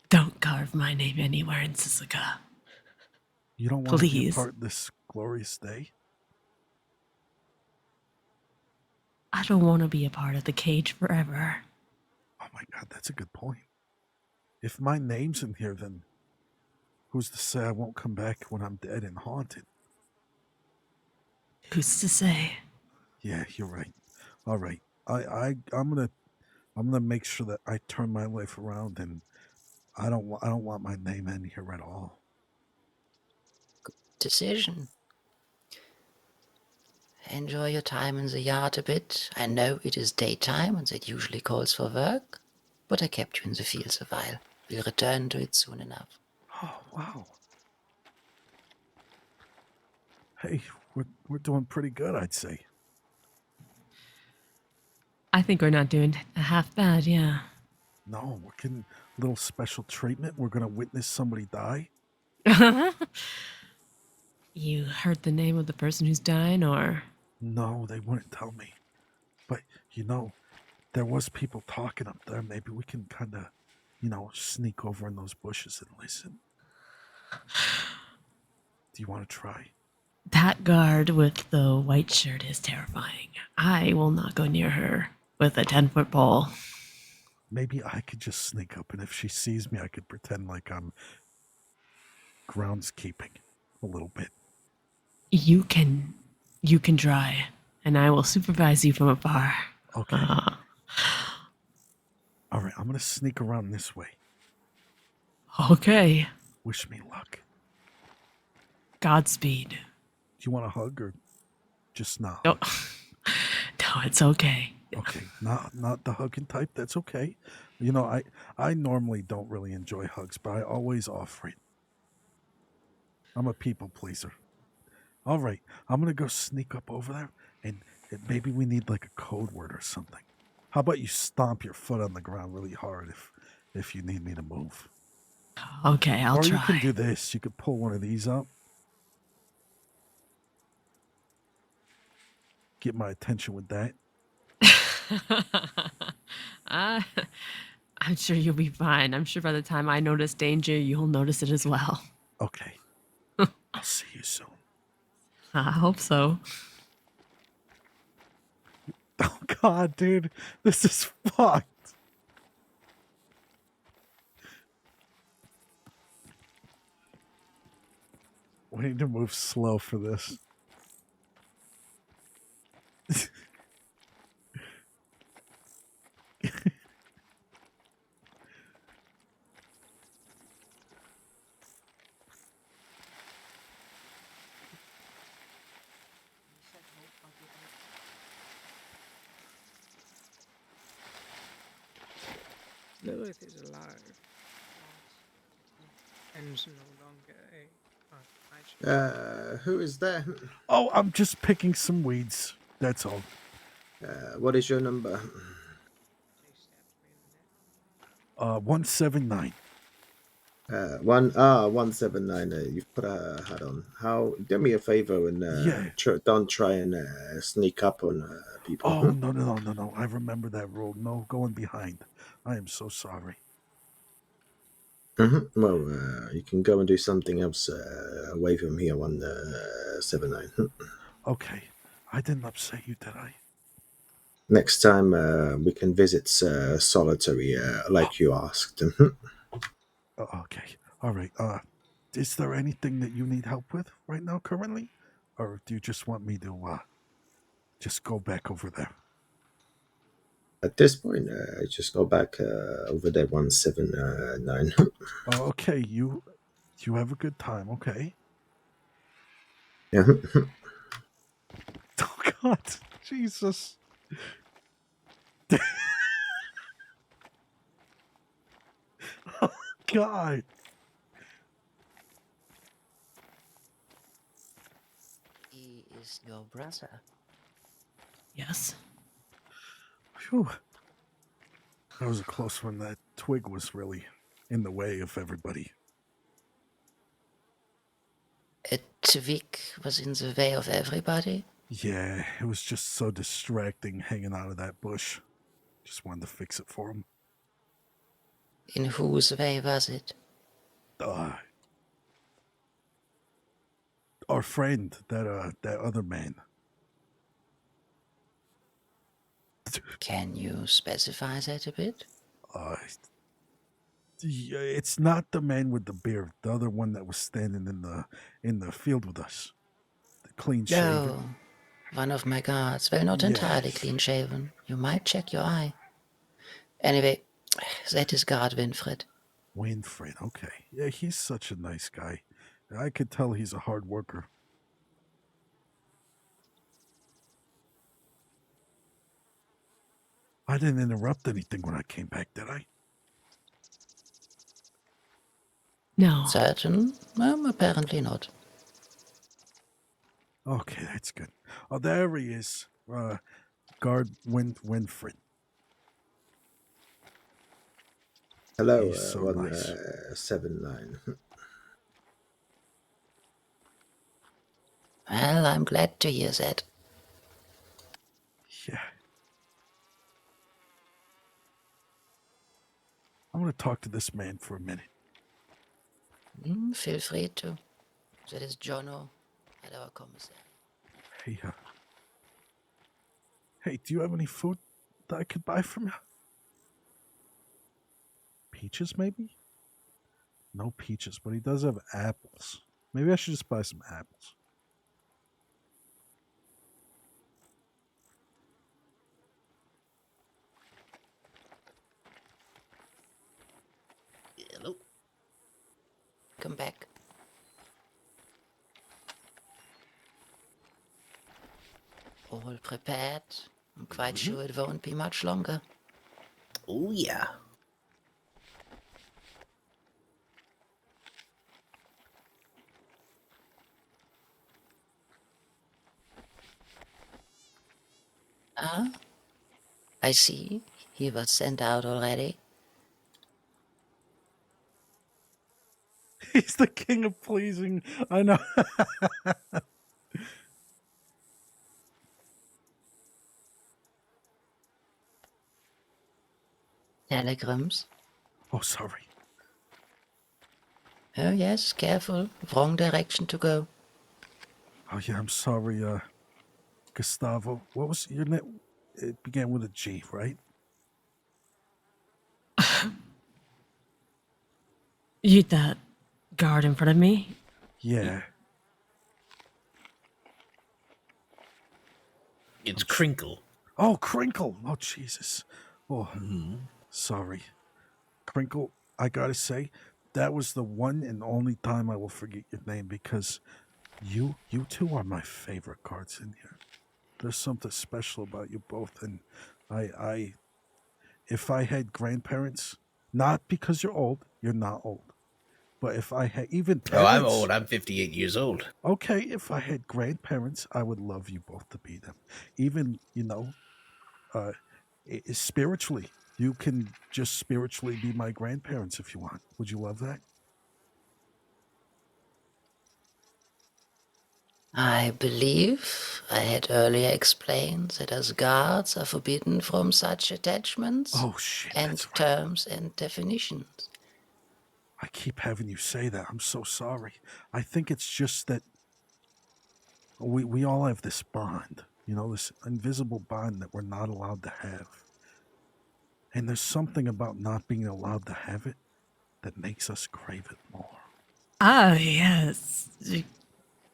Don't carve my name anywhere in Sisika. You don't want to be a Please. part of this glorious day? I don't want to be a part of the cage forever. Oh my God, that's a good point. If my name's in here, then who's to say I won't come back when I'm dead and haunted? Who's to say? Yeah, you're right. All right, I'm gonna make sure that I turn my life around, and I don't want my name in here at all. Decision. Enjoy your time in the yard a bit. I know it is daytime and that usually calls for work, but I kept you in the fields a while. We'll return to it soon enough. Oh wow. Hey, we're doing pretty good, I'd say. I think we're not doing half bad, yeah. No, we're getting a little special treatment. We're gonna witness somebody die. You heard the name of the person who's dying, or? No, they wouldn't tell me. But there was people talking up there. Maybe we can kind of, sneak over in those bushes and listen. Do you want to try? That guard with the white shirt is terrifying. I will not go near her with a 10-foot pole. Maybe I could just sneak up, and if she sees me, I could pretend like I'm groundskeeping a little bit. You can try, and I will supervise you from afar. Okay. All right, I'm gonna sneak around this way. Okay. Wish me luck. Godspeed. Do you want a hug or just not? No, no, it's okay. Okay, not the hugging type. That's okay. I normally don't really enjoy hugs, but I always offer it. I'm a people pleaser. All right, I'm gonna go sneak up over there, and maybe we need like a code word or something. How about you stomp your foot on the ground really hard if you need me to move? Okay, I'll or try. you can do this. You could pull one of these up. Get my attention with that. I'm sure you'll be fine. I'm sure by the time I notice danger, you'll notice it as well. Okay. I'll see you soon. I hope so. Oh God, dude, this is fucked. We need to move slow for this. Lilith is alive. And no longer a Who is there? Oh, I'm just picking some weeds. That's all. What is your number? 179. 179. You've put a hat on. How? Do me a favor and Yeah. don't try and sneak up on people. Oh, no. I remember that rule. No going behind. I am so sorry. Well, you can go and do something else away from here. 179. Okay. I didn't upset you, did I? Next time we can visit solitary, like you asked. Okay. All right. Is there anything that you need help with right now, currently, or do you just want me to just go back over there? At this point, just go back over there. 179. Okay. You have a good time. Okay. Yeah. Oh God, Jesus. Oh, God. He is your brother. Yes. Phew. That was a close one. That twig was really in the way of everybody. A twig was in the way of everybody? Yeah, it was just so distracting hanging out of that bush. Just wanted to fix it for him. In whose way was it? Our friend, that other man. Can you specify that a bit? Uh, yeah, it's not the man with the beard. The other one that was standing in the field with us. The clean shaven. Oh, one of my guards. Well, not entirely Yes. clean shaven. You might check your eye. Anyway, that is guard Winfred. Winfred. Okay. Yeah, he's such a nice guy. I could tell he's a hard worker. I didn't interrupt anything when I came back, did I? No. Certain? Apparently not. Okay, that's good. Oh, there he is. Guard Winfred. Hello, He's so nice. 179. Well, I'm glad to hear that. Yeah. I want to talk to this man for a minute. Feel free to. That is Jono at our commissary. Hey, do you have any food that I could buy from you? Peaches, maybe? No peaches, but he does have apples. Maybe I should just buy some apples. Hello. Come back. All prepared. I'm quite sure it won't be much longer. Oh, yeah. Ah, I see. He was sent out already. He's the king of pleasing. I know. Telegrams. Oh, sorry. Oh, yes, careful. Wrong direction to go. Oh, yeah, I'm sorry, Gustavo. What was your name? It began with a G, right? You that guard in front of me? Yeah. It's Crinkle. Oh, Crinkle. Oh, Jesus. Oh, sorry. Crinkle, I gotta say, that was the one and only time I will forget your name because you two are my favorite cards in here. There's something special about you both, and I if I had grandparents, not because you're not old, but if I had even Oh, I'm parents, old. I'm 58 years old. okay, if I had grandparents, I would love you both to be them. Even spiritually, you can just spiritually be my grandparents if you want. Would you love that? I believe I had earlier explained that as guards are forbidden from such attachments Oh shit, and that's right. terms and definitions. I keep having you say that. I'm so sorry. I think it's just that we all have this bond, this invisible bond that we're not allowed to have. And there's something about not being allowed to have it that makes us crave it more. Ah, yes.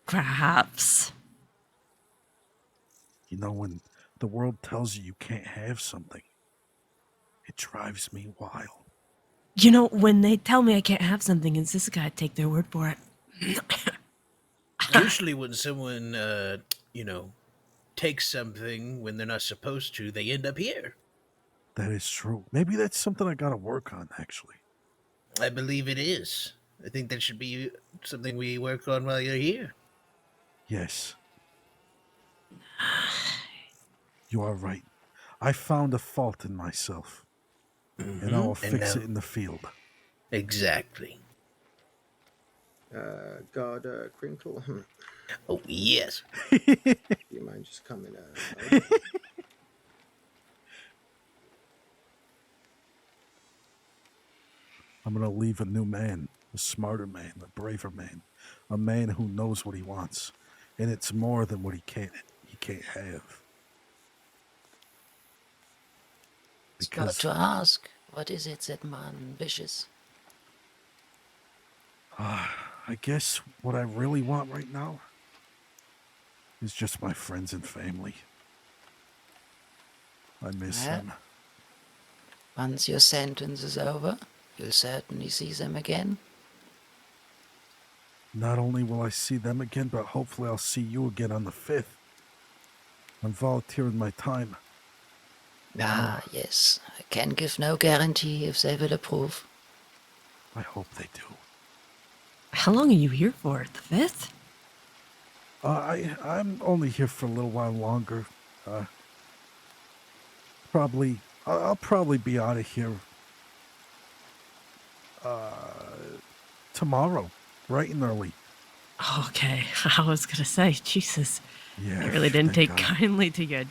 Perhaps. When the world tells you you can't have something, it drives me wild. When they tell me I can't have something in Sissica, I take their word for it. Usually, when someone, takes something when they're not supposed to, they end up here. That is true. Maybe that's something I gotta work on, actually. I believe it is. I think that should be something we work on while you're here. Yes, you are right. I found a fault in myself, and I will And fix now, it in the field. exactly. Guard Crinkle, Oh, yes. do you mind just coming over? I'm gonna leave a new man, a smarter man, a braver man, a man who knows what he wants, and it's more than what he can't have. It's not Because to ask, what is it that man wishes? I guess what I really want right now is just my friends and family. I miss Well, them. once your sentence is over, you'll certainly see them again. Not only will I see them again, but hopefully I'll see you again on the 5th. I'm volunteering my time. Ah, yes, I can give no guarantee if they will approve. I hope they do. How long are you here for? The 5th? I'm only here for a little while longer. I'll probably be out of here tomorrow, bright and early. Okay, I was gonna say, Jesus, Yeah, I really didn't thank take God. kindly to your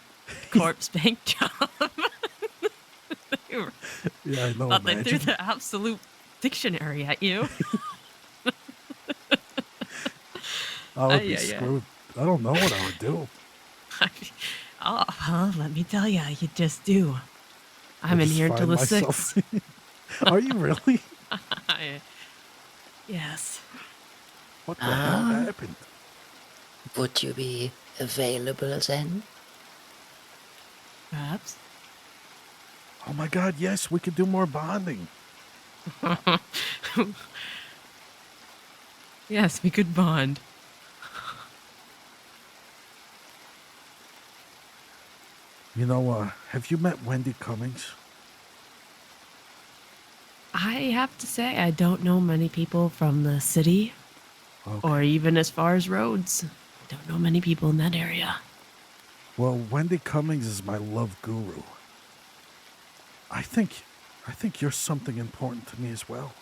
corpse bank job. Yeah, I know. Thought they threw Imagine. the absolute dictionary at you. I would be Yeah. screwed. I don't know what I would do. Oh, well, let me tell you, you just do. I I'm in just here until find the myself. 6th. Are you really? Yes. What the hell Ah, happened? would you be available then? Perhaps. Oh my God! Yes, we could do more bonding. Yes, we could bond. Have you met Wendy Cummings? I have to say, I don't know many people from the city Okay. or even as far as roads. I don't know many people in that area. Well, Wendy Cummings is my love guru. I think you're something important to me as well.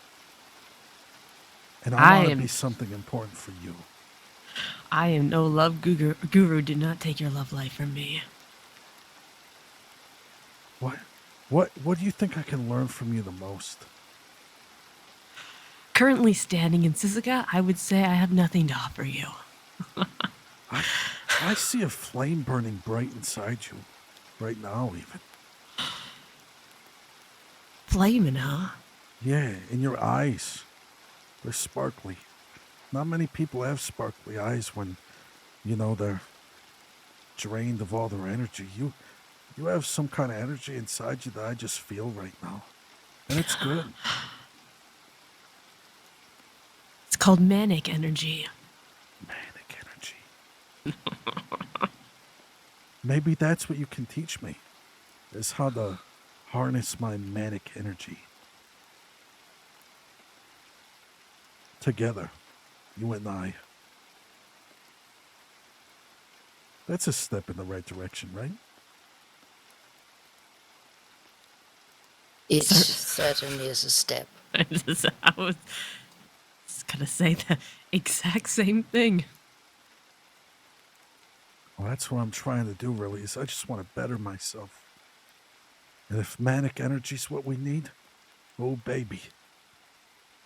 And I want to be something important for you. I am no love guru. Do not take your love life from me. What do you think I can learn from you the most? Currently standing in Sissica, I would say I have nothing to offer you. I see a flame burning bright inside you. Right now, even. Flaming, huh? Yeah, in your eyes. They're sparkly. Not many people have sparkly eyes when, they're drained of all their energy. You have some kind of energy inside you that I just feel right now. And it's good. It's called manic energy. Manic energy. Maybe that's what you can teach me, is how to harness my manic energy. Together, you and I. That's a step in the right direction, right? It Sir- certainly is a step. I was gonna say the exact same thing. Well, that's what I'm trying to do, really, is I just want to better myself. And if manic energy's what we need, oh, baby,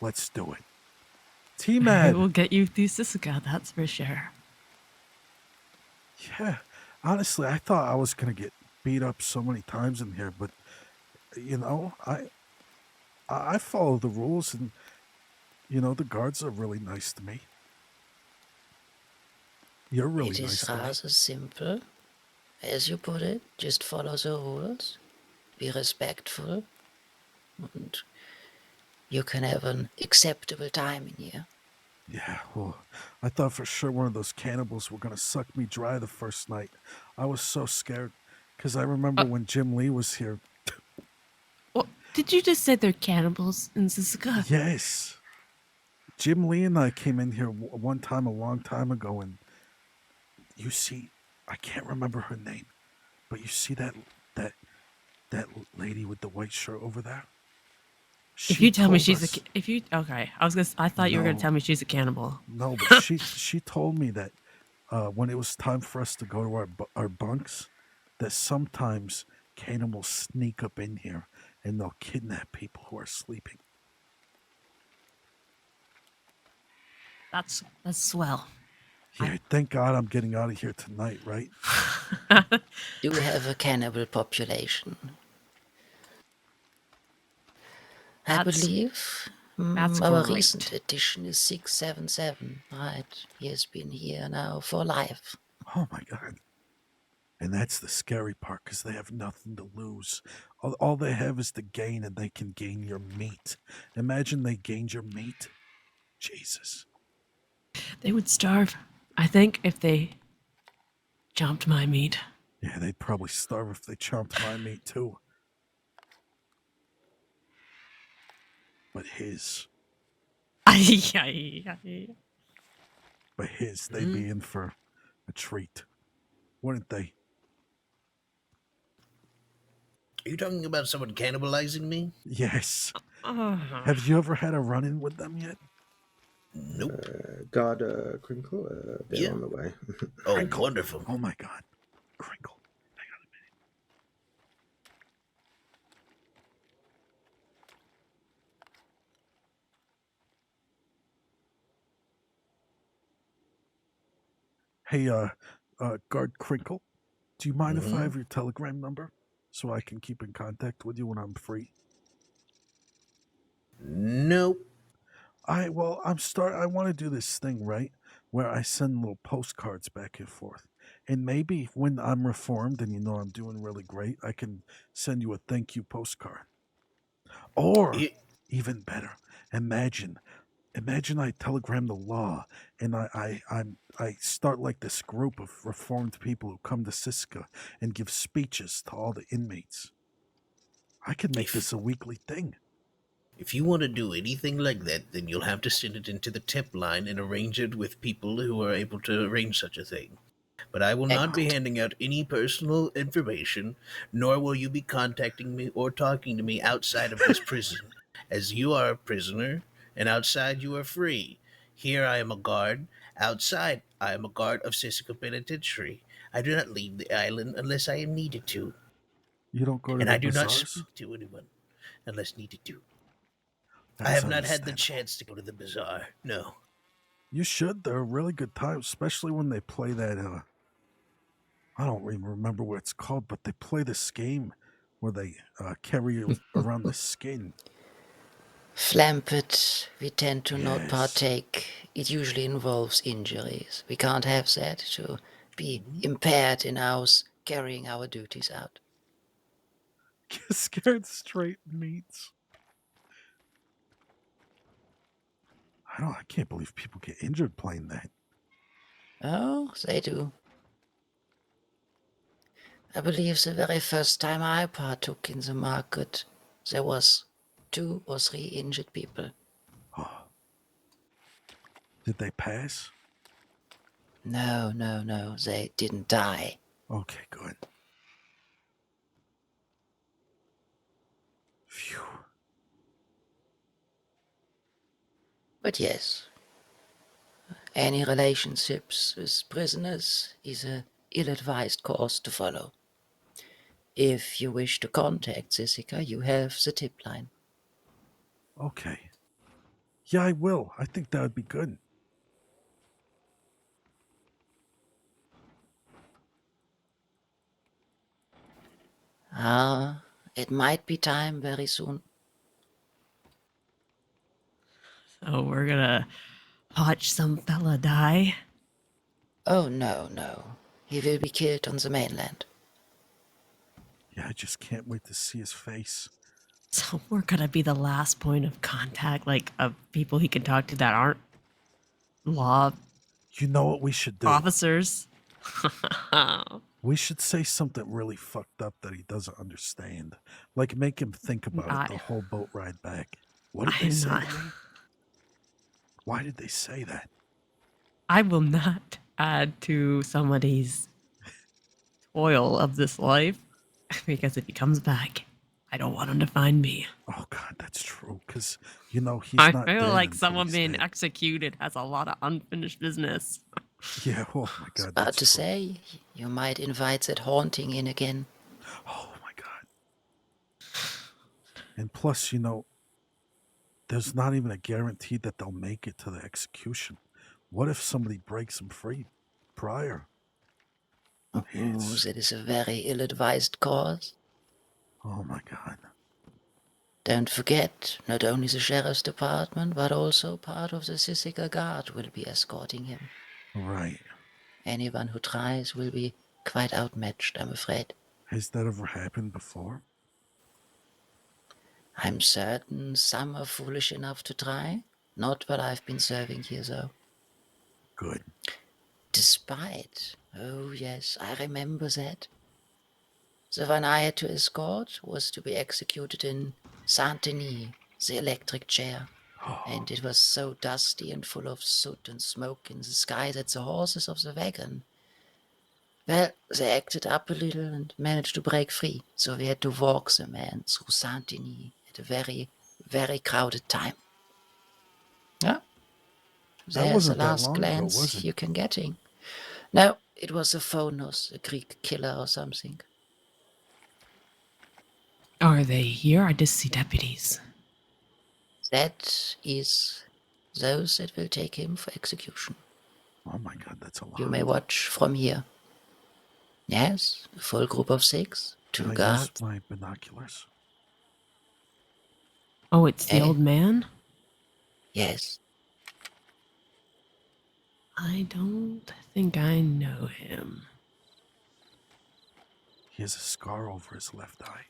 let's do it. It T-Mad! will get you through Sisika, that's for sure. Yeah, honestly, I thought I was going to get beat up so many times in here, but, I follow the rules, and, the guards are really nice to me. You're really It nice is to me. rather simple. As you put it, just follow the rules, be respectful, and you can have an acceptable time in here. Yeah, well, I thought for sure one of those cannibals were going to suck me dry the first night. I was so scared, because I remember when Jim Lee was here. Well, did you just say they're cannibals in Sisika? Yes. Jim Lee and I came in here one time a long time ago, and you see, I can't remember her name, but you see that lady with the white shirt over there? If She you tell me told she's us. I thought you were gonna No, tell me she's a cannibal. no, but she told me that when it was time for us to go to our bunks, that sometimes cannibals sneak up in here and they'll kidnap people who are sleeping. That's swell. Yeah, thank God I'm getting out of here tonight, right? Do have a cannibal population. I That's believe our great. recent edition is 677, right? He has been here now for life. Oh my God. And that's the scary part, because they have nothing to lose. All they have is to gain, and they can gain your meat. Imagine they gained your meat. Jesus. They would starve, I think, if they chomped my meat. Yeah, they'd probably starve if they chomped my meat too. But his, they'd be in for a treat, wouldn't they? Are you talking about someone cannibalizing me? Yes. Uh-huh. Have you ever had a run-in with them yet? Nope. Guard Crinkle, they're Yeah. on the way. Oh, Crinkle. wonderful. Oh my God. Crinkle. Hang on a minute. Hey, Guard Crinkle, do you mind if I Hmm. have your telegram number so I can keep in contact with you when I'm free? Nope. I want to do this thing, right, where I send little postcards back and forth. And maybe when I'm reformed and I'm doing really great, I can send you a thank you postcard. Or Y- even better, imagine I telegram the law, and I start like this group of reformed people who come to Siska and give speeches to all the inmates. I could make If this a weekly thing. if you want to do anything like that, then you'll have to send it into the tip line and arrange it with people who are able to arrange such a thing. But I will not be handing out any personal information, nor will you be contacting me or talking to me outside of this prison, as you are a prisoner, and outside you are free. Here I am a guard. Outside, I am a guard of Sisika Penitentiary. I do not leave the island unless I am needed to, You don't go to and the I do not bazaars? speak to anyone unless needed to. I That's have not had the understandable. chance to go to the bazaar. No. You should. They're a really good time, especially when they play that. I don't even remember what it's called, but they play this game where they carry you around the skin. Flampet, we tend to not Yes. partake. It usually involves injuries. We can't have that to be impaired in our carrying our duties out. Scared straight meats. I can't believe people get injured playing that. Oh, they do. I believe the very first time I partook in the market, there was 2 or 3 injured people. Oh, did they pass? No, no, no, they didn't die. Okay, good. Phew. But yes, any relationships with prisoners is a ill-advised course to follow. If you wish to contact Sissika, you have the tip line. Okay. Yeah, I will. I think that would be good. It might be time very soon. So we're gonna watch some fella die. Oh, no, no. He will be killed on the mainland. Yeah, I just can't wait to see his face. So we're gonna be the last point of contact, like of people he can talk to that aren't law You know what we should do? officers. We should say something really fucked up that he doesn't understand. Like make him think about it the whole boat ride back. What did they I'm say not. to me? Why did they say that? I will not add to somebody's toil of this life because if he comes back, I don't want him to find me. Oh God, that's true. Because he's I not feel dead like until someone he's being dead. executed has a lot of unfinished business. Yeah. Oh my I was God, about that's to true. say, you might invite that haunting in again. Oh my God. And plus, there's not even a guarantee that they'll make it to the execution. What if somebody breaks them free prior? Oh, It's- that is a very ill-advised course. oh my God. Don't forget, not only the sheriff's department, but also part of the Sissika Guard will be escorting him. Right. Anyone who tries will be quite outmatched, I'm afraid. Has that ever happened before? I'm certain some are foolish enough to try. Not while I've been serving here, though. Good. Despite, oh yes, I remember that. The one I had to escort was to be executed in Saint-Denis, the electric chair. And it was so dusty and full of soot and smoke in the sky that the horses of the wagon, well, they acted up a little and managed to break free. So we had to walk the man through Saint-Denis at a very, very crowded time. Yeah, That there's the wasn't that last long ago, was glance it? you can getting. No, it was a Phonos, a Greek killer or something. Are they here? I just see deputies. That is those that will take him for execution. Oh my God, that's a lot. You may watch from here. Yes, a full group of 6, 2 Can I use guards. my binoculars? Oh, it's the Eh? old man? Yes, I don't think I know him. He has a scar over his left eye.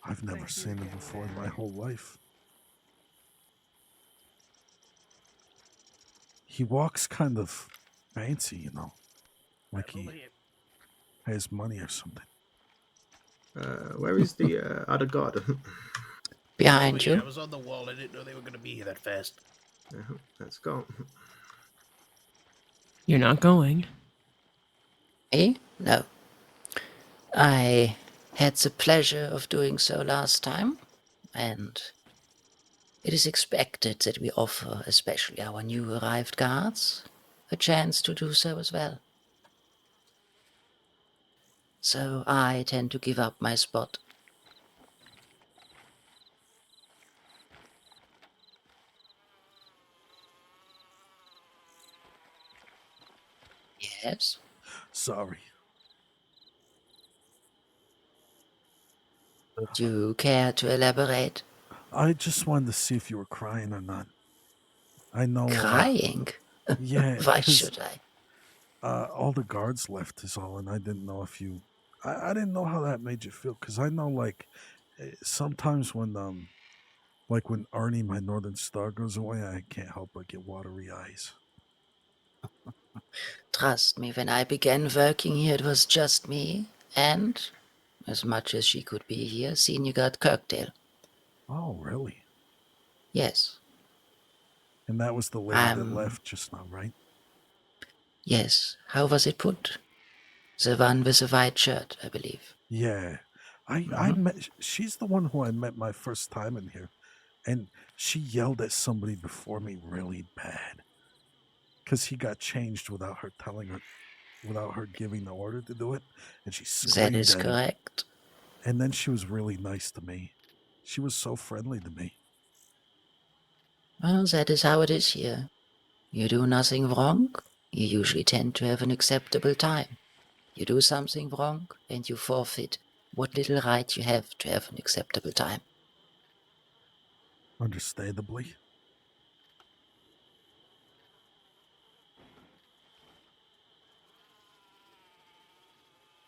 I've never seen him before in my whole life. He walks kind of fancy, like he has money or something. Where is the other guard? behind Oh, yeah, I you. was on the wall. I didn't know they were going to be here that fast. Let's go. You're not going. Me? No. I had the pleasure of doing so last time, and it is expected that we offer, especially our new arrived guards, a chance to do so as well. So I tend to give up my spot. Yes? Sorry. Would you care to elaborate? I just wanted to see if you were crying or not. I know. Crying? Yeah, Why because should I? all the guards left is all, and I didn't know if you. I didn't know how that made you feel, because I know, like, sometimes when Arnie, my Northern Star, goes away, I can't help but get watery eyes. Trust me, when I began working here, it was just me, and, as much as she could be here, Senior Guard Kirkdale. Oh, really? Yes. And that was the lady that left just now, right? Yes. How was it put? The one with the white shirt, I believe. Yeah. I met. She's the one who I met my first time in here, and she yelled at somebody before me really bad because he got changed without her telling her, without her giving the order to do it, and she That screamed is at him. correct. And then she was really nice to me. She was so friendly to me. Well, that is how it is here. You do nothing wrong, you usually tend to have an acceptable time. You do something wrong, and you forfeit what little right you have to have an acceptable time. Understandably.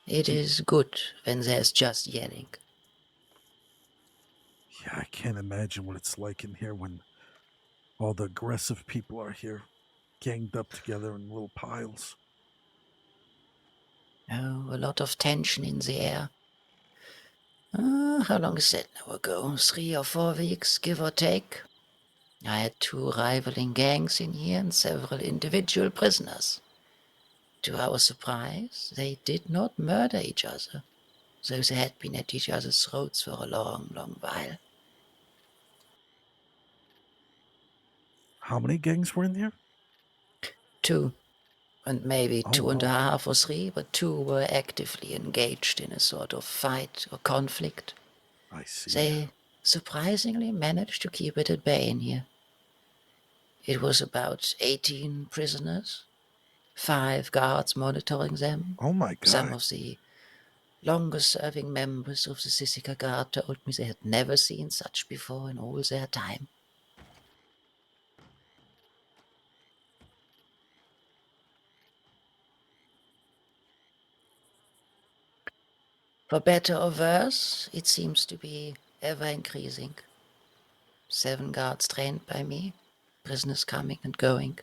It is good when there's just yelling. Yeah, I can't imagine what it's like in here when all the aggressive people are here, ganged up together in little piles. Oh, a lot of tension in the air. How long is that now ago? 3 or 4 weeks, give or take. I had 2 rivaling gangs in here and several individual prisoners. To our surprise, they did not murder each other, though they had been at each other's throats for a long, long while. How many gangs were in here? 2, and maybe Oh, 2.5 or 3, but 2 were actively engaged in a sort of fight or conflict. I see. They surprisingly managed to keep it at bay in here. It was about 18 prisoners, 5 guards monitoring them. Oh my God. Some of the longest-serving members of the Sissika Guard told me they had never seen such before in all their time. For better or worse, it seems to be ever increasing. 7 guards trained by me, prisoners coming and going.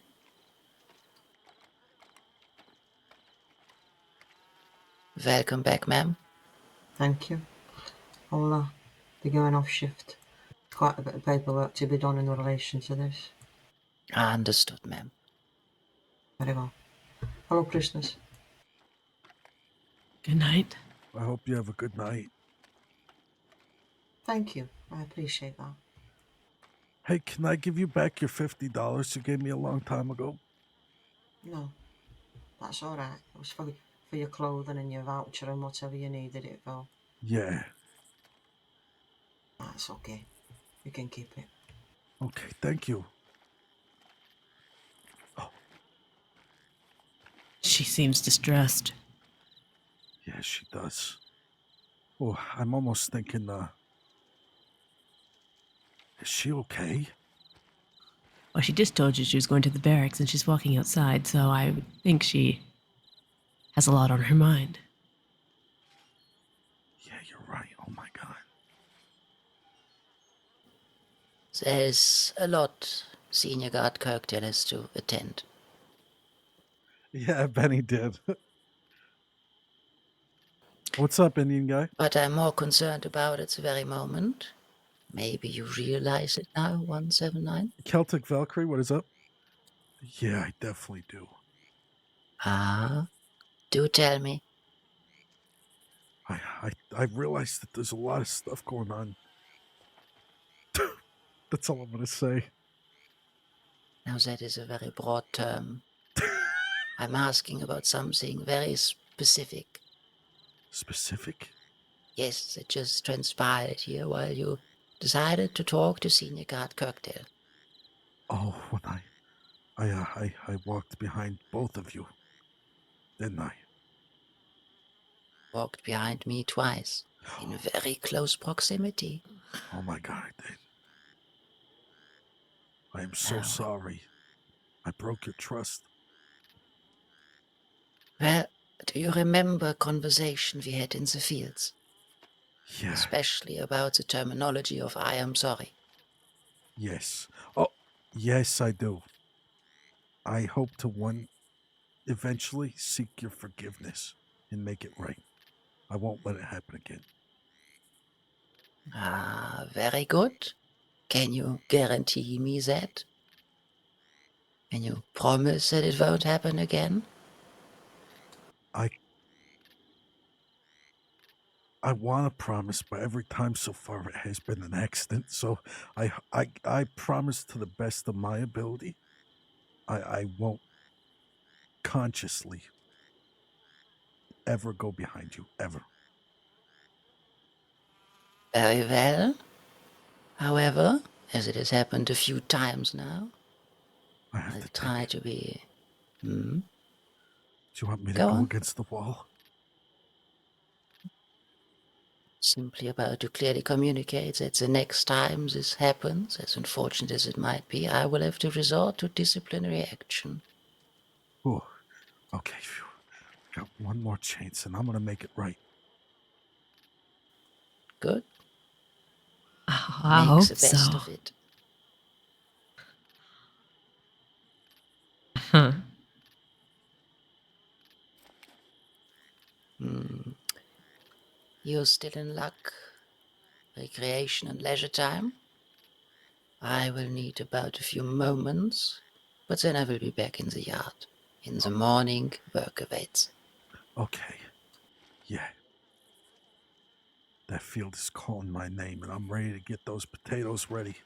Welcome back, ma'am. Thank you. I'll be going off shift. Quite a bit of paperwork to be done in relation to this. Understood, ma'am. Very well. Hello, prisoners. Good night. I hope you have a good night. Thank you. I appreciate that. Hey, can I give you back your $50 you gave me a long time ago? No, that's all right. It was for your clothing and your voucher and whatever you needed it for. Yeah. That's okay. You can keep it. Okay, thank you. She seems distressed. Yeah, she does. Oh, I'm almost thinking, is she okay? Well, she just told you she was going to the barracks and she's walking outside, so I would think she has a lot on her mind. Yeah, you're right. Oh my God. There's a lot Senior Guard Kirkdale has to attend. Yeah, Benny did. What's up, Indian guy? But I'm more concerned about at the very moment. Maybe you realize it now, 179? Celtic Valkyrie, what is up? Yeah, I definitely do. Ah, do tell me. I realized that there's a lot of stuff going on. That's all I'm gonna say. Now that is a very broad term. I'm asking about something very specific. Specific? Yes, it just transpired here while you decided to talk to Senior Guard Kirkdale. Oh, when I walked behind both of you, didn't I? Walked behind me twice, in very close proximity. Oh my God, I did. I am so Now, sorry. I broke your trust. well, do you remember a conversation we had in the fields? Yeah. Especially about the terminology of I am sorry. Yes. Oh, yes, I do. I hope to eventually seek your forgiveness and make it right. I won't let it happen again. Ah, very good. Can you guarantee me that? Can you promise that it won't happen again? I want to promise, but every time so far it has been an accident. So I promise to the best of my ability, I won't consciously ever go behind you, ever. Very well. However, as it has happened a few times now, I have I'll to try take. to be. Do you want me to Go go on. against the wall? Simply about to clearly communicate that the next time this happens, as unfortunate as it might be, I will have to resort to disciplinary action. Oh, okay. Phew. Got one more chance, and I'm gonna make it right. Good? I Make hope the so. best of it. Huh. You're still in luck. Recreation and leisure time. I will need about a few moments, but then I will be back in the yard. In the morning, work awaits. Okay. Yeah. That field is calling my name, and I'm ready to get those potatoes ready.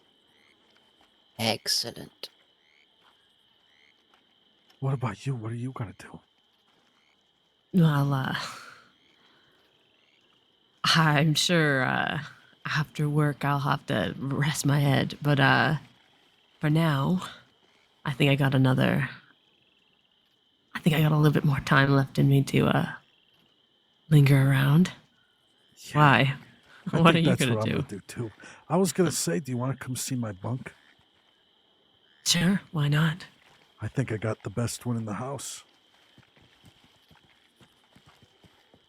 Excellent. What about you? What are you gonna do? Well, I'm sure after work I'll have to rest my head, but for now, I think I got a little bit more time left in me to linger around. Yeah, Why? I What are think you that's gonna what I'm do? gonna do too. I was gonna say, do you want to come see my bunk? Sure, why not? I think I got the best one in the house.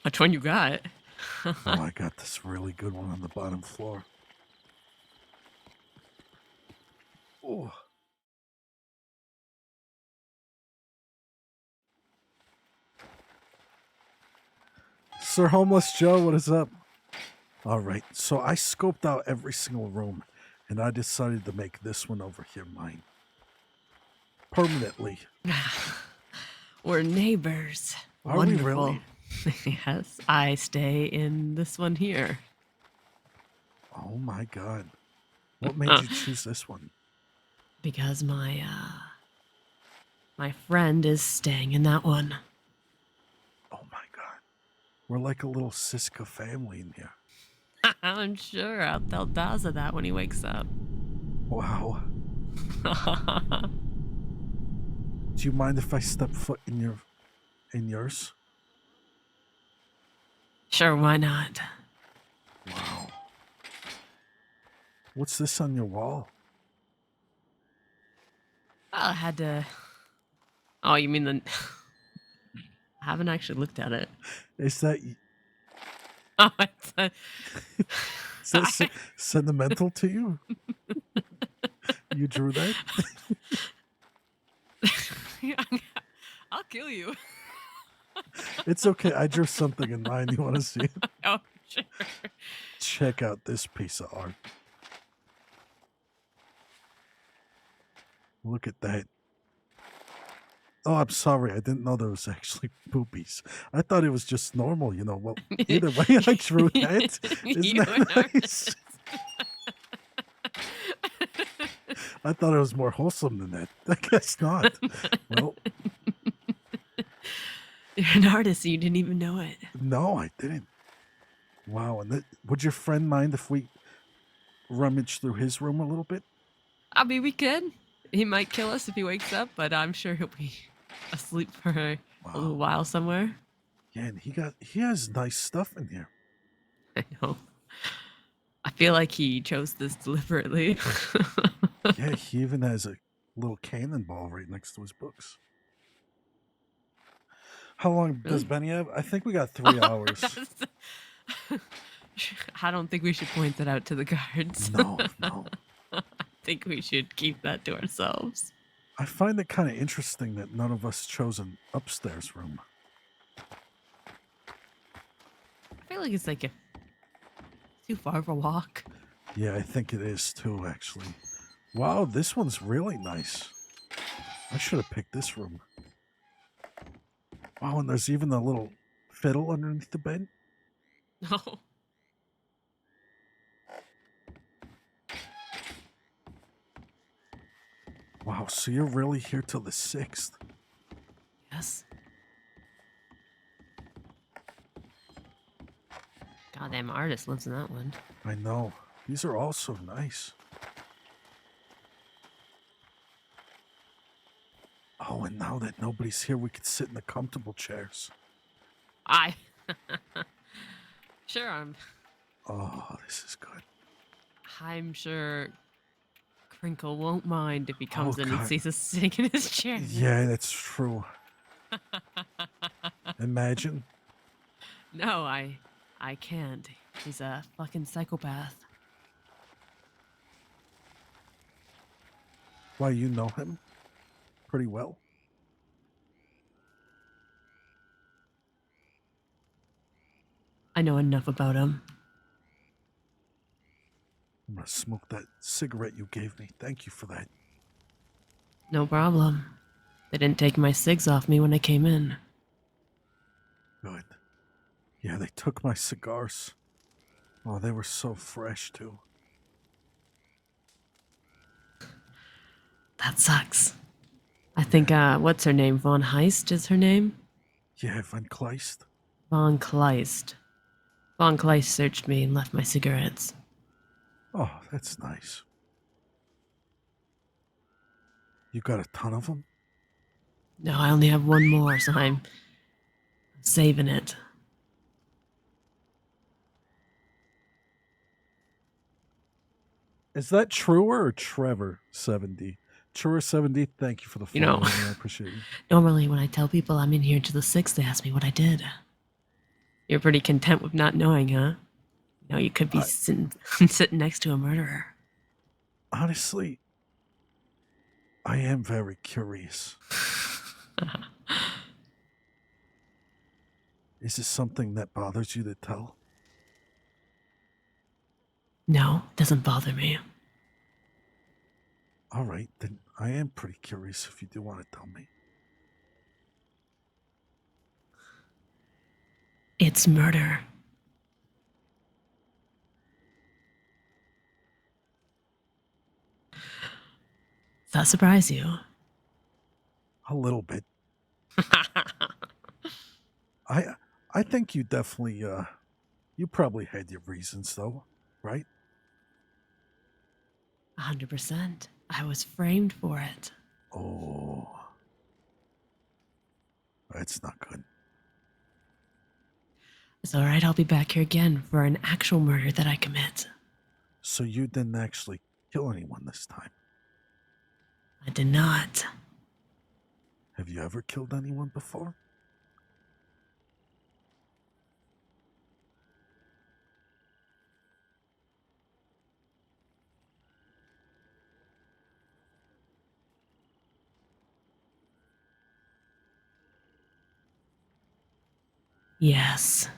Which one you got? Oh, I got this really good one on the bottom floor. Oh. Sir Homeless Joe, what is up? All right, so I scoped out every single room, and I decided to make this one over here mine. Permanently. We're neighbors. Are we Wonderful. really? Yes, I stay in this one here. Oh my god. What made you choose this one? Because my friend is staying in that one. Oh my god. We're like a little Siska family in here. I'm sure I'll tell Daza that when he wakes up. Wow. Do you mind if I step foot in yours? Sure, why not? Wow. What's this on your wall? I had to. Oh, you mean the. I haven't actually looked at it. Is that Oh, it's is that sentimental to you? You drew that? I'll kill you. It's okay. I drew something in mine. You want to see it? Oh, sure. Check out this piece of art. Look at that. Oh, I'm sorry. I didn't know there was actually boobies. I thought it was just normal, you know. Well, either way, I drew that. Isn't You that are nice? I thought it was more wholesome than that. I guess not. Well, You're an artist, so you didn't even know it. no, I didn't. Wow. And would your friend mind if we rummage through his room a little bit? I mean, we could. He might kill us if he wakes up, but I'm sure he'll be asleep for a little while somewhere. Yeah, and he has nice stuff in here. I know. I feel like he chose this deliberately. Yeah, he even has a little cannonball right next to his books. How long does Benny have? I think we got 3 hours. I don't think we should point that out to the guards. No. I think we should keep that to ourselves. I find it kind of interesting that none of us chose an upstairs room. I feel like it's like too far of a walk. Yeah, I think it is too, actually. Wow, this one's really nice. I should have picked this room. Wow, and there's even a little fiddle underneath the bed. No. Wow, so you're really here till the 6th? Yes. Goddamn artist lives in that one. I know. These are all so nice. Oh, and now that nobody's here, we could sit in the comfortable chairs. Sure, Oh, this is good. I'm sure Crinkle won't mind if he comes Oh, in and God. sees us sitting in his chair. Yeah, that's true. Imagine. No, I can't. He's a fucking psychopath. Why, you know him pretty well. I know enough about him. I'm gonna smoke that cigarette you gave me. Thank you for that. No problem. They didn't take my cigs off me when I came in. Good. Yeah, they took my cigars. Oh, they were so fresh, too. That sucks. I think, what's her name? Von Heist is her name? Yeah, Van Kleist. Von Kleist. Von Kleist searched me and left my cigarettes. Oh, that's nice. You got a ton of them? No, I only have one more, so I'm saving it. Is that Truer or Trevor 70? Truer 70, thank you for the follow. You know, I appreciate you. Normally when I tell people I'm in here to the 6th, they ask me what I did. You're pretty content with not knowing, huh? You know, you could be sitting next to a murderer. Honestly, I am very curious. Is this something that bothers you to tell? No, it doesn't bother me. All right, then I am pretty curious if you do want to tell me. It's murder. Does that surprise you? A little bit. I think you definitely you probably had your reasons though, right? 100%. I was framed for it. Oh. That's not good. It's alright, I'll be back here again for an actual murder that I commit. So you didn't actually kill anyone this time? I did not. Have you ever killed anyone before? Yes.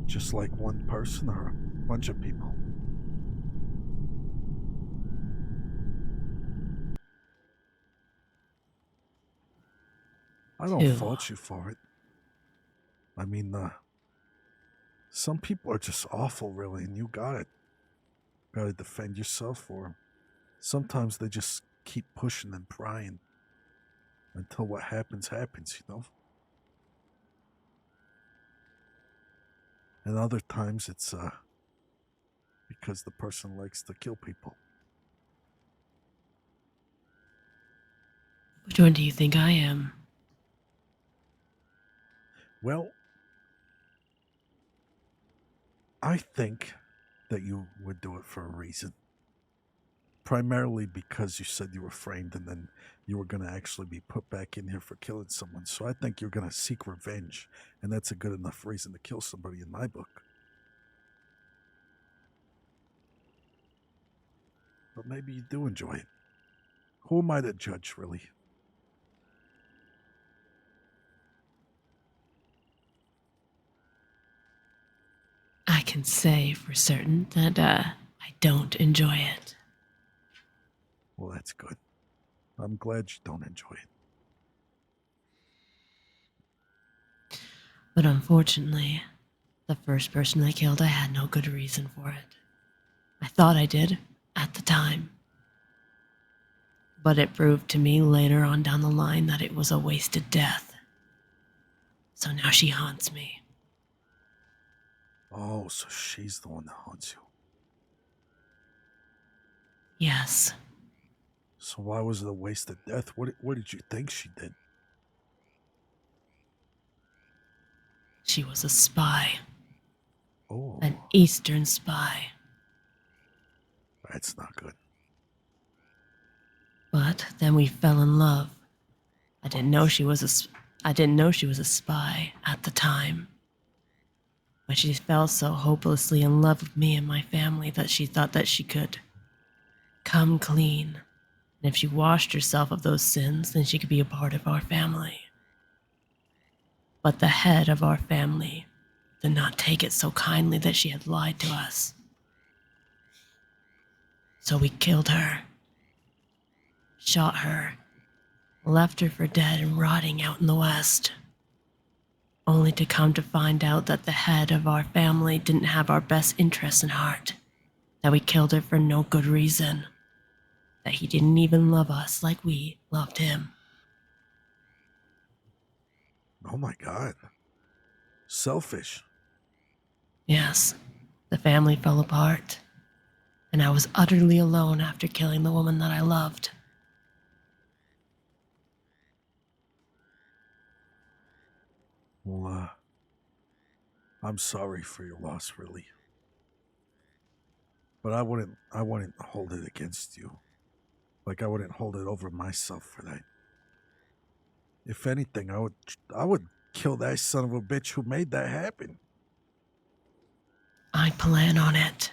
Just like one person or a bunch of people? I don't 2. fault you for it. I mean, some people are just awful, really, and you gotta defend yourself for them. Sometimes they just keep pushing and prying until what happens, you know? And other times it's, because the person likes to kill people. Which one do you think I am? Well, I think that you would do it for a reason. Primarily because you said you were framed and then you were going to actually be put back in here for killing someone. So I think you're going to seek revenge, and that's a good enough reason to kill somebody in my book. But maybe you do enjoy it. Who am I to judge, really? I can say for certain that I don't enjoy it. Well, that's good. I'm glad you don't enjoy it. But unfortunately, the first person I killed, I had no good reason for it. I thought I did at the time. But it proved to me later on down the line that it was a wasted death. So now she haunts me. Oh, so she's the one that haunts you. Yes, So why was it a wasted death? What did you think she did? she was a spy. Oh, An Eastern spy. that's not good. But then we fell in love. I didn't know she was a spy at the time. But she fell so hopelessly in love with me and my family that she thought that she could come clean. And if she washed herself of those sins, then she could be a part of our family. But the head of our family did not take it so kindly that she had lied to us. So we killed her, shot her, left her for dead and rotting out in the West. Only to come to find out that the head of our family didn't have our best interests in heart. That we killed her for no good reason. That he didn't even love us like we loved him. Oh my God. Selfish. Yes, the family fell apart. And I was utterly alone after killing the woman that I loved. Well, I'm sorry for your loss, really. But I wouldn't hold it against you. Like I wouldn't hold it over myself for that. If anything, I would kill that son of a bitch who made that happen. I plan on it.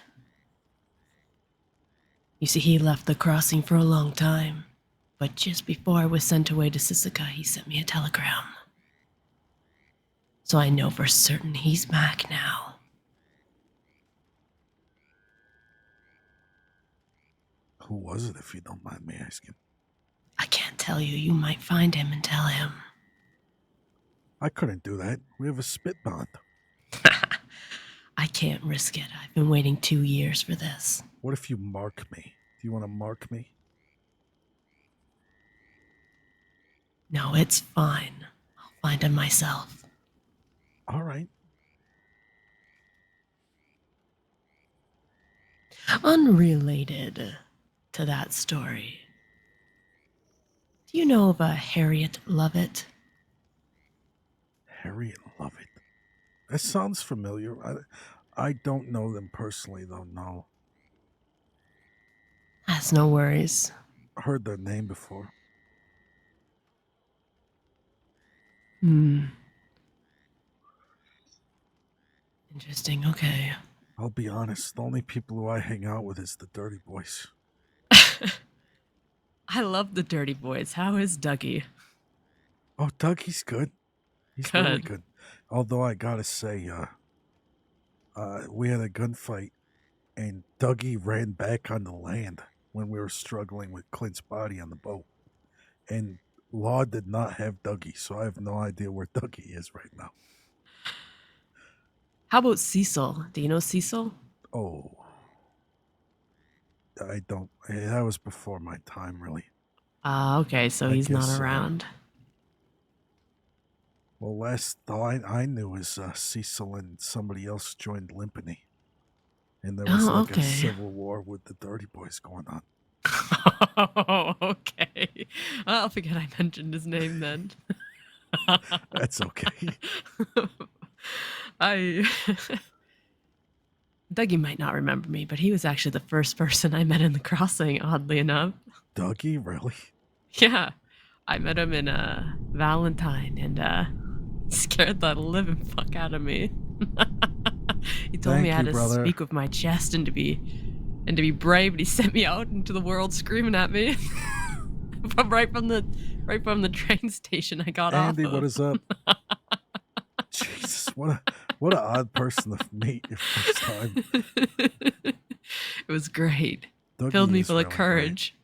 You see, he left the crossing for a long time. But just before I was sent away to Sisika, he sent me a telegram. So I know for certain he's back now. Who was it, if you don't mind me asking? I can't tell you. You might find him and tell him. I couldn't do that. We have a spit bond. I can't risk it. I've been waiting 2 years for this. What if you mark me? Do you want to mark me? No, it's fine. I'll find him myself. All right. Unrelated to that story. Do you know of a Harriet Lovett? Harriet Lovett. That sounds familiar. I don't know them personally, though, no. That's no worries. Heard their name before. Interesting, okay. I'll be honest, the only people who I hang out with is the dirty boys. I love the Dirty Boys. How is Dougie? Oh, Dougie's good. He's really good. Although I gotta say, we had a gunfight and Dougie ran back on the land when we were struggling with Clint's body on the boat. And Law did not have Dougie, so I have no idea where Dougie is right now. How about Cecil? Do you know Cecil? Oh. I don't. That was before my time, really. Ah, okay, so I he's not guess, around. Well, last all I knew is Cecil and somebody else joined Limpany. And there was a civil war with the Dirty Boys going on. Oh, okay. I'll forget I mentioned his name then. That's okay. Dougie might not remember me, but he was actually the first person I met in the crossing, oddly enough. Dougie, really? Yeah. I met him in Valentine and scared the living fuck out of me. He told me I had to speak with my chest and to be brave, and he sent me out into the world screaming at me. right from the train station I got off Andy, of. what is up? Jesus, what an odd person to meet your first time. It was great. Dougie Filled me is full of really courage.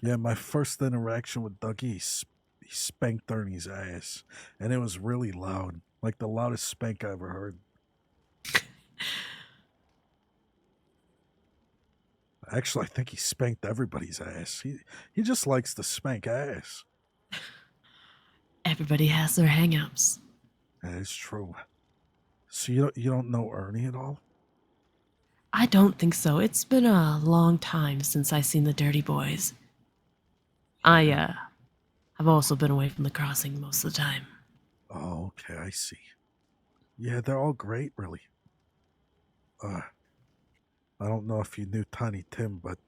Yeah, my first interaction with Dougie, he spanked Ernie's ass, and it was really loud, like the loudest spank I ever heard. Actually, I think he spanked everybody's ass. He just likes to spank ass. Everybody has their hang-ups. That is true. So you don't know Ernie at all? I don't think so. It's been a long time since I seen the Dirty Boys. Yeah. I've also been away from the crossing most of the time. Oh, okay, I see. Yeah, they're all great, really. I don't know if you knew Tiny Tim, but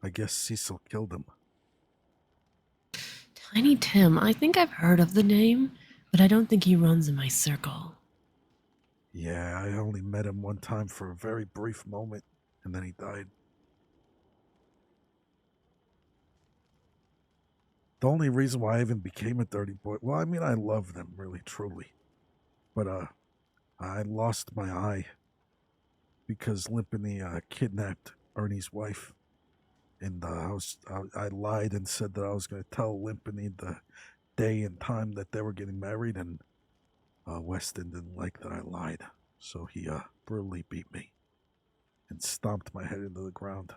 I guess Cecil killed him. Tiny Tim, I think I've heard of the name, but I don't think he runs in my circle. Yeah, I only met him one time for a very brief moment, and then he died. The only reason why I even became a dirty boy, well, I mean, I love them, really, truly. But, I lost my eye because Limpany, kidnapped Ernie's wife. And, I lied and said that I was going to tell Limpany the day and time that they were getting married, and, Weston didn't like that I lied. So he, brutally beat me and stomped my head into the ground.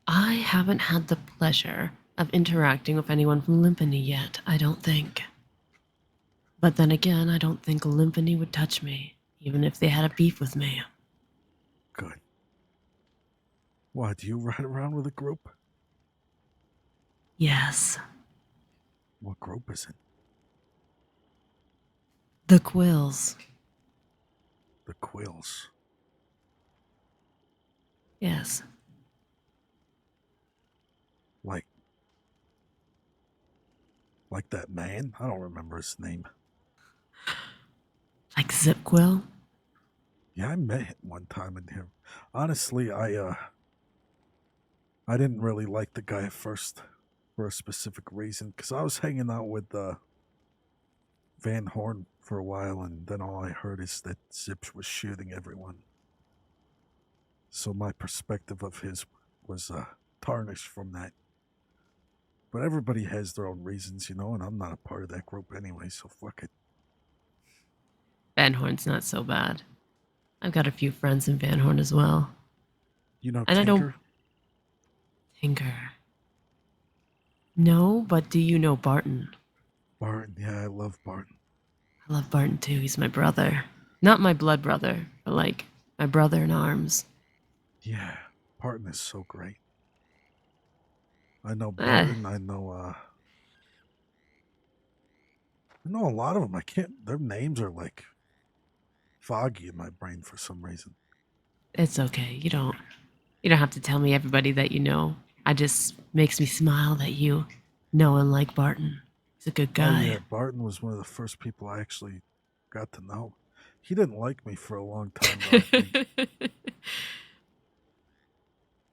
I haven't had the pleasure of interacting with anyone from Limpany yet, I don't think. But then again, I don't think Limpany would touch me, even if they had a beef with me. Good. Why, do you ride around with a group? Yes, What group is it? the Quills. The Quills. Yes, Like that man? I don't remember his name. like Zip Quill. Yeah, I met him one time in here. Honestly, I didn't really like the guy at first for a specific reason, because I was hanging out with Van Horn for a while, and then all I heard is that Zips was shooting everyone. So my perspective of his was tarnished from that. But everybody has their own reasons, you know, and I'm not a part of that group anyway, so fuck it. Van Horn's not so bad. I've got a few friends in Van Horn as well. You know And I don't Tinker? Tinker. No, but do you know Barton? Barton, yeah, I love Barton. I love Barton too. He's my brother. Not my blood brother, but like my brother in arms. Yeah, Barton is so great. I know Eh, Barton, I know a lot of them. I can't, their names are like foggy in my brain for some reason. it's okay. You don't have to tell me everybody that you know. I just makes me smile that you know and like Barton. He's a good Oh, guy. yeah, Barton was one of the first people I actually got to know. He didn't like me for a long time, though, I think.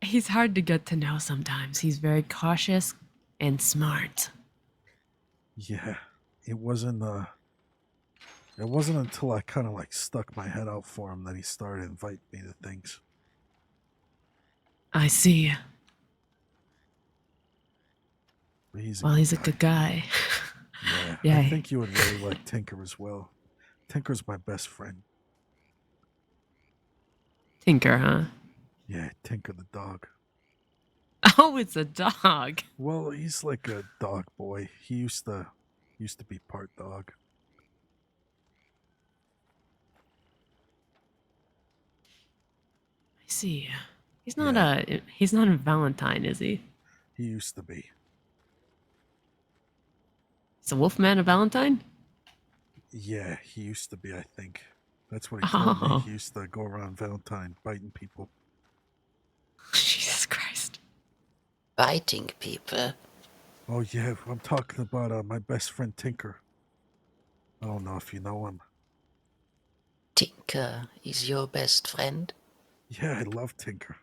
He's hard to get to know sometimes. He's very cautious and smart. Yeah, it wasn't until I kind of like stuck my head out for him that he started inviting me to things. I see. But he's a Well, good he's a guy. good guy. Yeah, Yeah. I think you would really like Tinker as well. Tinker's my best friend. Tinker, huh? Yeah, Tinker the dog. Oh, it's a dog. Well, he's like a dog boy. He used to be part dog. I see. He's Yeah. not a Valentine, is he? He used to be. Is a Wolfman a Valentine? Yeah, he used to be, I think. That's what he told me. Oh, He used to go around Valentine biting people. Jesus Christ. Biting people. Oh, yeah, I'm talking about my best friend Tinker. I don't know if you know him. Tinker is your best friend? Yeah, I love Tinker.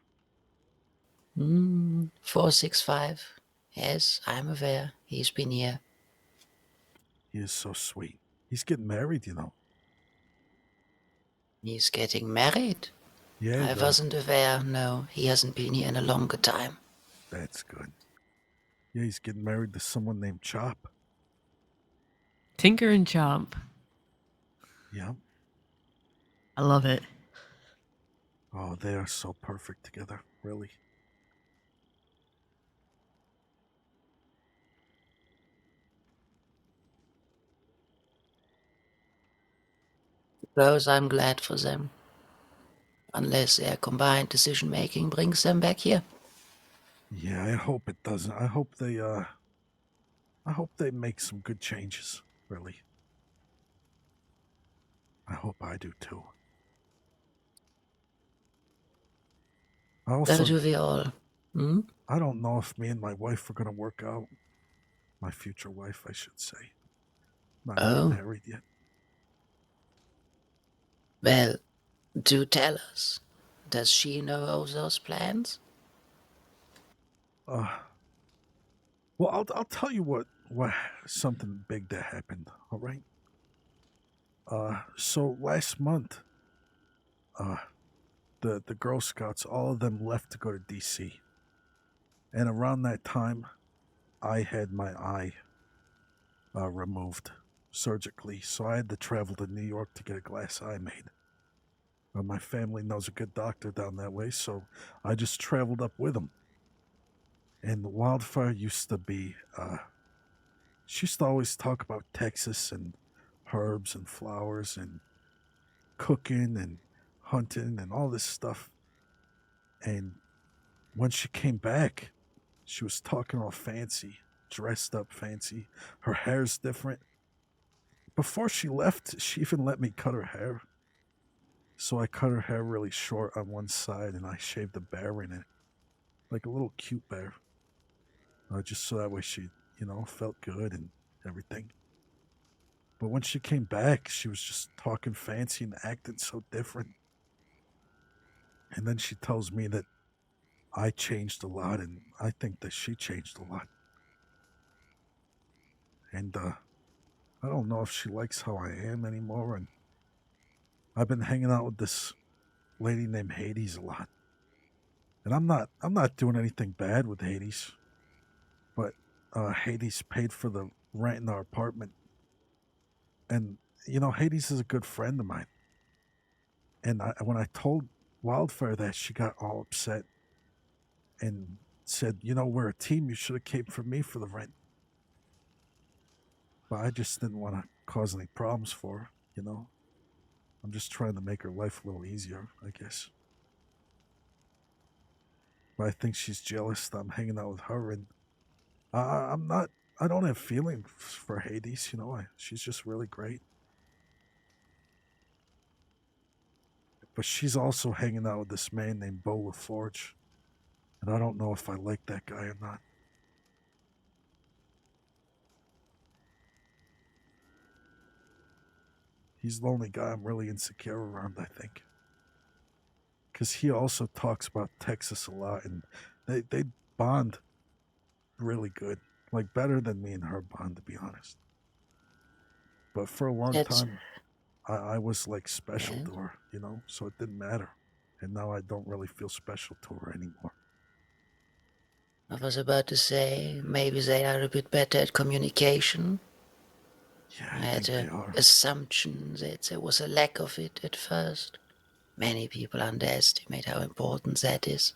465. Yes, I'm aware. He's been here. He is so sweet. He's getting married, you know. He's getting married? Yeah, I wasn't aware. No, he hasn't been here in a longer time. that's good. Yeah, he's getting married to someone named Chop. Tinker and Chomp. Yeah. I love it. Oh, they are so perfect together, really. Suppose I'm glad for them. Unless their combined decision making brings them back here. Yeah, I hope it doesn't. I hope they make some good changes, really. I hope I do too. I So also, do we all. Hmm? I don't know if me and my wife are gonna work out. My future wife, I should say. Not even Oh, married yet. well, do tell us. Does she know of those plans? Uh, well, I'll tell you what something big that happened. All right. So last month, uh, the Girl Scouts, all of them left to go to D.C. And around that time, I had my eye removed surgically, so I had to travel to New York to get a glass eye made. My family knows a good doctor down that way, so I just traveled up with them. And Wildfire used to be, she used to always talk about Texas and herbs and flowers and cooking and hunting and all this stuff. And when she came back, she was talking all fancy, dressed up fancy. Her hair's different. Before she left, she even let me cut her hair. So I cut her hair really short on one side and I shaved a bear in it, like a little cute bear, just so that way she, felt good and everything. But when she came back, she was just talking fancy and acting so different. And then she tells me that I changed a lot and I think that she changed a lot. And I don't know if she likes how I am anymore. And I've been hanging out with this lady named Hades a lot. And I'm not doing anything bad with Hades, but Hades paid for the rent in our apartment. And Hades is a good friend of mine. And when I told Wildfire that, she got all upset and said, we're a team. You should have came for me for the rent. But I just didn't want to cause any problems for her. I'm just trying to make her life a little easier, I guess. But I think she's jealous that I'm hanging out with her, and I'm not. I don't have feelings for Hades. She's just really great. But she's also hanging out with this man named Bo LaForge, and I don't know if I like that guy or not. He's the only guy I'm really insecure around, I think. Because he also talks about Texas a lot, and they bond really good, like better than me and her bond, to be honest. But for a long That's. time, I was like special Yeah. to her, so it didn't matter. And now I don't really feel special to her anymore. I was about to say, maybe they are a bit better at communication. Yeah, I I had think they an are. assumption that there was a lack of it at first. Many people underestimate how important that is.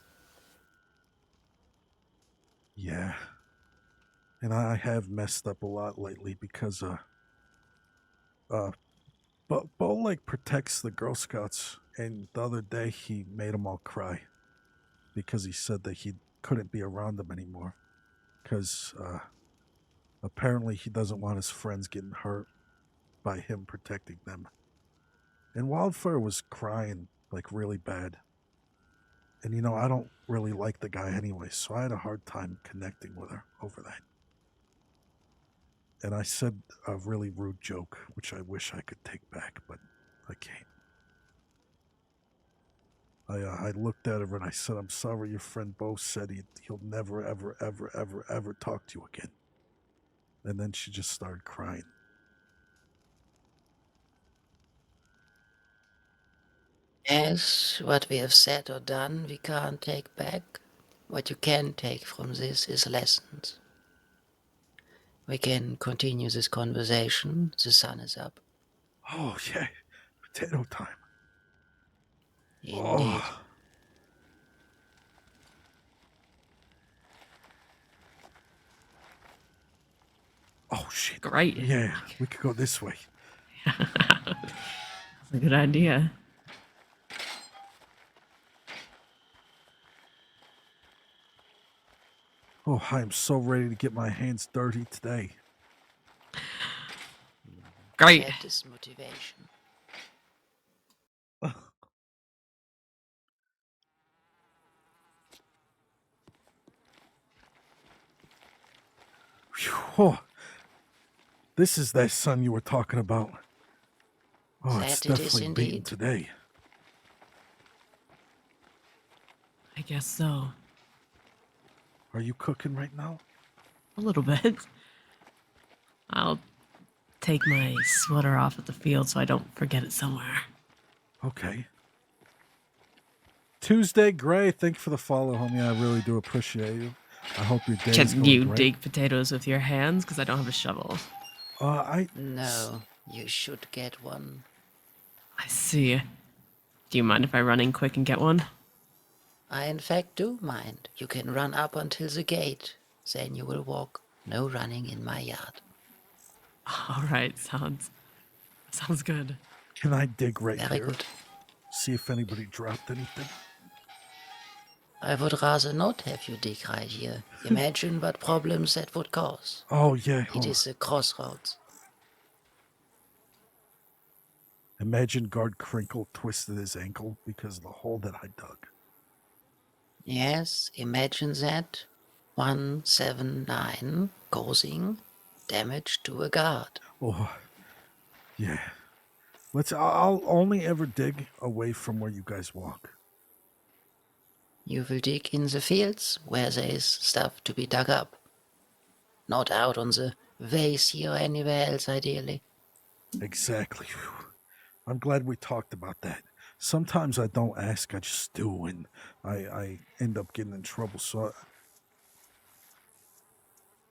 Yeah. And I have messed up a lot lately because uh Bo like protects the Girl Scouts, and the other day he made them all cry because he said that he couldn't be around them anymore because apparently he doesn't want his friends getting hurt by him protecting them. And Wildfire was crying like really bad. And I don't really like the guy anyway, so I had a hard time connecting with her over that. And I said a really rude joke, which I wish I could take back, but I can't. I looked at her and I said, "I'm sorry. Your friend Bo said he'll never, ever, ever, ever, ever talk to you again." And then she just started crying. Yes, what we have said or done, we can't take back. What you can take from this is lessons. We can continue this conversation. The sun is up. Oh yeah, potato time. Indeed. Oh. Great. Yeah, we could go this way. That's a good idea. Oh, I am so ready to get my hands dirty today. Great. That is motivation. Phew, oh, this is that sun you were talking about. Oh, it's That it is definitely beating indeed. today. I guess so. Are you cooking right now? A little bit. I'll take my sweater off at the field so I don't forget it somewhere. Okay. Tuesday Gray, thank you for the follow, homie. I really do appreciate you. I hope your day is Can going you great. dig potatoes with your hands? Because I don't have a shovel. No, you should get one. I see. Do you mind if I run in quick and get one? I in fact do mind. You can run up until the gate. Then you will walk. No running in my yard. All right, sounds good. Can I dig right Very here? good. See if anybody dropped anything. I would rather not have you dig right here. Imagine what problems that would cause. Oh, yeah. It Oh. is a crossroads. Imagine Guard Crinkle twisted his ankle because of the hole that I dug. Yes, imagine that. 179 causing damage to a guard. Oh, yeah. I'll only ever dig away from where you guys walk. You will dig in the fields where there is stuff to be dug up. Not out on the ways here or anywhere else, ideally. Exactly. Whew. I'm glad we talked about that. Sometimes I don't ask, I just do, and I end up getting in trouble. So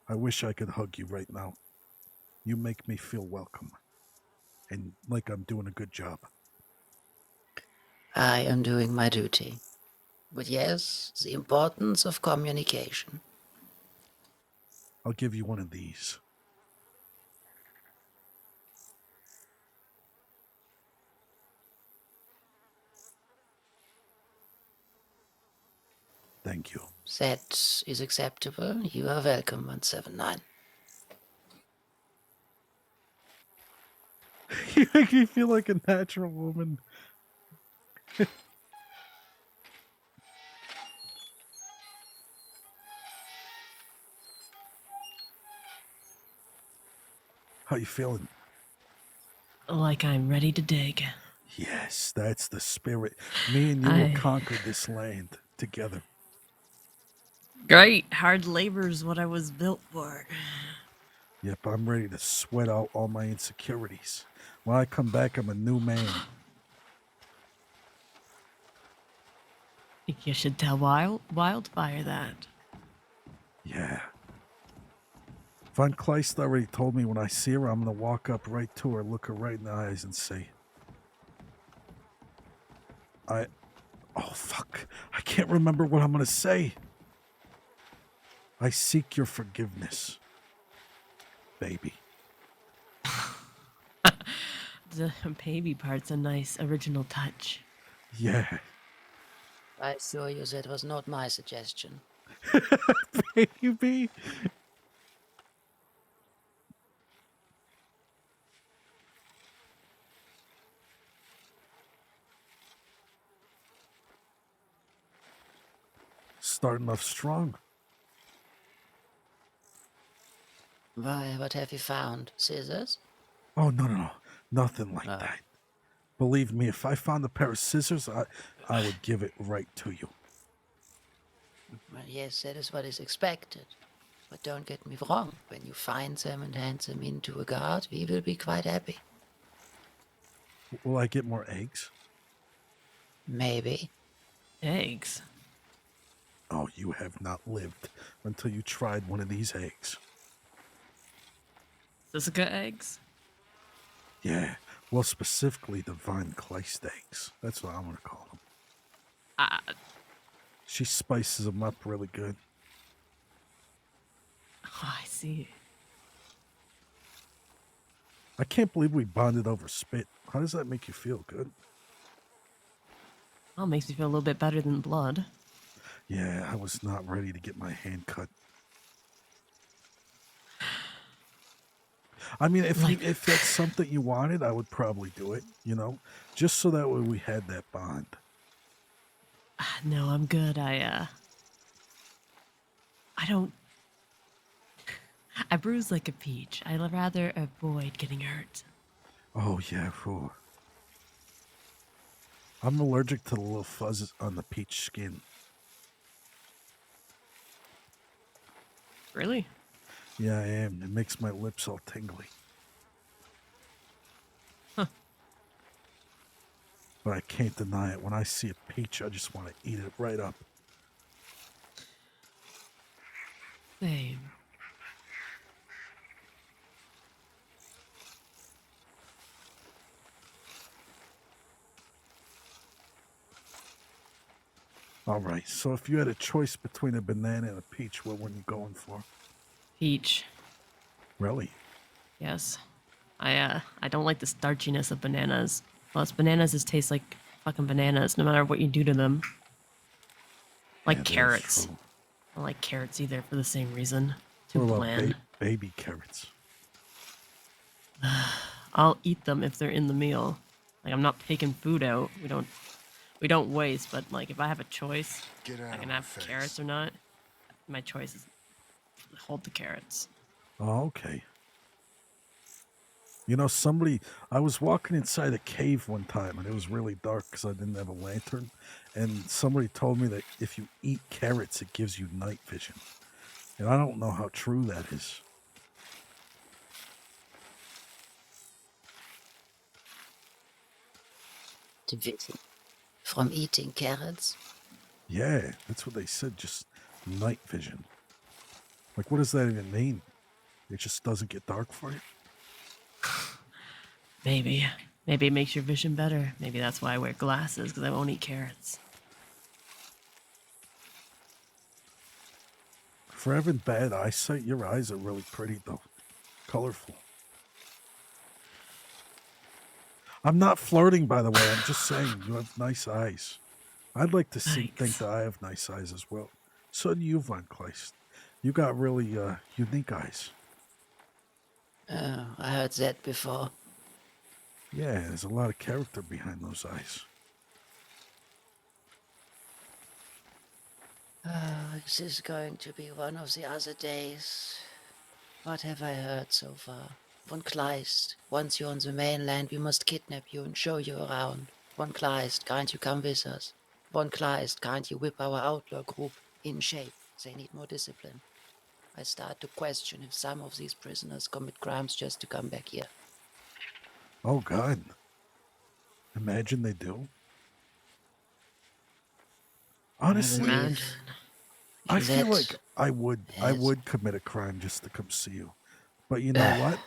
I wish I could hug you right now. You make me feel welcome and like I'm doing a good job. I am doing my duty. But yes, the importance of communication. I'll give you one of these. Thank you. That is acceptable. You are welcome, 179. You make me feel like a natural woman. How you feeling? Like I'm ready to dig. Yes, that's the spirit. Me and you will conquer this land together. Great. Hard labor's what I was built for. Yep, I'm ready to sweat out all my insecurities. When I come back, I'm a new man. Think you should tell Wildfire that. Yeah. Von Kleist already told me when I see her, I'm going to walk up right to her, look her right in the eyes, and say, oh, fuck. I can't remember what I'm going to say. I seek your forgiveness, baby. The baby part's a nice original touch. Yeah. I assure you that was not my suggestion. Baby. Starting off strong. Why, what have you found? Scissors? Oh, no. Nothing like that. Believe me, if I found a pair of scissors, I would give it right to you. Well, yes, that is what is expected. But don't get me wrong. When you find them and hand them in to a guard, we will be quite happy. Will I get more eggs? Maybe. Eggs? Oh, you have not lived until you tried one of these eggs. Sisika eggs? Yeah, well, specifically the Von Kleist eggs. That's what I'm going to call them. She spices them up really good. Oh, I see. I can't believe we bonded over spit. How does that make you feel? Good? Well, it makes me feel a little bit better than blood. Yeah, I was not ready to get my hand cut. I mean, if that's something you wanted, I would probably do it, you know? Just so that way we had that bond. No, I'm good. I don't. I bruise like a peach. I'd rather avoid getting hurt. Oh, yeah, phew. I'm allergic to the little fuzz on the peach skin. Really? Yeah, I am. It makes my lips all tingly. Huh. But I can't deny it. When I see a peach, I just want to eat it right up. Same. All right, so if you had a choice between a banana and a peach, what were you going for? Peach. Really? Yes. I don't like the starchiness of bananas. Plus, bananas just taste like fucking bananas, no matter what you do to them. Like Yeah, that is carrots. true. I don't like carrots either for the same reason. Too What about bland. baby carrots? I'll eat them if they're in the meal. Like I'm not taking food out. We don't waste, but like if I have a choice, I can have carrots or not. My choice is hold the carrots. Oh, okay. You know, I was walking inside a cave one time and it was really dark because I didn't have a lantern. And somebody told me that if you eat carrots, it gives you night vision. And I don't know how true that is. The vision from eating carrots. Yeah, that's what they said, just night vision. Like, what does that even mean? It just doesn't get dark for you? Maybe. Maybe it makes your vision better. Maybe that's why I wear glasses, because I won't eat carrots. For having bad eyesight, your eyes are really pretty, though. Colorful. I'm not flirting, by the way. I'm just saying you have nice eyes. I'd like to think Thanks. that I have nice eyes as well. So do you, Von Kleist. You got really unique eyes. Oh, I heard that before. Yeah, there's a lot of character behind those eyes. Oh, is this going to be one of the other days? What have I heard so far? Von Kleist, once you're on the mainland, we must kidnap you and show you around. Von Kleist, can't you come with us? Von Kleist, can't you whip our outlaw group in shape? They need more discipline. I start to question if some of these prisoners commit crimes just to come back here. Oh, God. Imagine they do. Honestly, Imagine. I feel That- like I Yes. would commit a crime just to come see you. But you know what?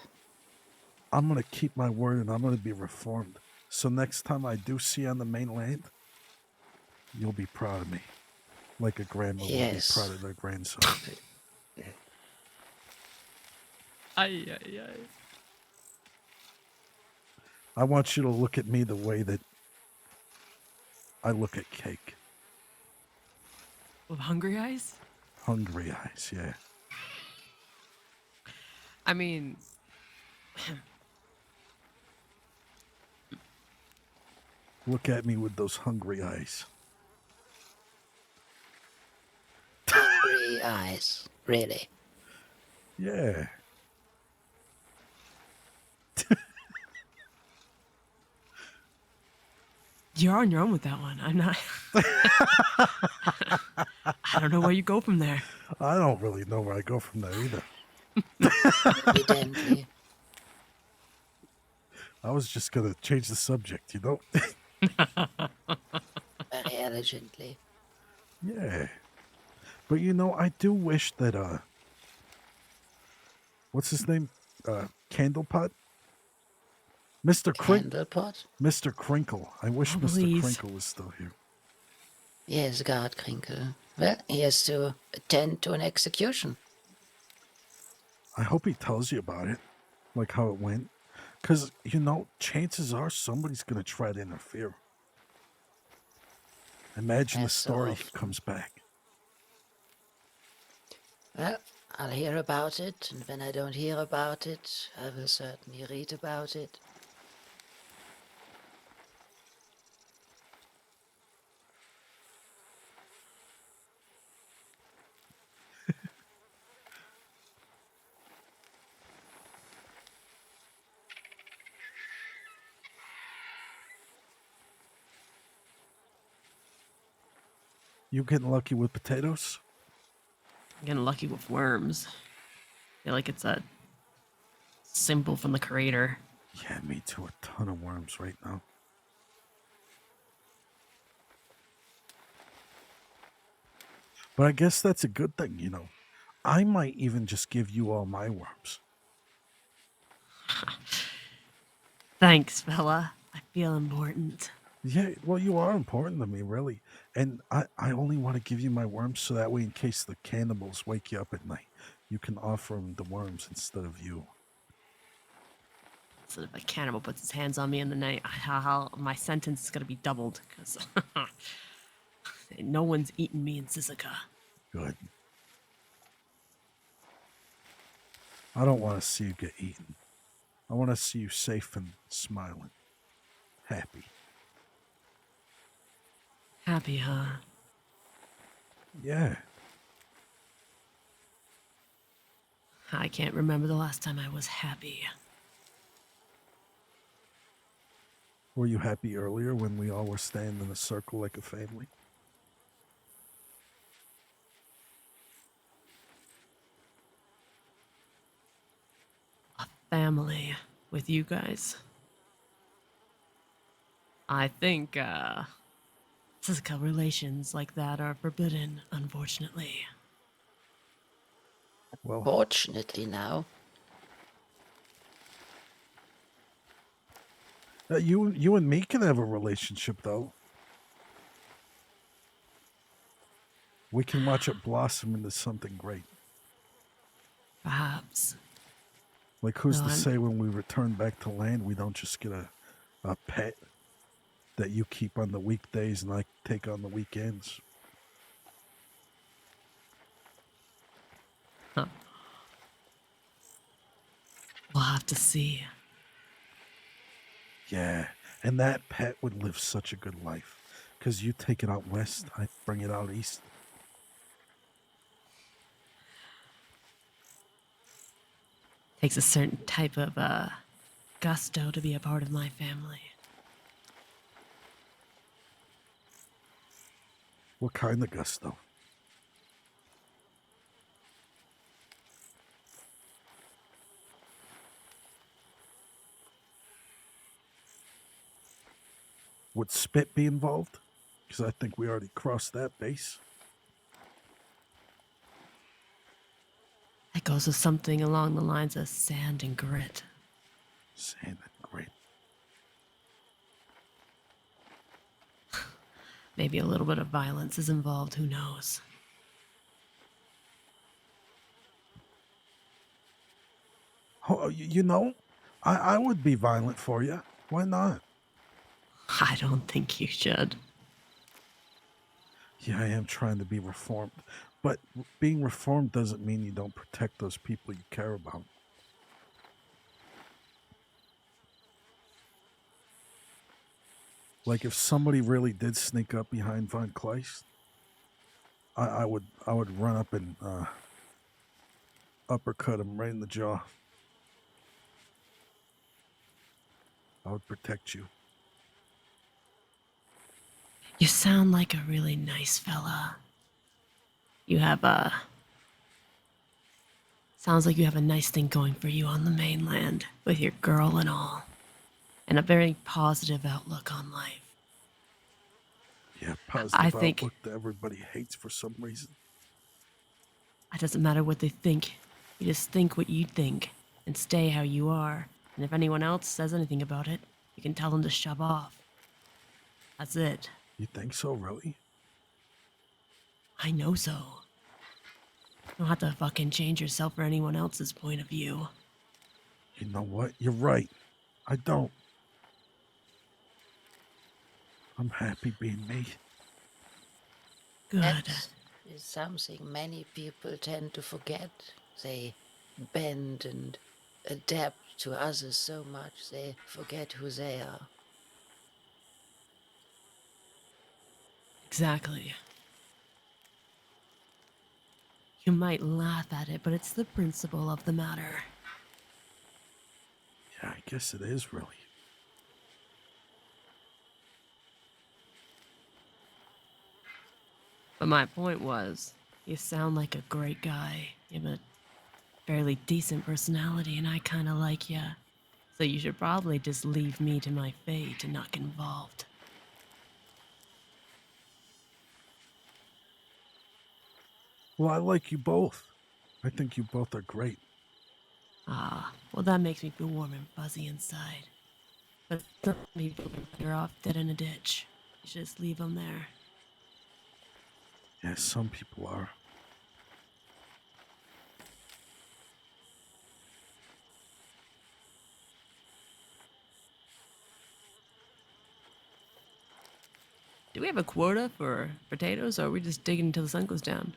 I'm going to keep my word and I'm going to be reformed. So next time I do see you on the mainland, you'll be proud of me. Like a grandma will be Yes. proud of their grandson. Ay, ay, ay. I want you to look at me the way that I look at cake. With hungry eyes? Hungry eyes, yeah. I mean, Look at me with those hungry eyes. Hungry eyes. Really? Yeah. you're on your own with that one. I'm not. I don't know where you go from there. I don't really know where I go from there either. Evidently. I was just going to change the subject, you know? Very elegantly. Yeah. But you know, I do wish that what's his name? Candlepot? Mr. Candlepot? Mr. Crinkle. I wish Oh, Mr. please. Crinkle was still here. Yes, guard Krinkle. Well, he has to attend to an execution. I hope he tells you about it, like how it went. Because, chances are somebody's going to try to interfere. Imagine the As so story often. comes back. Well, I'll hear about it, and when I don't hear about it, I will certainly read about it. You getting lucky with potatoes? I'm getting lucky with worms. I feel like it's a symbol from the creator. Yeah, me too. A ton of worms right now. But I guess that's a good thing, I might even just give you all my worms. Thanks, fella. I feel important. Yeah, well, you are important to me, really. And I only want to give you my worms so that way, in case the cannibals wake you up at night, you can offer them the worms instead of you. So if a cannibal puts his hands on me in the night, my sentence is going to be doubled because no one's eaten me in Sisika. Good. I don't want to see you get eaten. I want to see you safe and smiling. Happy. Happy, huh? Yeah. I can't remember the last time I was happy. Were you happy earlier when we all were standing in a circle like a family? A family with you guys. I think, physical relations like that are forbidden, unfortunately. Well, Fortunately now, you and me can have a relationship, though. We can watch it blossom into something great. Perhaps. Like, who's No, to say when we return back to land, we don't just get a pet that you keep on the weekdays and I take on the weekends? Huh. We'll have to see. Yeah, and that pet would live such a good life. Because you take it out west, I bring it out east. Takes a certain type of gusto to be a part of my family. What kind of gusto? Would spit be involved? Because I think we already crossed that base. That goes with something along the lines of sand and grit. Sand and grit. Maybe a little bit of violence is involved, who knows? Oh, I would be violent for you. Why not? I don't think you should. Yeah, I am trying to be reformed. But being reformed doesn't mean you don't protect those people you care about. Like, if somebody really did sneak up behind Von Kleist, I would run up and uppercut him right in the jaw. I would protect you. You sound like a really nice fella. You have a... Sounds like you have a nice thing going for you on the mainland, with your girl and all. And a very positive outlook on life. Yeah, I positive think outlook that everybody hates for some reason. it doesn't matter what they think. You just think what you think, and stay how you are. And if anyone else says anything about it, you can tell them to shove off. That's it. You think so, really? I know so. You don't have to fucking change yourself for anyone else's point of view. You know what? You're right. I don't. I'm happy being me. Good. That is something many people tend to forget. They bend and adapt to others so much they forget who they are. Exactly. You might laugh at it, but it's the principle of the matter. Yeah, I guess it is really. But my point was, you sound like a great guy. You have a fairly decent personality, and I kind of like you. So you should probably just leave me to my fate and not get involved. Well, I like you both. I think you both are great. Ah, well, that makes me feel warm and fuzzy inside. But some people are better off dead in a ditch. You should just leave them there. Yeah, some people are. Do we have a quota for potatoes, or are we just digging until the sun goes down?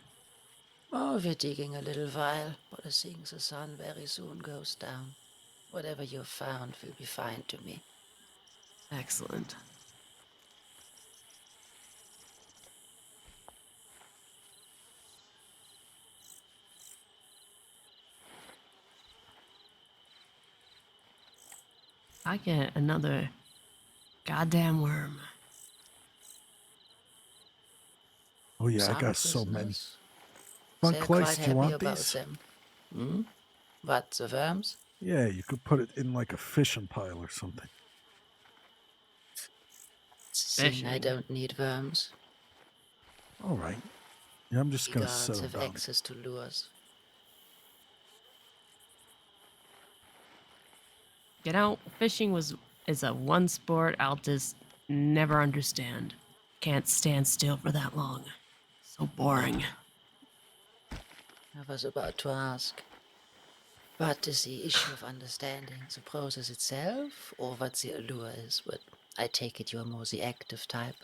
Oh, we're digging a little while, but I think the sun very soon goes down. Whatever you've found will be fine to me. Excellent. I get another goddamn worm. Oh yeah, I Some got so many. prisoners, Fun they're quite Clays, do you happy want about these? them. Hmm? What, the worms? Yeah, you could put it in like a fishing pile or something. It's a thing, I Fishing. don't need worms. All right. Yeah, I'm just You gonna set guards them have down. access to lures. You know, fishing is a one sport I'll just never understand. Can't stand still for that long. So boring. I was about to ask. What is the issue of understanding the process itself, or what the allure is? But I take it you're more the active type.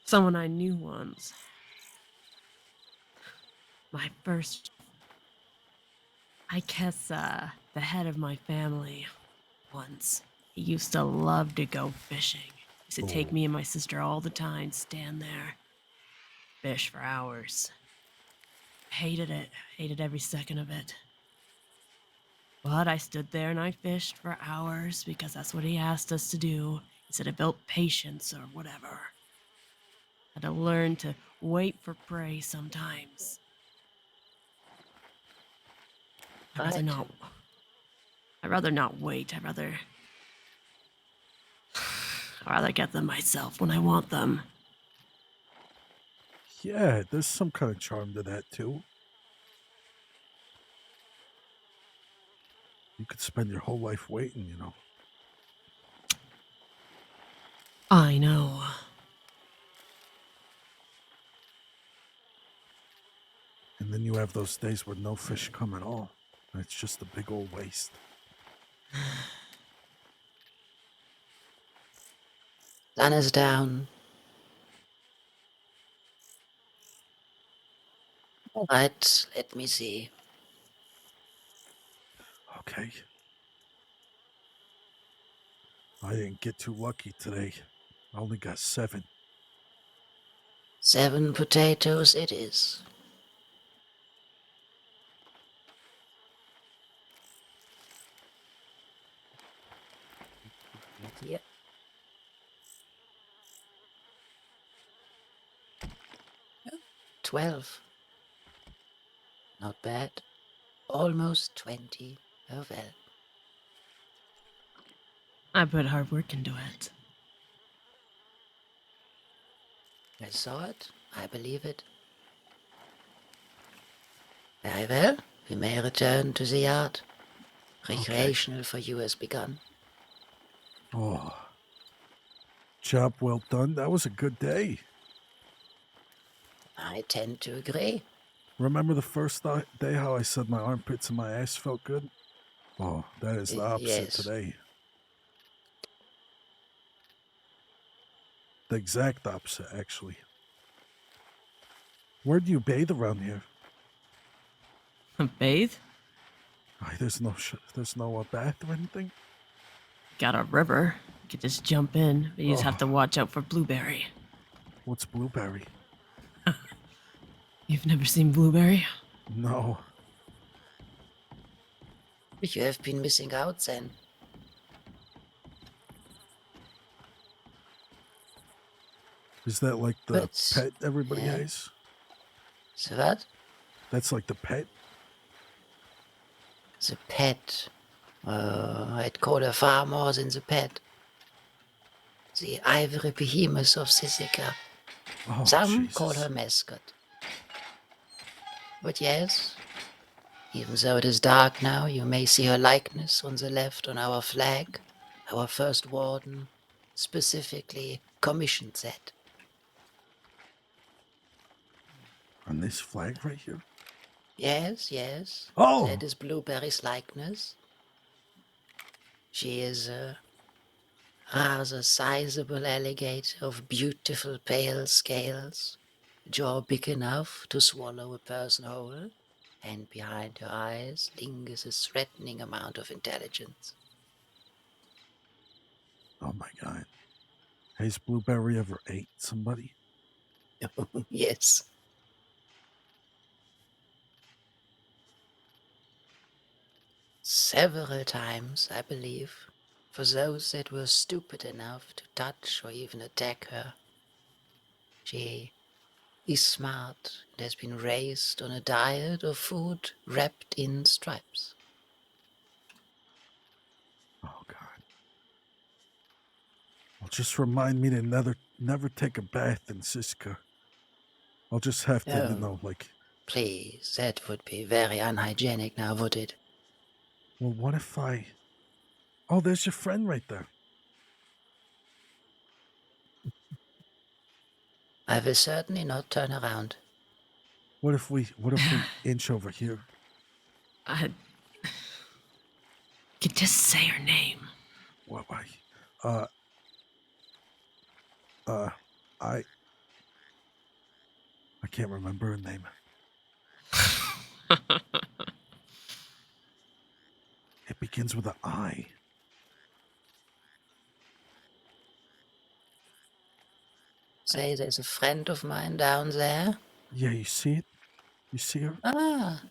Someone I knew once. My first. I guess, the head of my family once. He used to love to go fishing. He used to take Oh. me and my sister all the time, stand there, fish for hours. Hated it. Hated every second of it. But I stood there and I fished for hours because that's what he asked us to do. He said it built patience or whatever. Had to learn to wait for prey sometimes. I'd rather Right. not. I'd rather not wait. I'd rather get them myself when I want them. Yeah, there's some kind of charm to that too. You could spend your whole life waiting, you know. I know. And then you have those days where no fish come at all. And it's just a big old waste. Sun is down. All right, let me see. Okay. I didn't get too lucky today. I only got 7. 7 potatoes it is. Yep. 12. Not bad. Almost 20. Oh well. I put hard work into it. I saw it. I believe it. Very well. We may return to the yard. Recreational for you has begun. Oh, job well done. That was a good day. I tend to agree. Remember the first day how I said my armpits and my ass felt good? Oh, that is the opposite Yes. today. The exact opposite, actually. Where do you bathe around here? Bathe? There's no bath or anything. Got a river. You could just jump in, but you just have to Oh. watch out for Blueberry. What's blueberry? You've never seen Blueberry? No. You have been missing out then. Is that like the But, pet everybody yeah. has? So what? That's like the pet? The pet. I'd call her far more than the pet. The ivory behemoth of Sisika. Oh, Some Jesus. call her mascot. But yes, even though it is dark now, you may see her likeness on the left on our flag. Our first warden specifically commissioned that. On this flag right here? Yes, yes. Oh! That is Blueberry's likeness. She is a rather sizable alligator of beautiful pale scales, jaw big enough to swallow a person whole, and behind her eyes lingers a threatening amount of intelligence. Oh my God. Has Blueberry ever ate somebody? Yes. Several times, I believe, for those that were stupid enough to touch or even attack her. She is smart and has been raised on a diet of food wrapped in stripes. Oh God. Well, just remind me to never take a bath in Siska. I'll just have to, Oh. Please, that would be very unhygienic now, would it? Well, what if I... Oh, there's your friend right there. I will certainly not turn around. What if we inch over here? I could just say her name. What? I can't remember her name. It begins with an I. Say, there's a friend of mine down there. Yeah, you see it? You see her? Ah.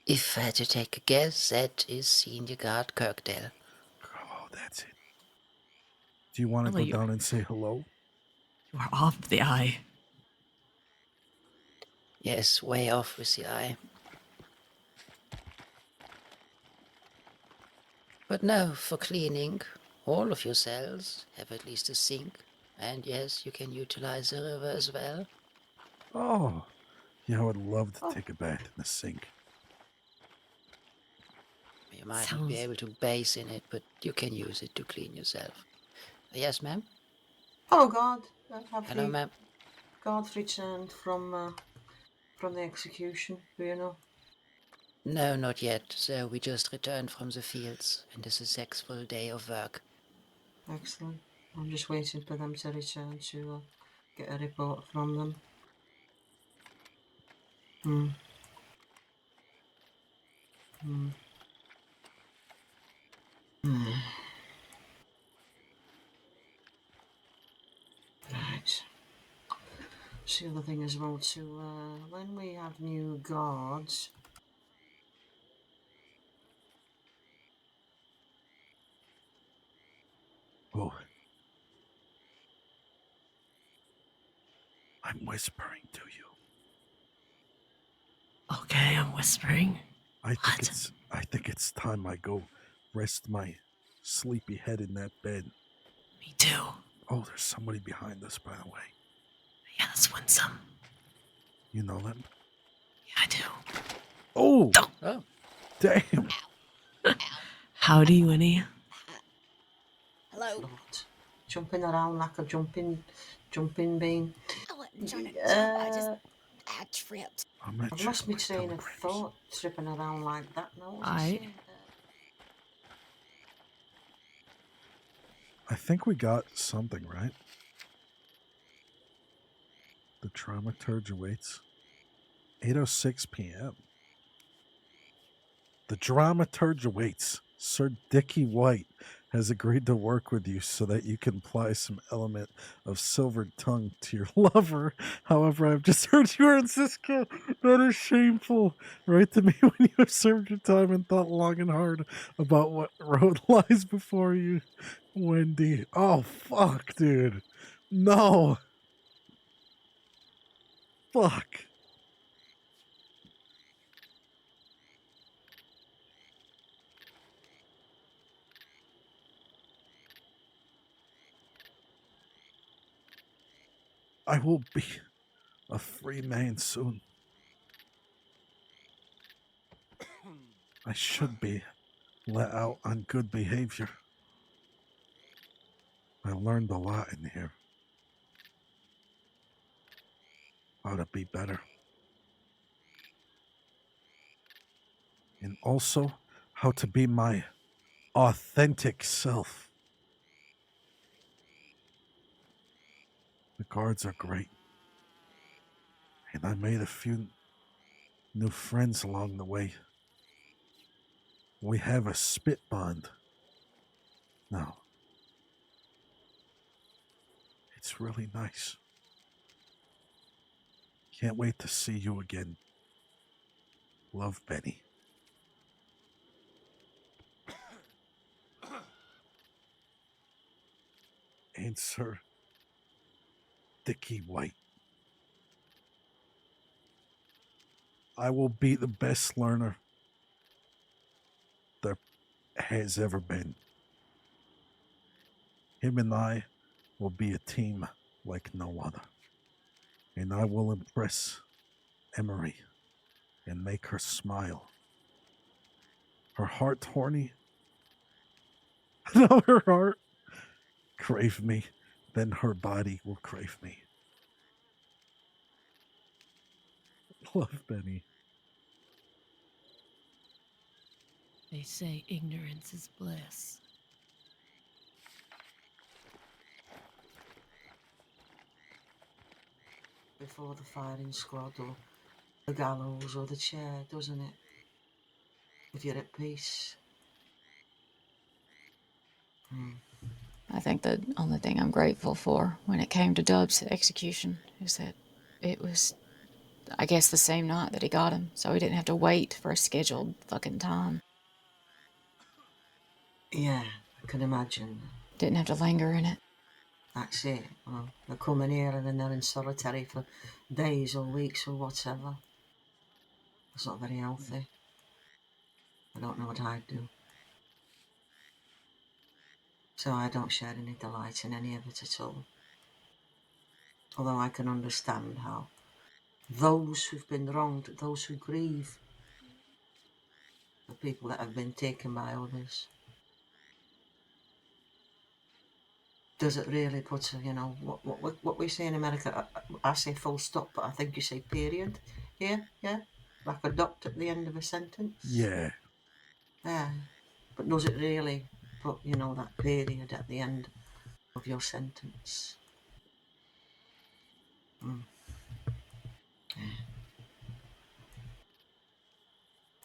If I had to take a guess, that is Senior Guard Kirkdale. Oh, that's it. Do you want to Hello, go down and say hello? You are off the eye. Yes, way off with the eye. But no, for cleaning, all of your cells have at least a sink. And yes, you can utilize the river as well. Oh, yeah, I would love to take a bath in the sink. You might not be able to bathe in it, but you can use it to clean yourself. Yes, ma'am? Hello, guard. Have Hello, the ma'am. guards returned from the execution? Do you know? No, not yet. So we just returned from the fields and a successful day of work. Excellent. I'm just waiting for them to return to get a report from them. Hmm. Hmm. Hmm. Right. So the other thing as well too, when we have new guards, Oh, I'm whispering to you. Okay, I'm whispering. I think it's time I go rest my sleepy head in that bed. Me too. Oh, there's somebody behind us, by the way. Yeah, that's Winsome. You know them? Yeah, I do. Oh! Oh. Damn! Howdy, Winnie. Hello. not jumping around like a jumping bean. I wasn't trying to jump. I tripped. I'm at I've you. lost my My train of telegrams. thought tripping around like that now. What was I I saying? I think we got something, right? The dramaturge awaits. 8:06 p.m. The dramaturge awaits. Sir Dicky White has agreed to work with you so that you can apply some element of silvered tongue to your lover. However, I've just heard you are in Cisco. That is shameful. Write to me when you have served your time and thought long and hard about what road lies before you. Wendy. Oh, fuck, dude. No. Fuck. I will be a free man soon. I should be let out on good behavior. I learned a lot in here. How to be better. And also how to be my authentic self. The guards are great. And I made a few new friends along the way. We have a spit bond now. It's really nice. Can't wait to see you again. Love, Benny. And Sir Dicky White. I will be the best learner there has ever been. Him and I will be a team like no other. And I will impress Emery and make her smile. Her heart horny. No, her heart crave me, then her body will crave me. Love, Benny. They say ignorance is bliss. Before the firing squad or the gallows or the chair, doesn't it? If you're at peace. I think the only thing I'm grateful for when it came to Dub's execution is that it was, I guess, the same night that he got him, so he didn't have to wait for a scheduled fucking time. Yeah, I can imagine. Didn't have to linger in it. That's it. Well, they're coming here and then they're in solitary for days or weeks or whatever. It's not very healthy. I don't know what I'd do. So I don't share any delight in any of it at all. Although I can understand how those who've been wronged, those who grieve, the people that have been taken by others, does it really put, what we say in America, I say full stop, but I think you say period here, yeah? Like a dot at the end of a sentence. Yeah. Yeah. But does it really put, that period at the end of your sentence? Yeah.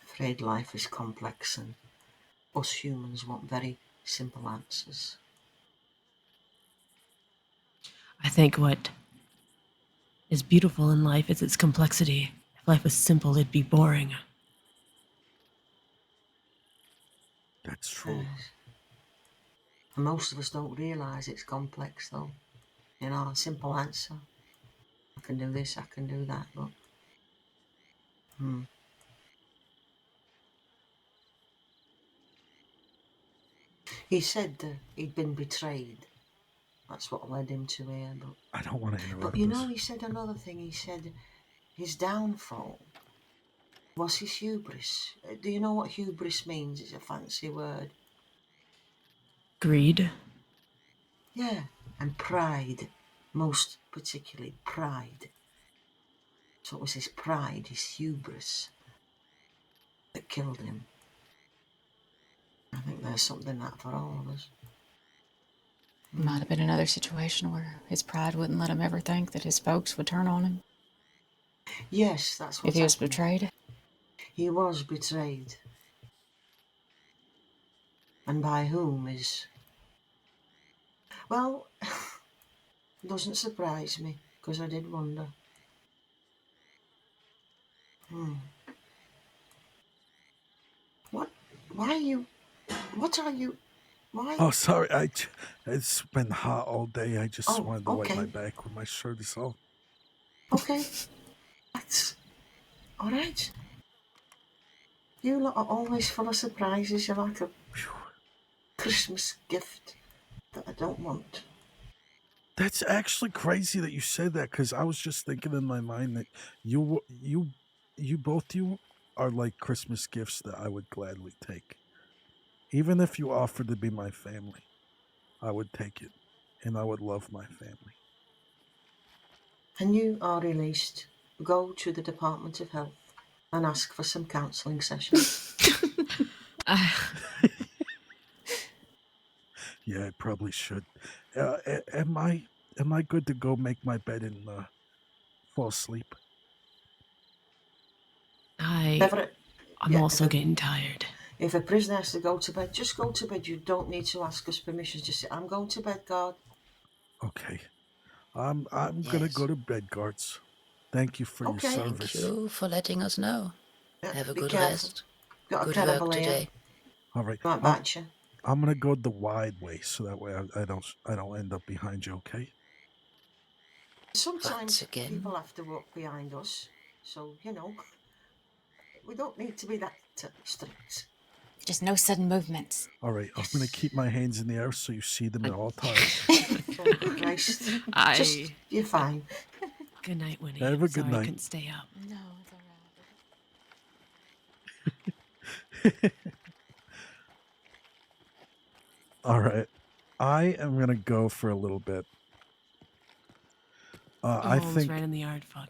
Afraid life is complex and us humans want very simple answers. I think what is beautiful in life is its complexity. If life was simple, it'd be boring. That's true. And most of us don't realise it's complex though. A simple answer. I can do this, I can do that, but he said that he'd been betrayed. That's what led him to here, but I don't want to interrupt But this. he said another thing. He said his downfall was his hubris. Do you know what hubris means? It's a fancy word. Greed. Yeah, and pride. Most particularly pride. So it was his pride, his hubris, that killed him. I think there's something in that for all of us. Might have been another situation where his pride wouldn't let him ever think that his folks would turn on him Yes, that's what if he was happened. betrayed. He was betrayed. And by whom is... Well, doesn't surprise me, because I did wonder. What? Why are you... What are you... Why... Oh, sorry. It's been hot all day. I just Oh, wanted to wipe my okay. back with my shirt. Is all. Okay. That's... All right. You lot are always full of surprises. You're like a Christmas gift that I don't want. That's actually crazy that you said that, because I was just thinking in my mind that you both you are like Christmas gifts that I would gladly take. Even if you offered to be my family, I would take it, and I would love my family. And you are released. Go to the Department of Health and ask for some counselling sessions. Yeah, I probably should. Am I good to go make my bed and fall asleep? Everett, I'm yeah, also getting tired. if a prisoner has to go to bed, just go to bed. You don't need to ask us permission. Just say, I'm going to bed, guard. Okay. I'm gonna Yes. go to bed, guards. Thank you for your Okay. service. Thank you for letting us know. Yeah, Have a be good careful. rest. Got a Good cannibal work here. today. All right. Might bite you. I'm gonna go the wide way, so that way I don't end up behind you. Okay. Sometimes again? people have to walk behind us, so we don't need to be that strict. Just no sudden movements. All right. I'm gonna keep my hands in the air so you see them at all times. Oh, Christ. You're fine. Good night, Winnie. Have a good Sorry I night. couldn't stay up. No, it's all right. All right. I am gonna go for a little bit. I Almost think ran in the yard, fuck.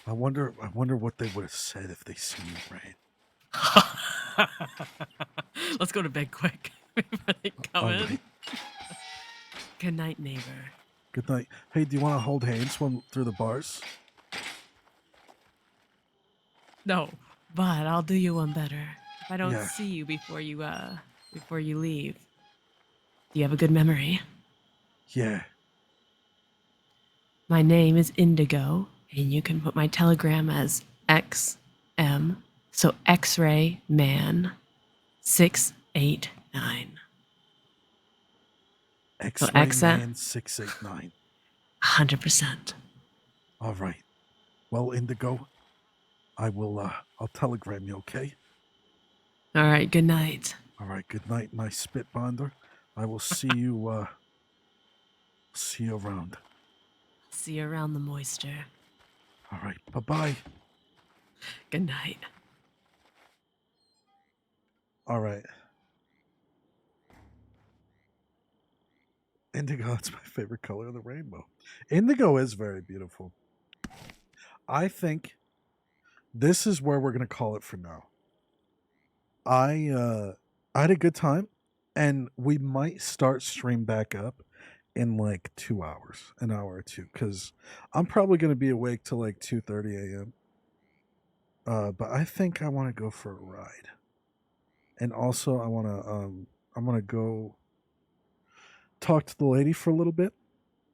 I wonder what they would have said if they seen me rain. Let's go to bed quick before they come All in. right. Good night, neighbor. Good night. Hey, do you want to hold hands through the bars? No, but I'll do you one better. If I don't Yeah. see you before you leave, do you have a good memory? Yeah. My name is Indigo, and you can put my telegram as XM, so X-Ray Man 689. X-Ray X- Man 689. 100%. All right. Well, Indigo, I will. I'll telegram you. Okay. All right, good night. All right. Good night, my spit bonder. I will see you. See you around. See you around the moisture. All right. Bye-bye. Good night. All right. Indigo, it's my favorite color of the rainbow. Indigo is very beautiful. I think this is where we're gonna call it for now. I had a good time, and we might start stream back up in like 2 hours, an hour or two, because I'm probably gonna be awake till like 2:30 a.m. But I think I want to go for a ride, and also I'm gonna go talk to the lady for a little bit,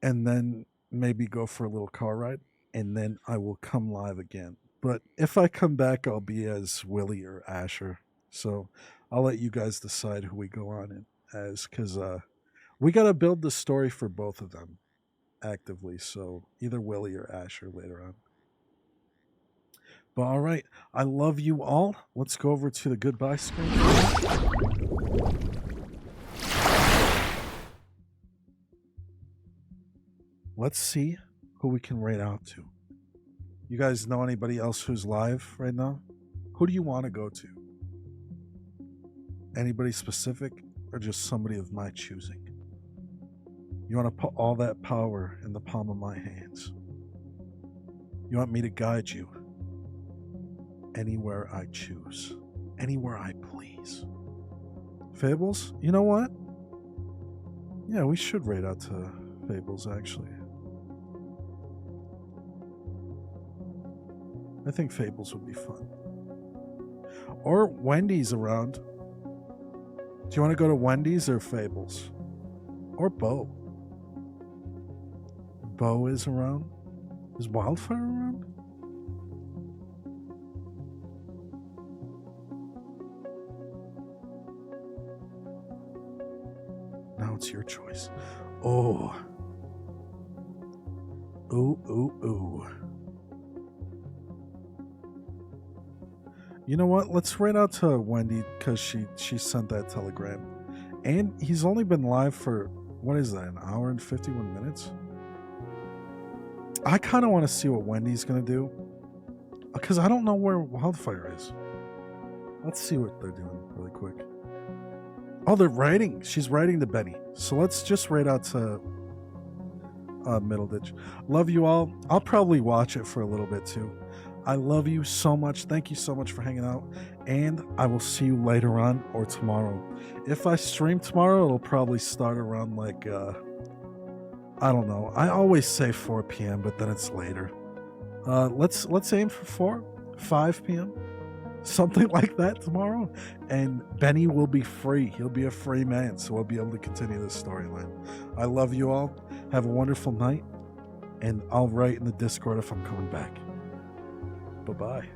and then maybe go for a little car ride, and then I will come live again. But if I come back, I'll be as Willie or Asher. So I'll let you guys decide who we go on in as, because we got to build the story for both of them actively. So either Willie or Asher later on. But all right, I love you all. Let's go over to the goodbye screen. Let's see who we can rate out to. You guys know anybody else who's live right now? Who do you want to go to? Anybody specific, or just somebody of my choosing? You want to put all that power in the palm of my hands. You want me to guide you anywhere I choose, anywhere I please. Fables? You know what? Yeah, we should raid out to Fables, actually. I think Fables would be fun. Or Wendy's around. Do you want to go to Wendy's or Fables? Or Bo? Bo is around? Is Wildfire around? Now it's your choice. Oh. Ooh, ooh, ooh. You know what? Let's write out to Wendy because she sent that telegram. And he's only been live for, what is that, an hour and 51 minutes? I kind of want to see what Wendy's going to do. Because I don't know where Wildfire is. Let's see what they're doing really quick. Oh, they're writing. She's writing to Benny. So let's just write out to Middleditch. Love you all. I'll probably watch it for a little bit too. I love you so much. Thank you so much for hanging out. And I will see you later on or tomorrow. If I stream tomorrow, it'll probably start around like, I don't know. I always say 4 p.m., but then it's later. Let's aim for 5 p.m. Something like that tomorrow. And Benny will be free. He'll be a free man, so we'll be able to continue this storyline. I love you all. Have a wonderful night. And I'll write in the Discord if I'm coming back. Bye-bye.